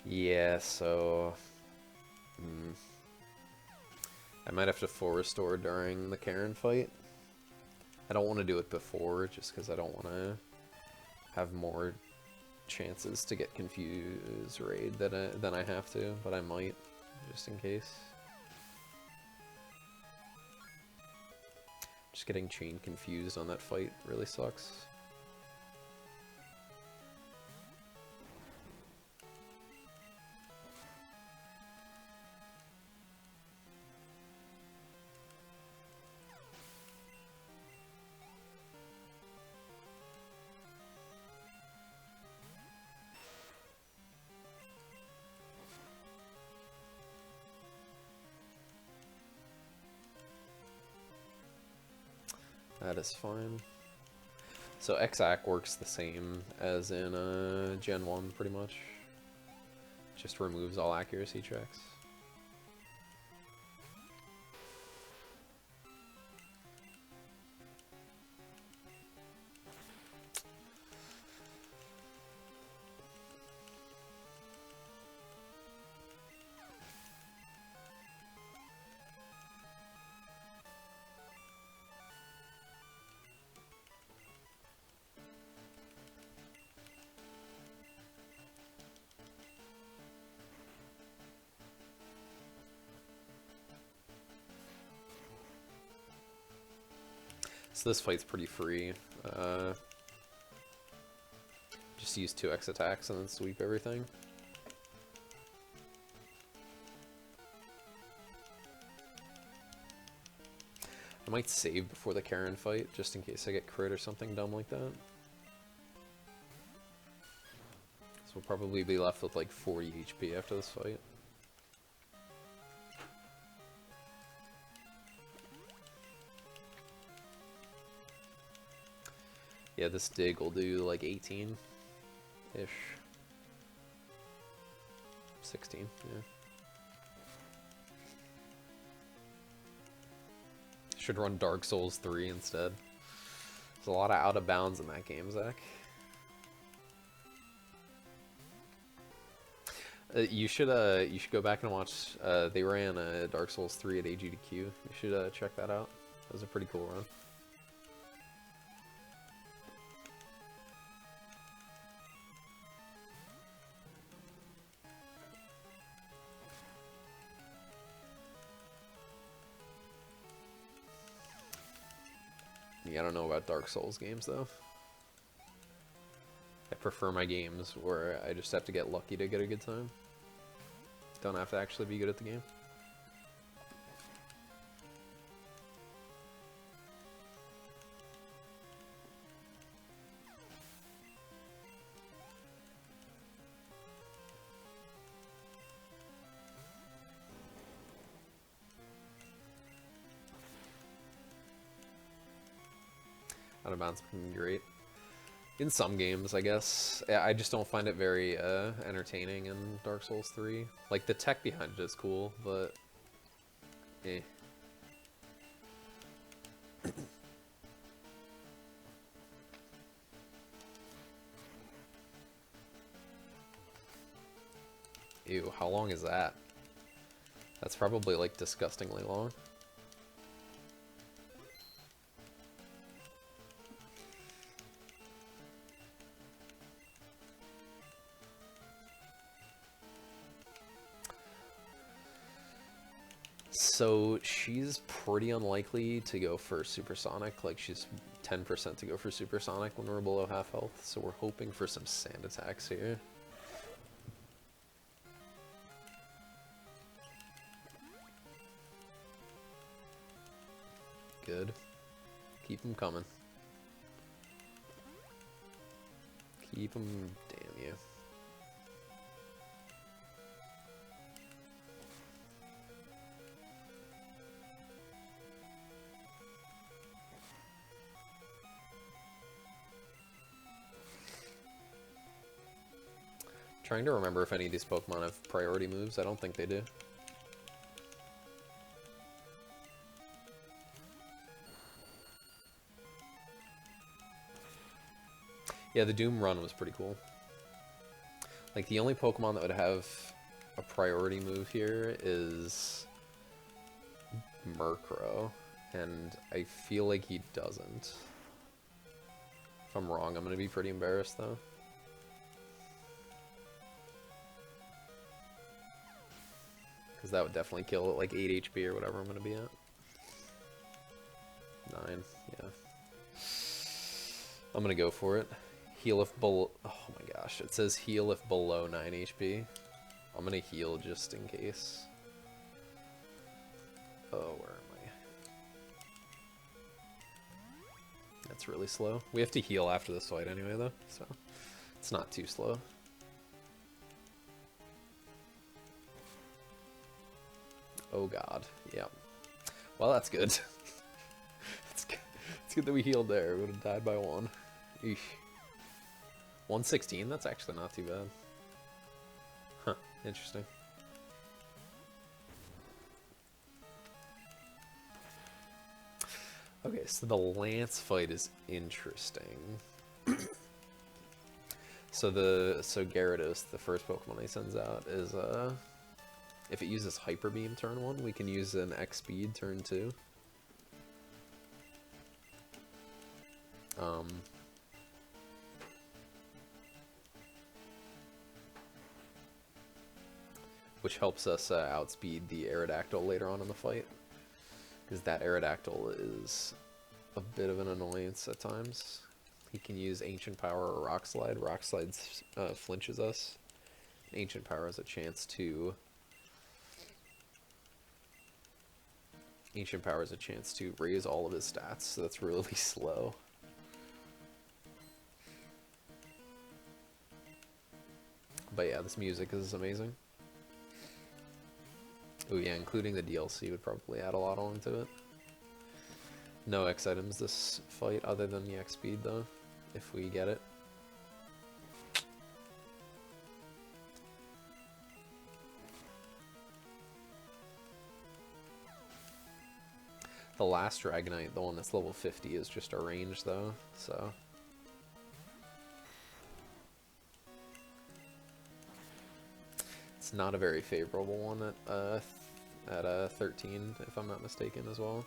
B: Yeah, so I might have to full restore during the Karen fight. I don't want to do it before, just because I don't want to have more chances to get confused raid than I have to, but I might, just in case. Just getting chain confused on that fight really sucks. That is fine. So Xac works the same as in Gen 1, pretty much. Just removes all accuracy checks. So this fight's pretty free. Just use 2x attacks and then sweep everything. I might save before the Karen fight, just in case I get crit or something dumb like that. So we'll probably be left with like 40 HP after this fight. Yeah, this dig will do like 18-ish. 16, yeah. Should run Dark Souls 3 instead. There's a lot of out of bounds in that game, Zach. You should go back and watch. They ran Dark Souls 3 at AGDQ. You should check that out. That was a pretty cool run. Yeah, I don't know about Dark Souls games though. I prefer my games where I just have to get lucky to get a good time. Don't have to actually be good at the game. Out of bounds can be great. In some games, I guess. I just don't find it very entertaining in Dark Souls 3. Like, the tech behind it is cool, but... eh. Ew, how long is that? That's probably, like, disgustingly long. So she's pretty unlikely to go for supersonic. Like she's 10% to go for supersonic when we're below half health. So we're hoping for some sand attacks here. Good. Keep them coming. Keep them, damn you. Trying to remember if any of these Pokemon have priority moves. I don't think they do. Yeah, the Doom run was pretty cool. Like, the only Pokemon that would have a priority move here is Murkrow, and I feel like he doesn't. If I'm wrong, I'm going to be pretty embarrassed, though. Because that would definitely kill at like 8 HP or whatever I'm going to be at. 9, yeah. I'm going to go for it. Heal if below... Oh my gosh, it says heal if below 9 HP. I'm going to heal just in case. Oh, where am I? That's really slow. We have to heal after this fight anyway, though, so it's not too slow. Oh god, yeah. Well, that's good. It's good that we healed there. We would have died by 1. Eesh. 116? That's actually not too bad. Huh, interesting. Okay, so the Lance fight is interesting. So Gyarados, the first Pokemon he sends out, is if it uses Hyper Beam turn 1, we can use an X Speed turn 2. Which helps us outspeed the Aerodactyl later on in the fight. Because that Aerodactyl is a bit of an annoyance at times. He can use Ancient Power or Rock Slide. Rock Slide flinches us. Ancient Power has a chance to... Ancient Power has a chance to raise all of his stats, so that's really slow. But yeah, this music is amazing. Oh yeah, including the DLC would probably add a lot on to it. No X items this fight other than the X speed though, if we get it. The last Dragonite, the one that's level 50, is just a range though, so... It's not a very favorable one at 13, if I'm not mistaken, as well.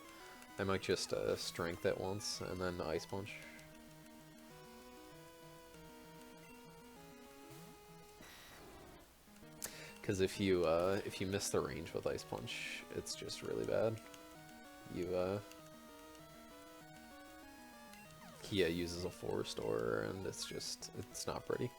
B: I might just strength it once and then Ice Punch. Because if you miss the range with Ice Punch, it's just really bad. Kia uses a 4 restore, and it's not pretty.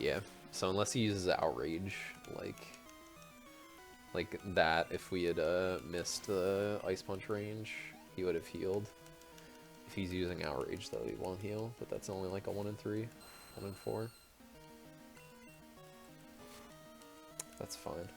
B: Yeah, so unless he uses Outrage, like that, if we had missed the Ice Punch range, he would have healed. If he's using Outrage, though, he won't heal, but that's only like a 1 in 3, 1 in 4. That's fine.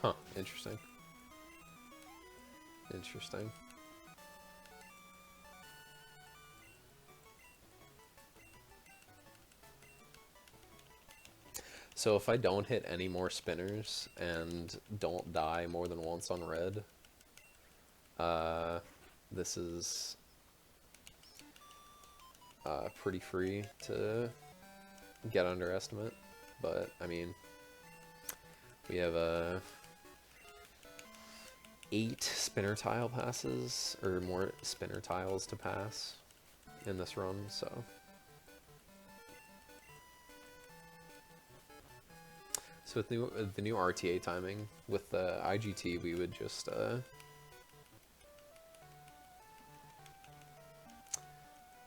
B: Huh, interesting. Interesting. So if I don't hit any more spinners and don't die more than once on red, this is pretty free to get underestimate. But I mean, we have 8 spinner tile passes, or more spinner tiles to pass in this run, so. So with the new RTA timing, with the IGT, we would just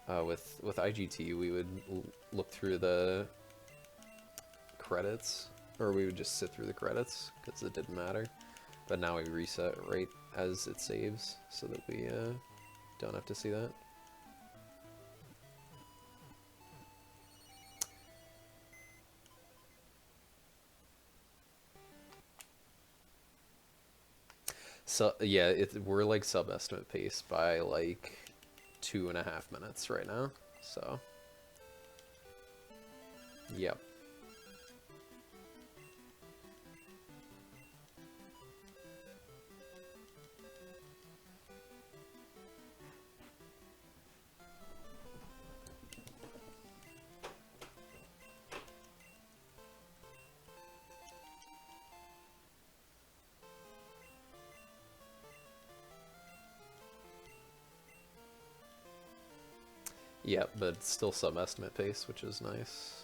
B: with IGT, we would look through the credits, or we would just sit through the credits because it didn't matter. But now we reset right as it saves, so that we don't have to see that. So yeah, we're like sub-estimate pace by like 2.5 minutes right now. So yep. Yep, but it's still sub-estimate pace, which is nice.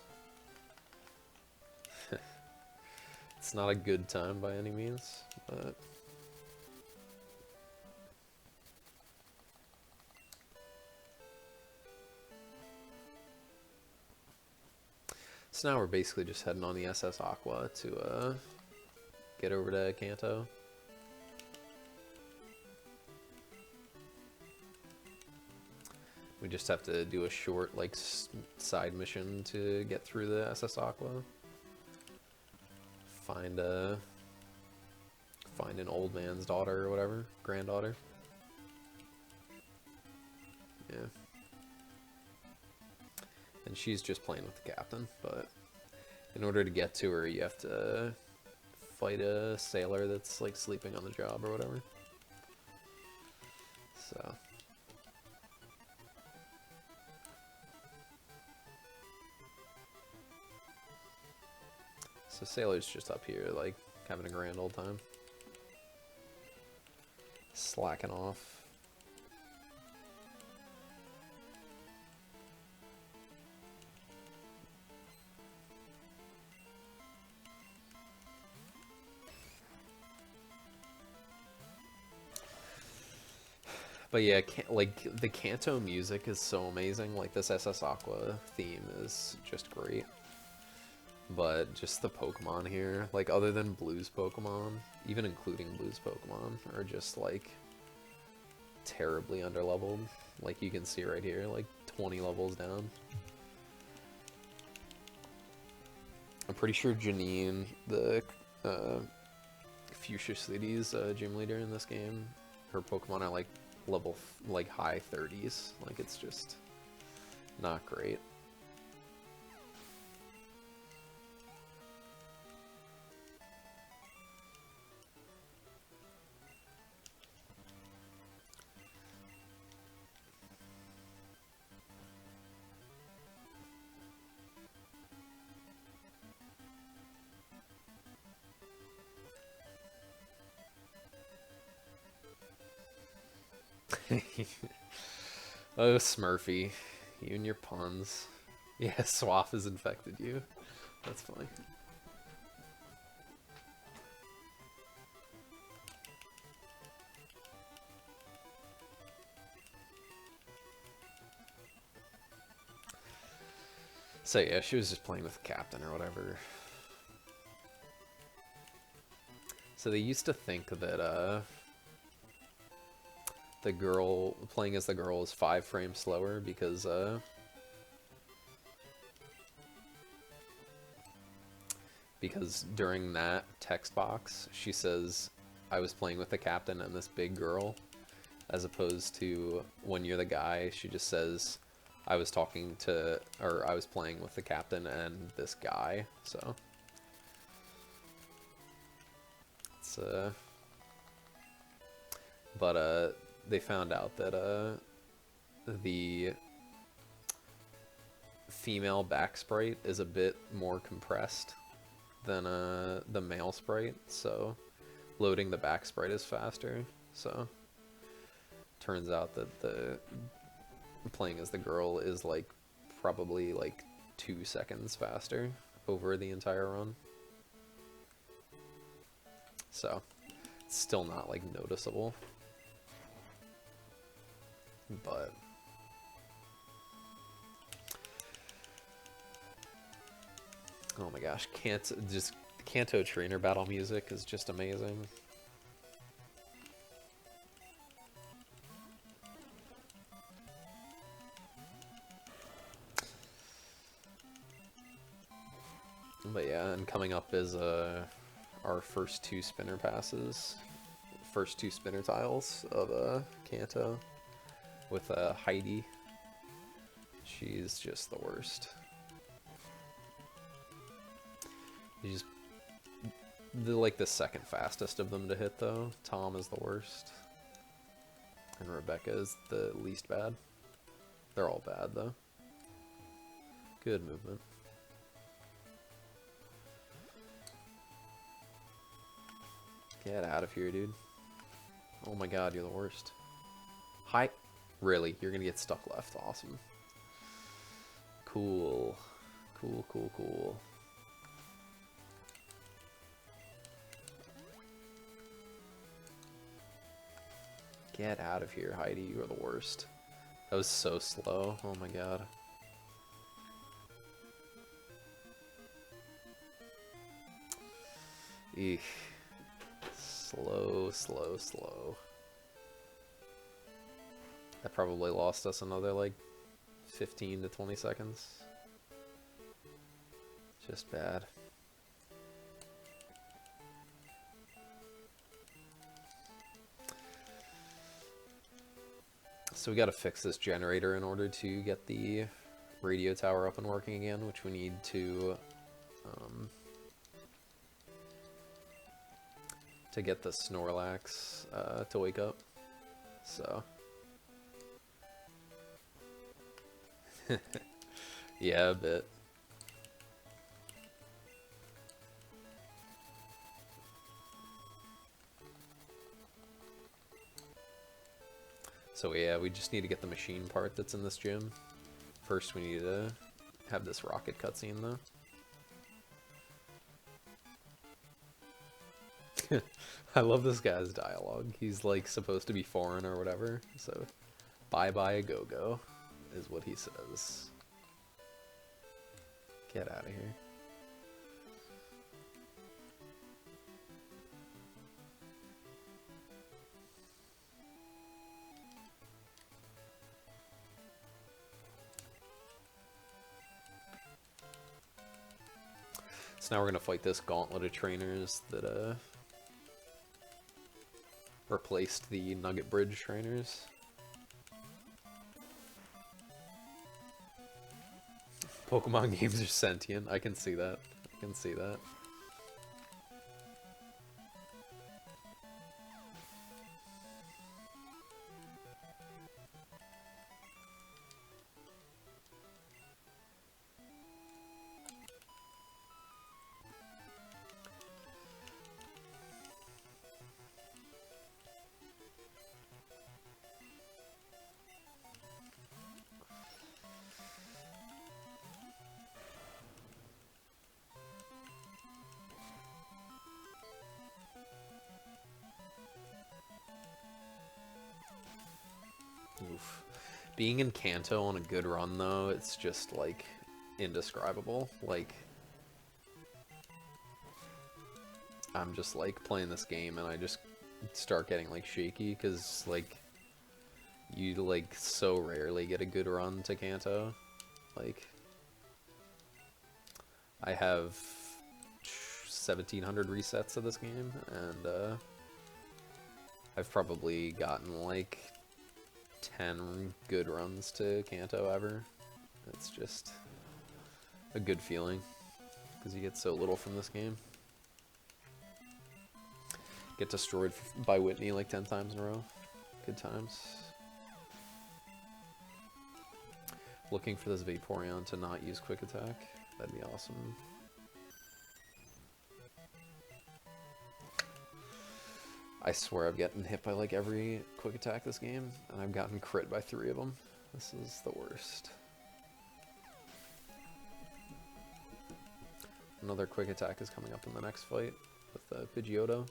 B: It's not a good time by any means, but... So now we're basically just heading on the SS Aqua to get over to Kanto. We just have to do a short, like, side mission to get through the SS Aqua. Find an old man's daughter or whatever, granddaughter. Yeah. And she's just playing with the captain, but in order to get to her, you have to fight a sailor that's, like, sleeping on the job or whatever. So... So Sailor's just up here, like, having a grand old time. Slacking off. But yeah, like, the Kanto music is so amazing. Like, this SS Aqua theme is just great. But just the Pokemon here, like, other than Blue's Pokemon, even including Blue's Pokemon, are just, like, terribly underleveled. Like, you can see right here, like, 20 levels down. I'm pretty sure Janine, the Fuchsia City's gym leader in this game, her Pokemon are, like, level, like, high 30s. Like, it's just not great. Oh, Smurfy. You and your puns. Yeah, Swaff has infected you. That's funny. So yeah, she was just playing with the captain or whatever. So they used to think that the girl playing as the girl is 5 frames slower because during that text box she says I was playing with the captain and this big girl, as opposed to when you're the guy she just says I was talking to, or I was playing with the captain and this guy. So It's but they found out that the female back sprite is a bit more compressed than the male sprite, so loading the back sprite is faster. So turns out that the playing as the girl is like probably like 2 seconds faster over the entire run. So it's still not like noticeable, but oh my gosh, Kanto trainer battle music is just amazing. But yeah, and coming up is our first 2 spinner passes, first 2 spinner tiles of Kanto with Heidi. She's just the worst. He's like the second fastest of them to hit though. Tom is the worst. And Rebecca is the least bad. They're all bad though. Good movement. Get out of here, dude. Oh my god, you're the worst. Hi. Really? You're gonna get stuck left. Awesome. Cool. Cool, cool, cool. Get out of here, Heidi. You are the worst. That was so slow. Oh my god. Eek. Slow, slow, slow. That probably lost us another like 15 to 20 seconds. Just bad. So we gotta fix this generator in order to get the radio tower up and working again, which we need to get the Snorlax to wake up. So yeah, a bit. So yeah, we just need to get the machine part that's in this gym. First we need to have this rocket cutscene though. I love this guy's dialogue. He's like supposed to be foreign or whatever, so bye bye a go-go is what he says. Get out of here. So now we're gonna fight this gauntlet of trainers that replaced the Nugget Bridge trainers. Pokemon games are sentient. I can see that. I can see that. Oof. Being in Kanto on a good run though, it's just like indescribable. Like I'm just like playing this game and I just start getting like shaky because like you like so rarely get a good run to Kanto. Like I have 1700 resets of this game and I've probably gotten like 10 good runs to Kanto ever. It's just a good feeling because you get so little from this game. Get destroyed by Whitney like 10 times in a row. Good times. Looking for this Vaporeon to not use Quick Attack. That'd be awesome. I swear I've gotten hit by like every Quick Attack this game, and I've gotten crit by 3 of them. This is the worst. Another Quick Attack is coming up in the next fight with Pidgeotto.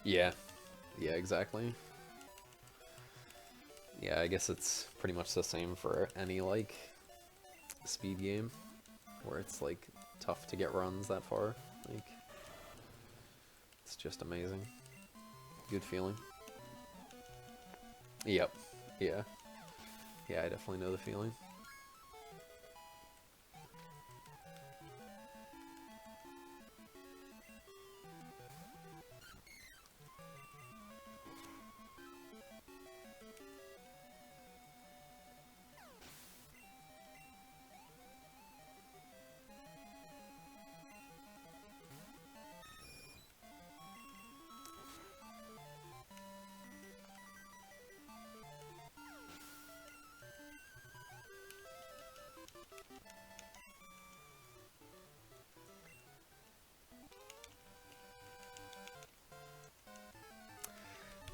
B: Yeah, exactly. Yeah, I guess it's pretty much the same for any, like, speed game, where it's, like, tough to get runs that far. Like, it's just amazing. Good feeling. Yep. Yeah. Yeah, I definitely know the feeling.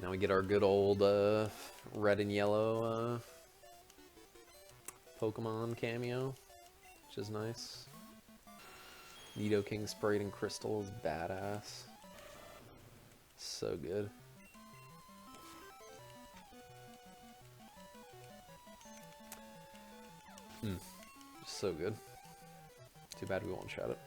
B: Now we get our good old red and yellow Pokemon cameo, which is nice. Nidoking sprayed in crystal is badass. So good. So good. Too bad we won't shot it.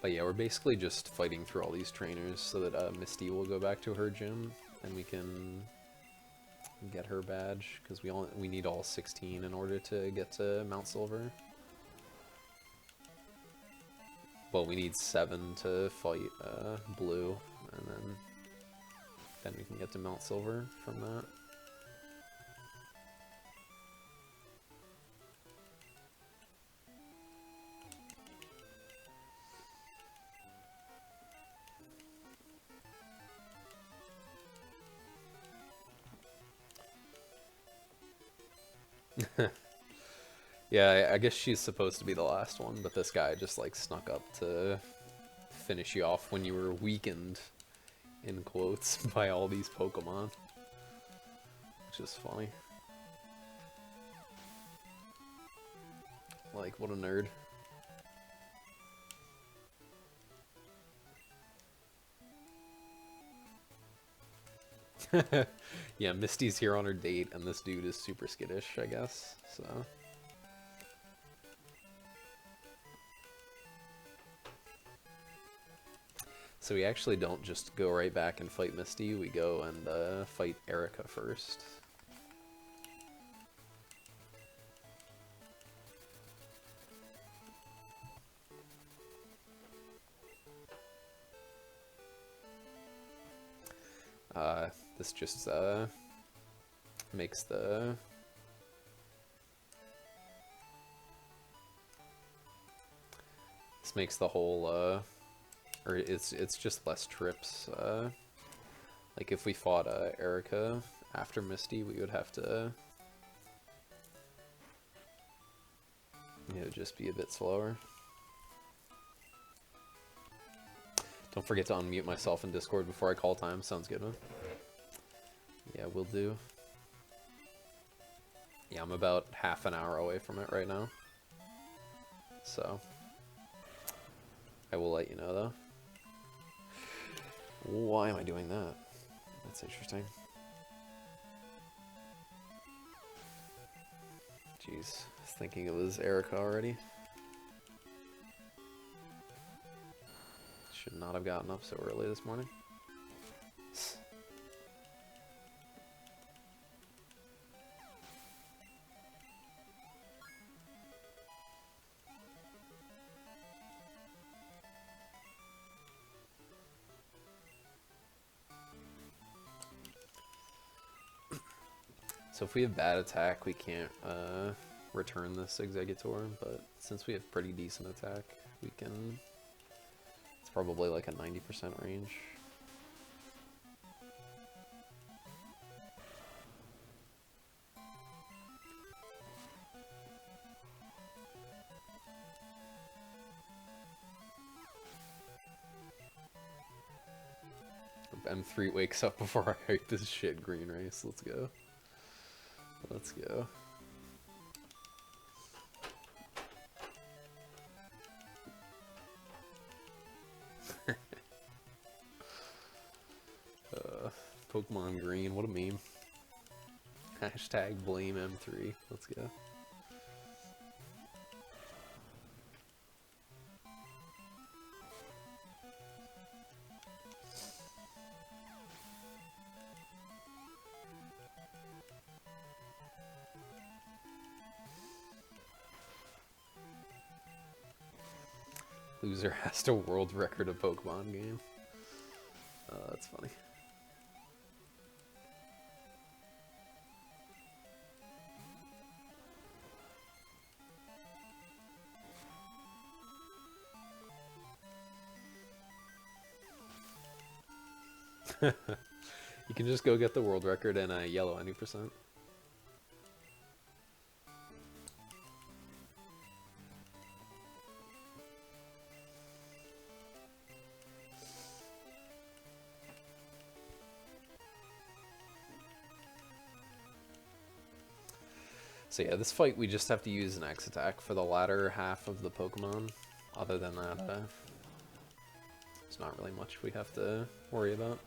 B: But yeah, we're basically just fighting through all these trainers so that Misty will go back to her gym and we can get her badge, because we need all 16 in order to get to Mount Silver. Well, we need 7 to fight Blue, and then we can get to Mount Silver from that. Yeah, I guess she's supposed to be the last one, but this guy just like snuck up to finish you off when you were weakened, in quotes, by all these Pokemon. Which is funny. Like, what a nerd. Yeah, Misty's here on her date, and this dude is super skittish, I guess, so... So we actually don't just go right back and fight Misty, we go and fight Erica first. This just makes the... This makes the whole, or it's just less trips. Like if we fought Erica after Misty, we would have to, it would just be a bit slower. Don't forget to unmute myself in Discord before I call time. Sounds good, man. Yeah, will do. Yeah, I'm about half an hour away from it right now. So, I will let you know, though. Why am I doing that? That's interesting. Jeez, I was thinking it was Erica already. Should not have gotten up so early this morning. So if we have bad attack, we can't return this Executor, but since we have pretty decent attack, we can... It's probably like a 90% range. M3 wakes up before I hype this shit green race. Let's go. Let's go. Pokemon green, what a meme. Hashtag blame M3. Let's go. Loser has to world record a Pokemon game. That's funny. You can just go get the world record in a yellow any percent. So yeah, this fight we just have to use an X attack for the latter half of the Pokemon. Other than that, there's not really much we have to worry about.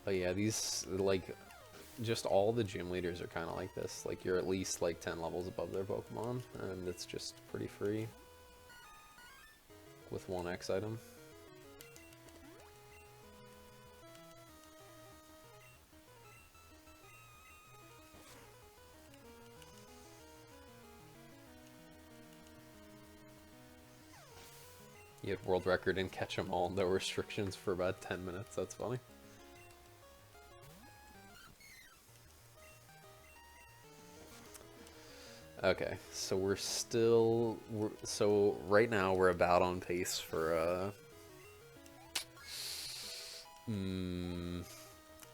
B: But yeah, these, like, just all the gym leaders are kind of like this. Like, you're at least, like, 10 levels above their Pokemon, and it's just pretty free with one X item. You had world record and catch them all, no restrictions for about 10 minutes. That's funny. Okay, so we're still... so right now we're about on pace for,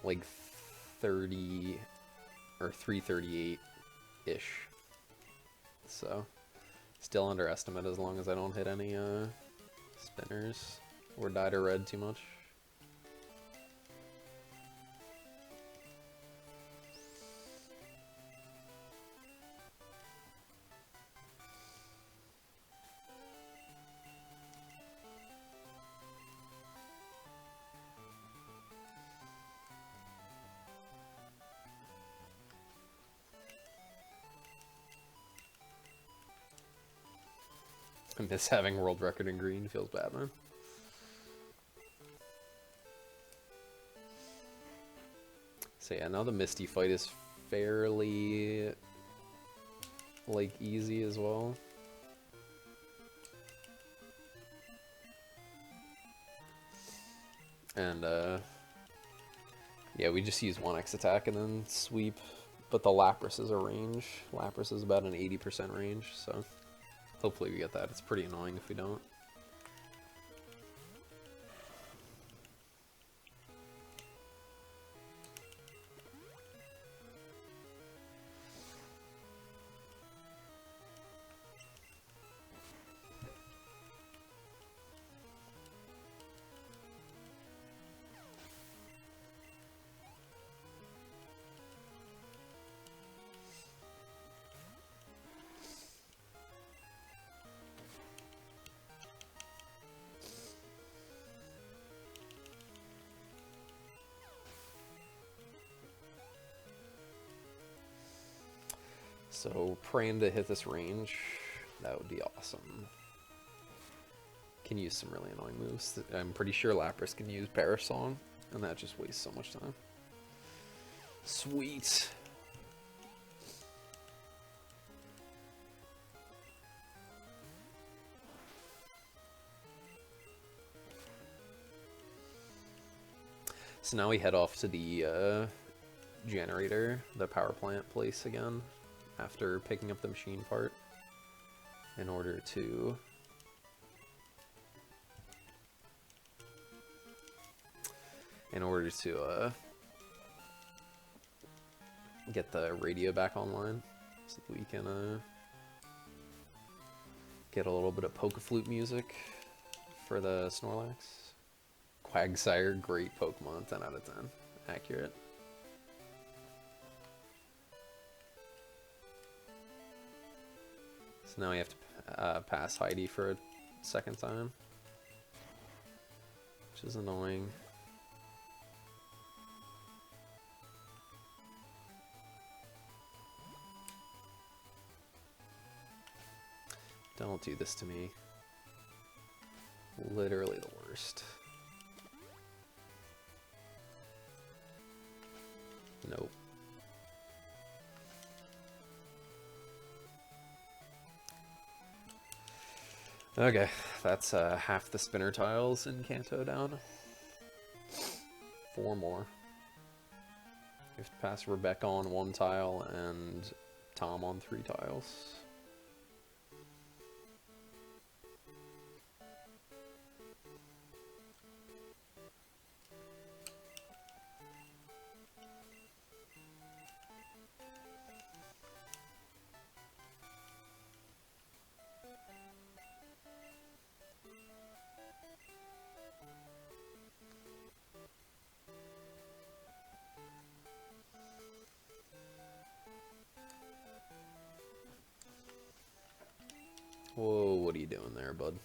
B: like 30 or 338-ish. So, still underestimate as long as I don't hit any, spinners or die to red too much. I miss having world record in green, feels bad, man. So yeah, now the Misty fight is fairly, like, easy as well. And, yeah, we just use one X attack and then sweep, but the Lapras is a range. Lapras is about an 80% range, so hopefully we get that. It's pretty annoying if we don't. So praying to hit this range, that would be awesome. Can use some really annoying moves. I'm pretty sure Lapras can use Perish Song, and that just wastes so much time. Sweet. So now we head off to the generator, the power plant place again, after picking up the machine part, in order to get the radio back online, so that we can get a little bit of Pokéflute music for the Snorlax. Quagsire, great Pokemon, 10 out of 10. Accurate. So now we have to pass Heidi for a second time, which is annoying. Don't do this to me. Literally the worst. Nope. Okay, that's half the spinner tiles in Kanto down. 4 more. You have to pass Rebecca on 1 tile and Tom on 3 tiles. Whoa, what are you doing there, bud?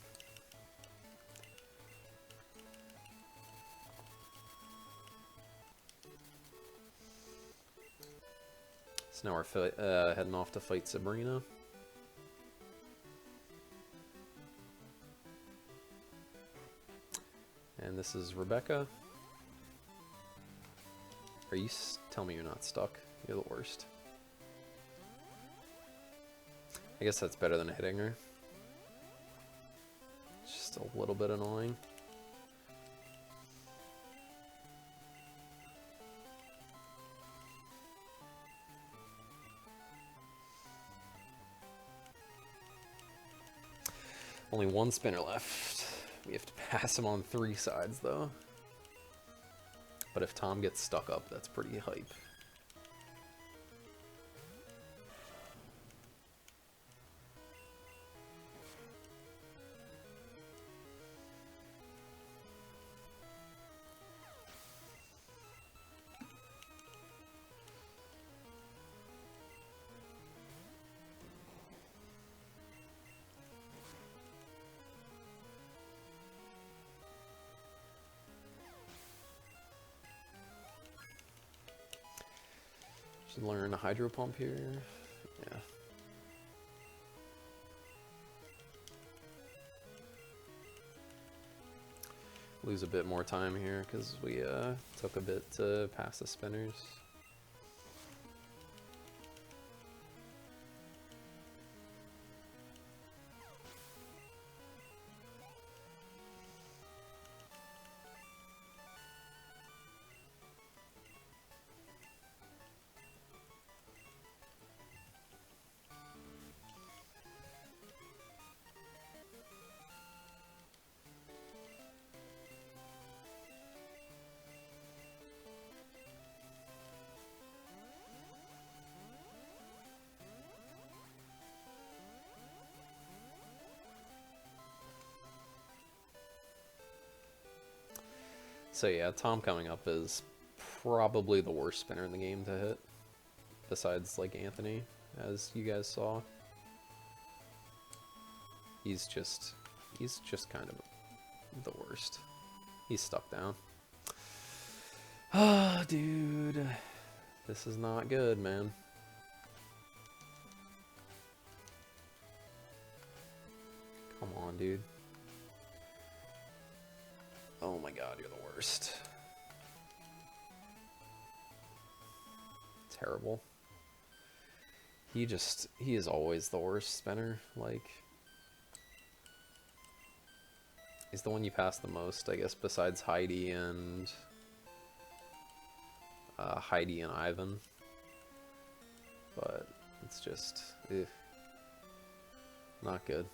B: So now we're heading off to fight Sabrina. And this is Rebecca. Are you... tell me you're not stuck. You're the worst. I guess that's better than hitting her. Just a little bit annoying. Only 1 spinner left. We have to pass him on 3 sides, though. But if Tom gets stuck up, that's pretty hype. Should learn a hydro pump here. Yeah. Lose a bit more time here because we took a bit to pass the spinners. So yeah, Tom coming up is probably the worst spinner in the game to hit, besides like Anthony, as you guys saw. He's just kind of the worst. He's stuck down. Ah, dude, this is not good, man. on, dude. Oh my god, you're the worst. Terrible. He is always the worst spinner. Like, he's the one you pass the most, I guess, besides Heidi and Ivan. But it's just, not good.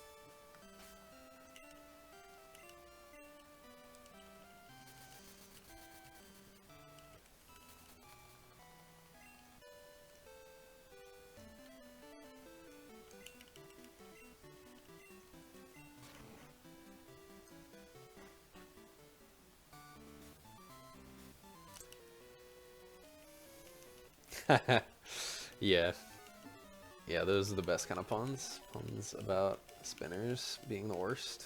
B: Yeah. Yeah, those are the best kind of puns. Puns about spinners being the worst.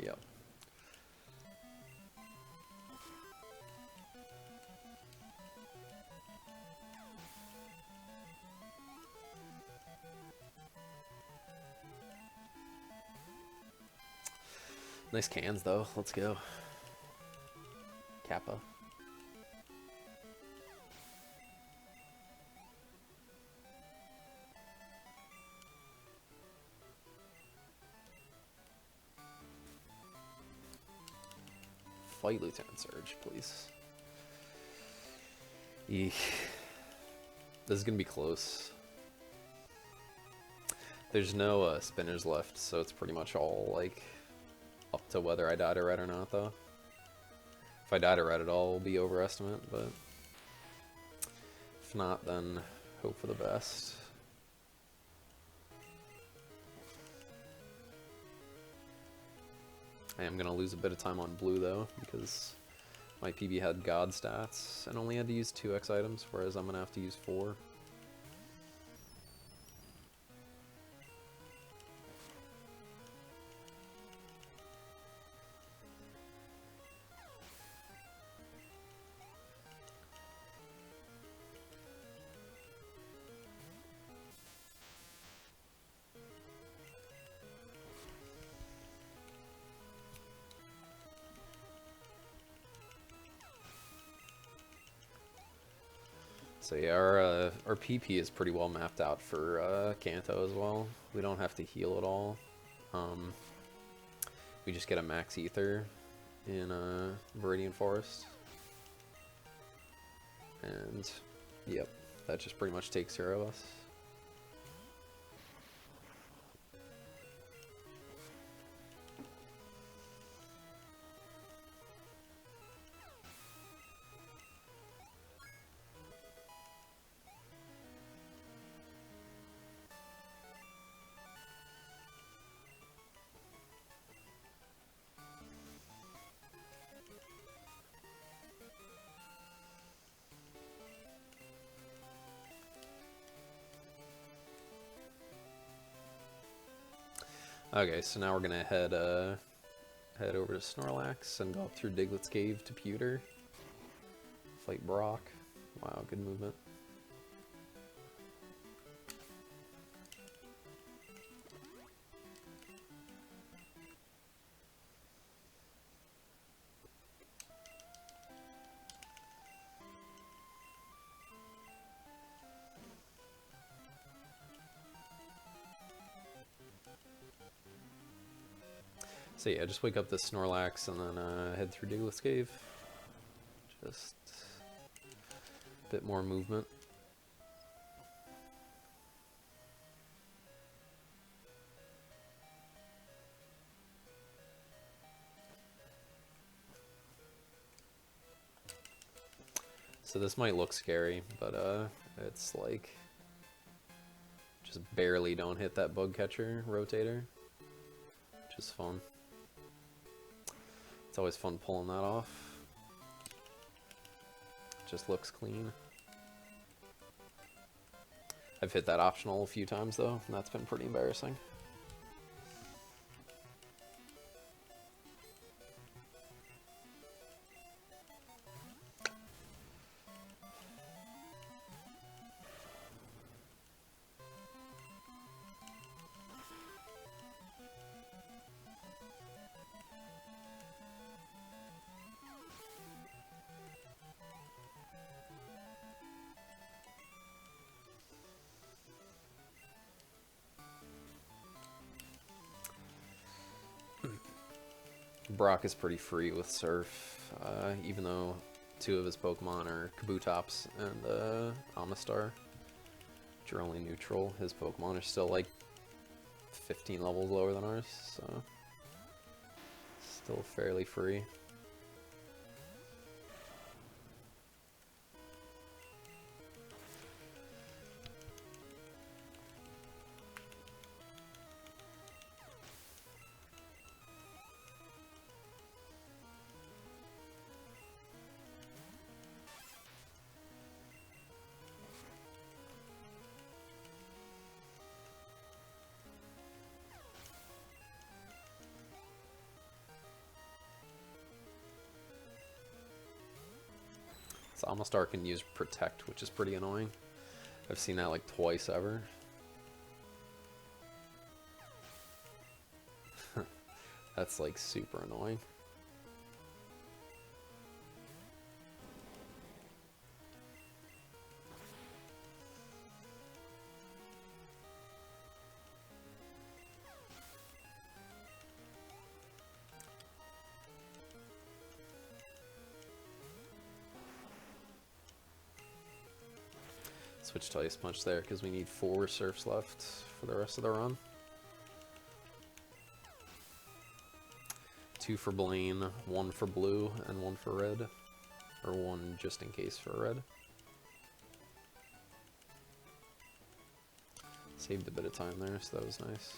B: Yep. Nice cans, though. Let's go. Kappa. Fight Lieutenant Surge, please. Eek. This is gonna be close. There's no spinners left, so it's pretty much all, like, up to whether I die to red or not, though. If I die to red at all, it'll be overestimate, but if not, then hope for the best. I am going to lose a bit of time on blue, though, because my PB had god stats and only had to use 2x items, whereas I'm going to have to use 4. So yeah, our PP is pretty well mapped out for Kanto as well. We don't have to heal at all. We just get a max ether in Viridian Forest. And yep, that just pretty much takes care of us. Okay, so now we're gonna head over to Snorlax and go up through Diglett's Cave to Pewter. Fight Brock. Wow, good movement. So yeah, just wake up the Snorlax and then head through Diglett's Cave. Just a bit more movement. So this might look scary, but it's like just barely don't hit that bug catcher rotator, which is fun. It's always fun pulling that off. Just looks clean. I've hit that optional a few times though, and that's been pretty embarrassing. Brock is pretty free with Surf, even though two of his Pokemon are Kabutops and Amistar, which are only neutral. His Pokemon are still like 15 levels lower than ours, so still fairly free. So Amistar can use Protect, which is pretty annoying. I've seen that like twice ever. That's like super annoying. Switch to Ice Punch there because we need 4 Surfs left for the rest of the run. 2 for Blaine, 1 for blue, and 1 for red. Or 1 just in case for red. Saved a bit of time there, so that was nice.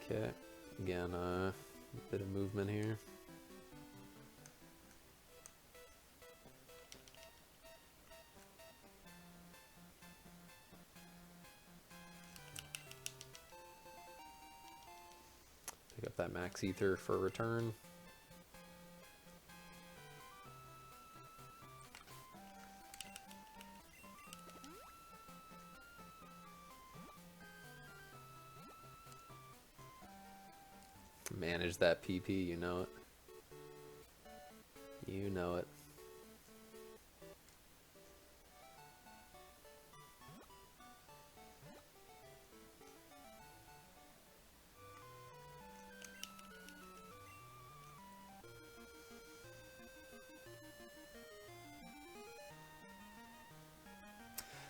B: Okay, again, a bit of movement here. Pick up that Max Ether for return. Manage that PP, you know it. You know it.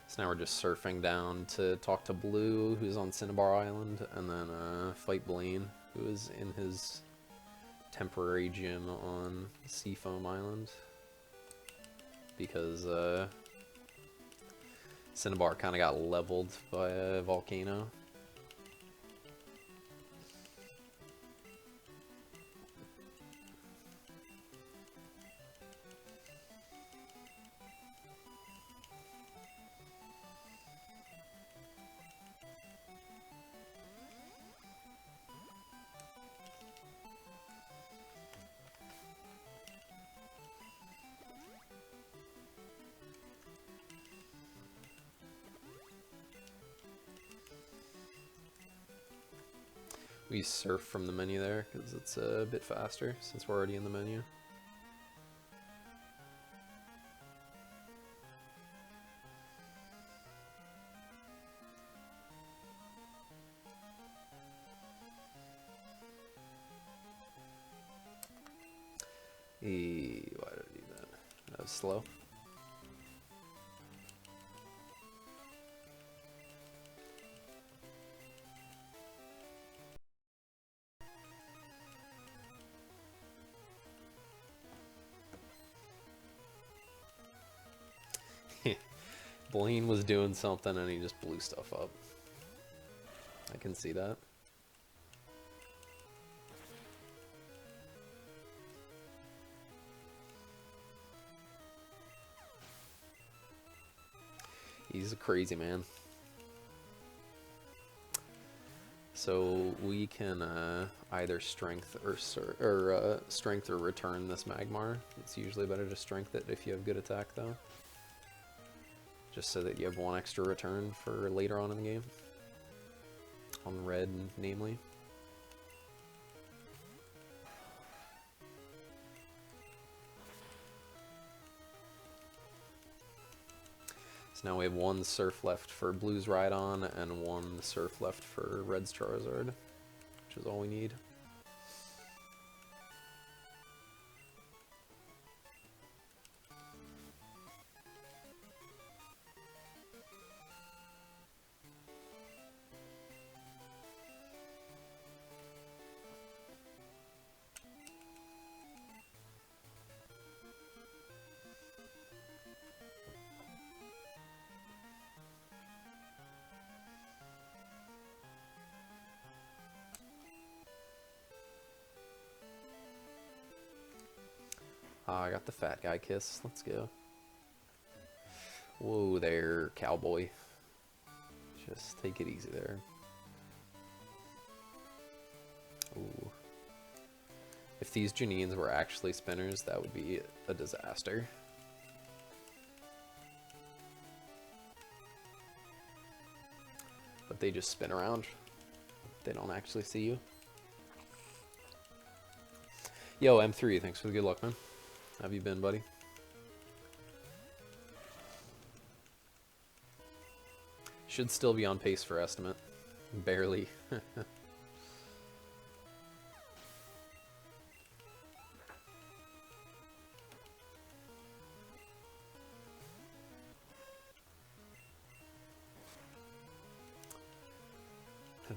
B: So now we're just surfing down to talk to Blue, who's on Cinnabar Island, and then fight Blaine, who is in his temporary gym on Seafoam Island. Because Cinnabar kind of got leveled by a volcano. We surf from the menu there because it's a bit faster since we're already in the menu. Why did I do that? That was slow. Blaine was doing something and he just blew stuff up. I can see that. He's a crazy man. So we can either strength or strength or return this Magmar. It's usually better to strength it if you have good attack though. Just so that you have 1 extra return for later on in the game. On red, namely. So now we have one Surf left for Blue's Rhydon and one Surf left for Red's Charizard, which is all we need. Ah, I got the fat guy kiss. Let's go. Whoa there, cowboy. Just take it easy there. Ooh. If these Janines were actually spinners, that would be a disaster. But they just spin around. They don't actually see you. Yo, M3, thanks for the good luck, man. How have you been, buddy? Should still be on pace for estimate. Barely.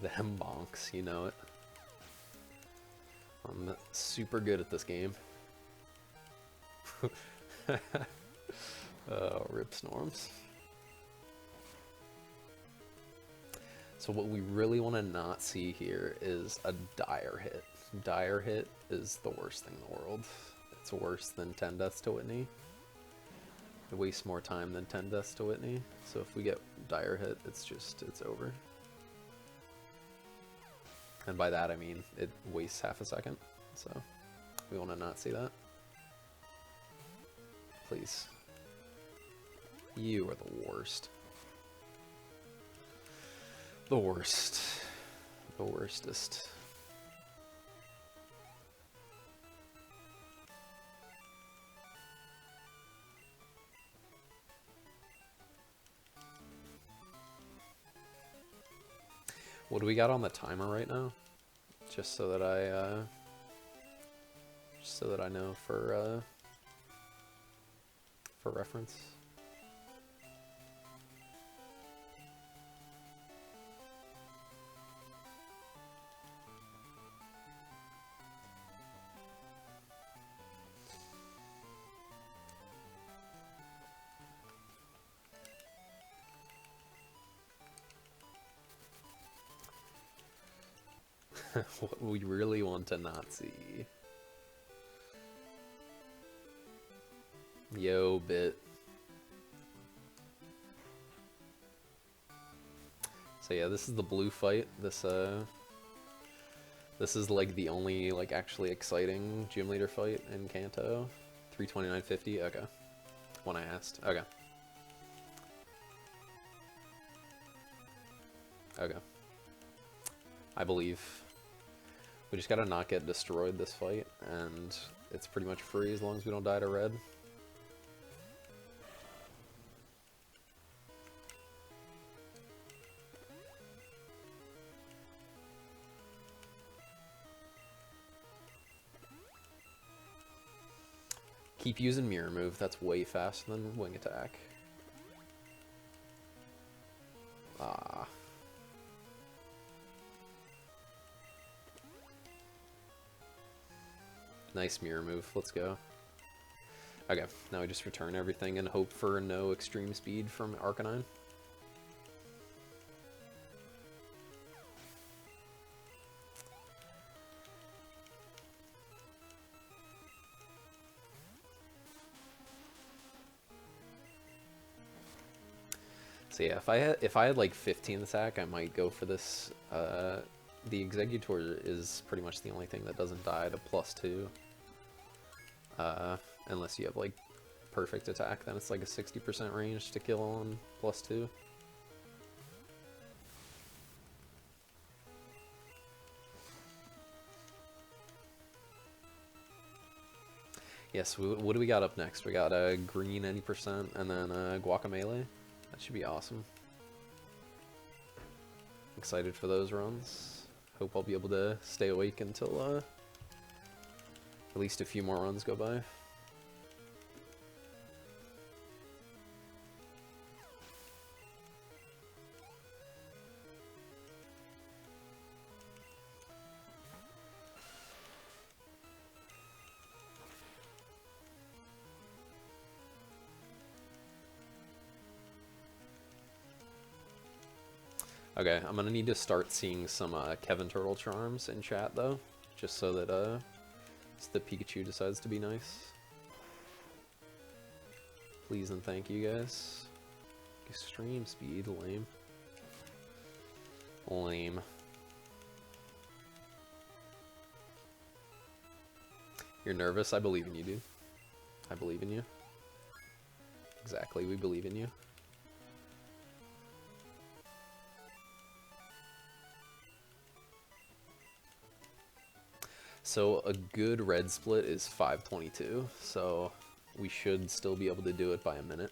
B: Them bonks, you know it. I'm super good at this game. Oh, rip Snorms. So what we really want to not see here is a dire hit. Dire hit is the worst thing in the world. It's worse than 10 deaths to Whitney. It wastes more time than 10 deaths to Whitney. So if we get dire hit, it's over. And by that I mean it wastes half a second. So we want to not see that. Please. You are the worst. The worst. The worstest. What do we got on the timer right now? Just so that I know for reference. What we really want to not see. Yo, bit. So yeah, this is the blue fight. This is like the only like actually exciting gym leader fight in Kanto. 329.50. Okay. When I asked. Okay. Okay. I believe. We just gotta not get destroyed this fight, and it's pretty much free as long as we don't die to red. Keep using mirror move, that's way faster than wing attack. Ah. Nice mirror move, let's go. Okay, now we just return everything and hope for no extreme speed from Arcanine. So yeah, if I had like 15 attack, I might go for this. The Executor is pretty much the only thing that doesn't die to +2. Unless you have like perfect attack, then it's like a 60% range to kill on +2. Yes, what do we got up next? We got a green 80% and then Guacamelee. That should be awesome. Excited for those runs. Hope I'll be able to stay awake until at least a few more runs go by. Okay, I'm gonna need to start seeing some Kevin Turtle charms in chat though, just so that the Pikachu decides to be nice. Please and thank you guys. Extreme speed, lame. Lame. You're nervous? I believe in you, dude. I believe in you. Exactly, we believe in you. So a good red split is 5:22, so we should still be able to do it by a minute.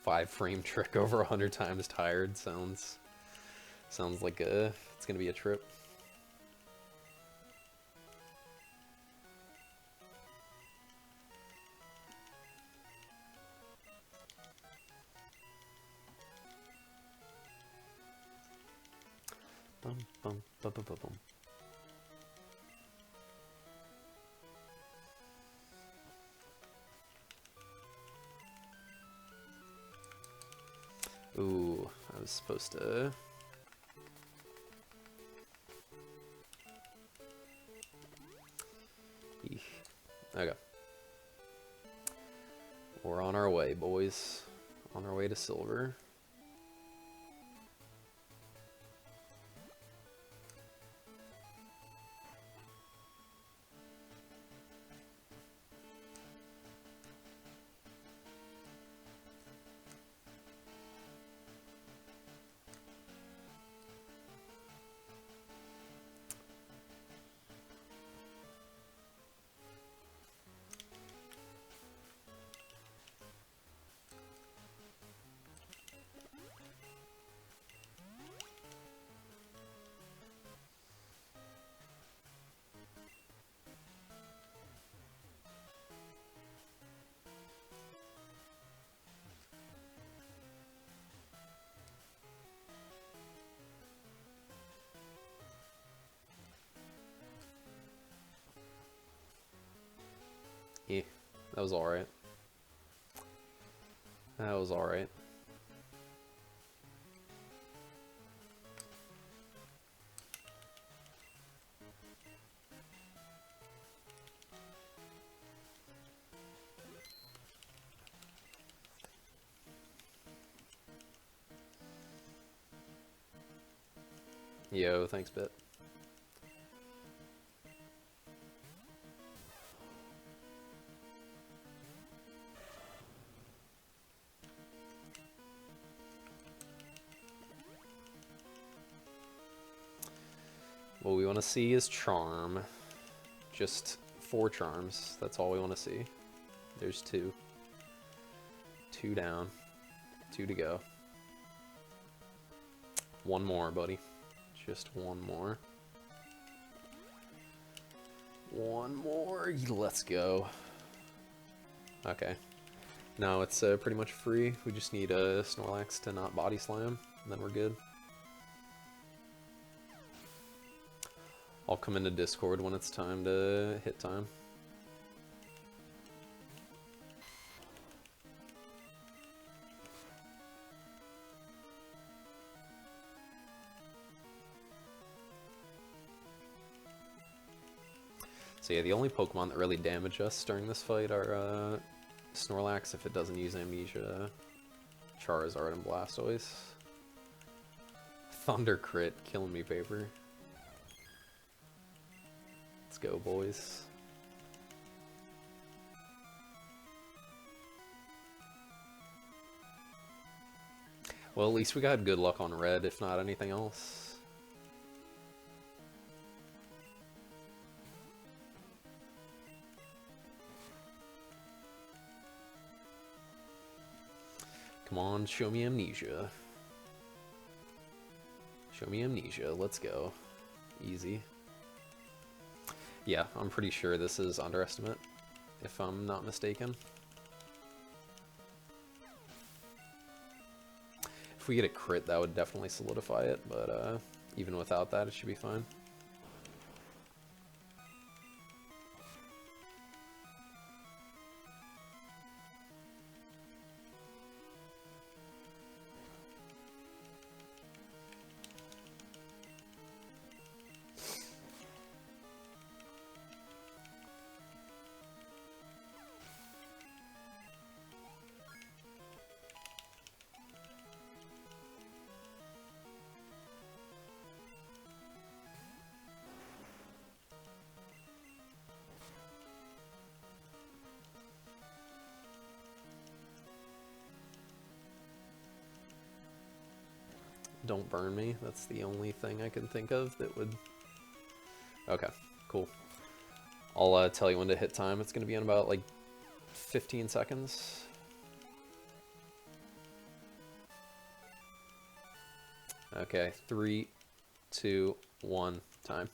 B: Five-frame trick over 100 times tired sounds like it's gonna be a trip. Bum, bum, bum, bum, bum, bum. Ooh, I was supposed to... Eesh. Okay. We're on our way, boys. On our way to silver. Yeah, that was alright. That was alright. Yo, thanks, Bit. What we want to see is charm. Just 4 charms. That's all we want to see. There's 2. 2 down. 2 to go. 1 more, buddy. Just 1 more. 1 more. Let's go. Okay. Now it's pretty much free. We just need a Snorlax to not body slam, and then we're good. I'll come into Discord when it's time to hit time. So yeah, the only Pokemon that really damage us during this fight are Snorlax if it doesn't use Amnesia, Charizard, and Blastoise. Thunder crit, killing me, paper. go, boys. Well, at least we got good luck on red, if not anything else. Come on, show me amnesia. Show me amnesia, let's go. Easy. Yeah, I'm pretty sure this is underestimate, if I'm not mistaken. If we get a crit, that would definitely solidify it, but even without that, it should be fine. Don't burn me. That's the only thing I can think of that would... Okay, cool. I'll tell you when to hit time. It's going to be in about, like, 15 seconds. Okay, 3, 2, 1, time.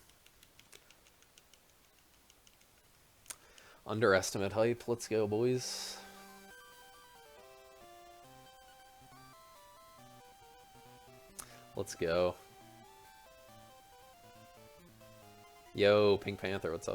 B: Underestimate hype. Let's go, boys. Let's go. Yo, Pink Panther, what's up, dude?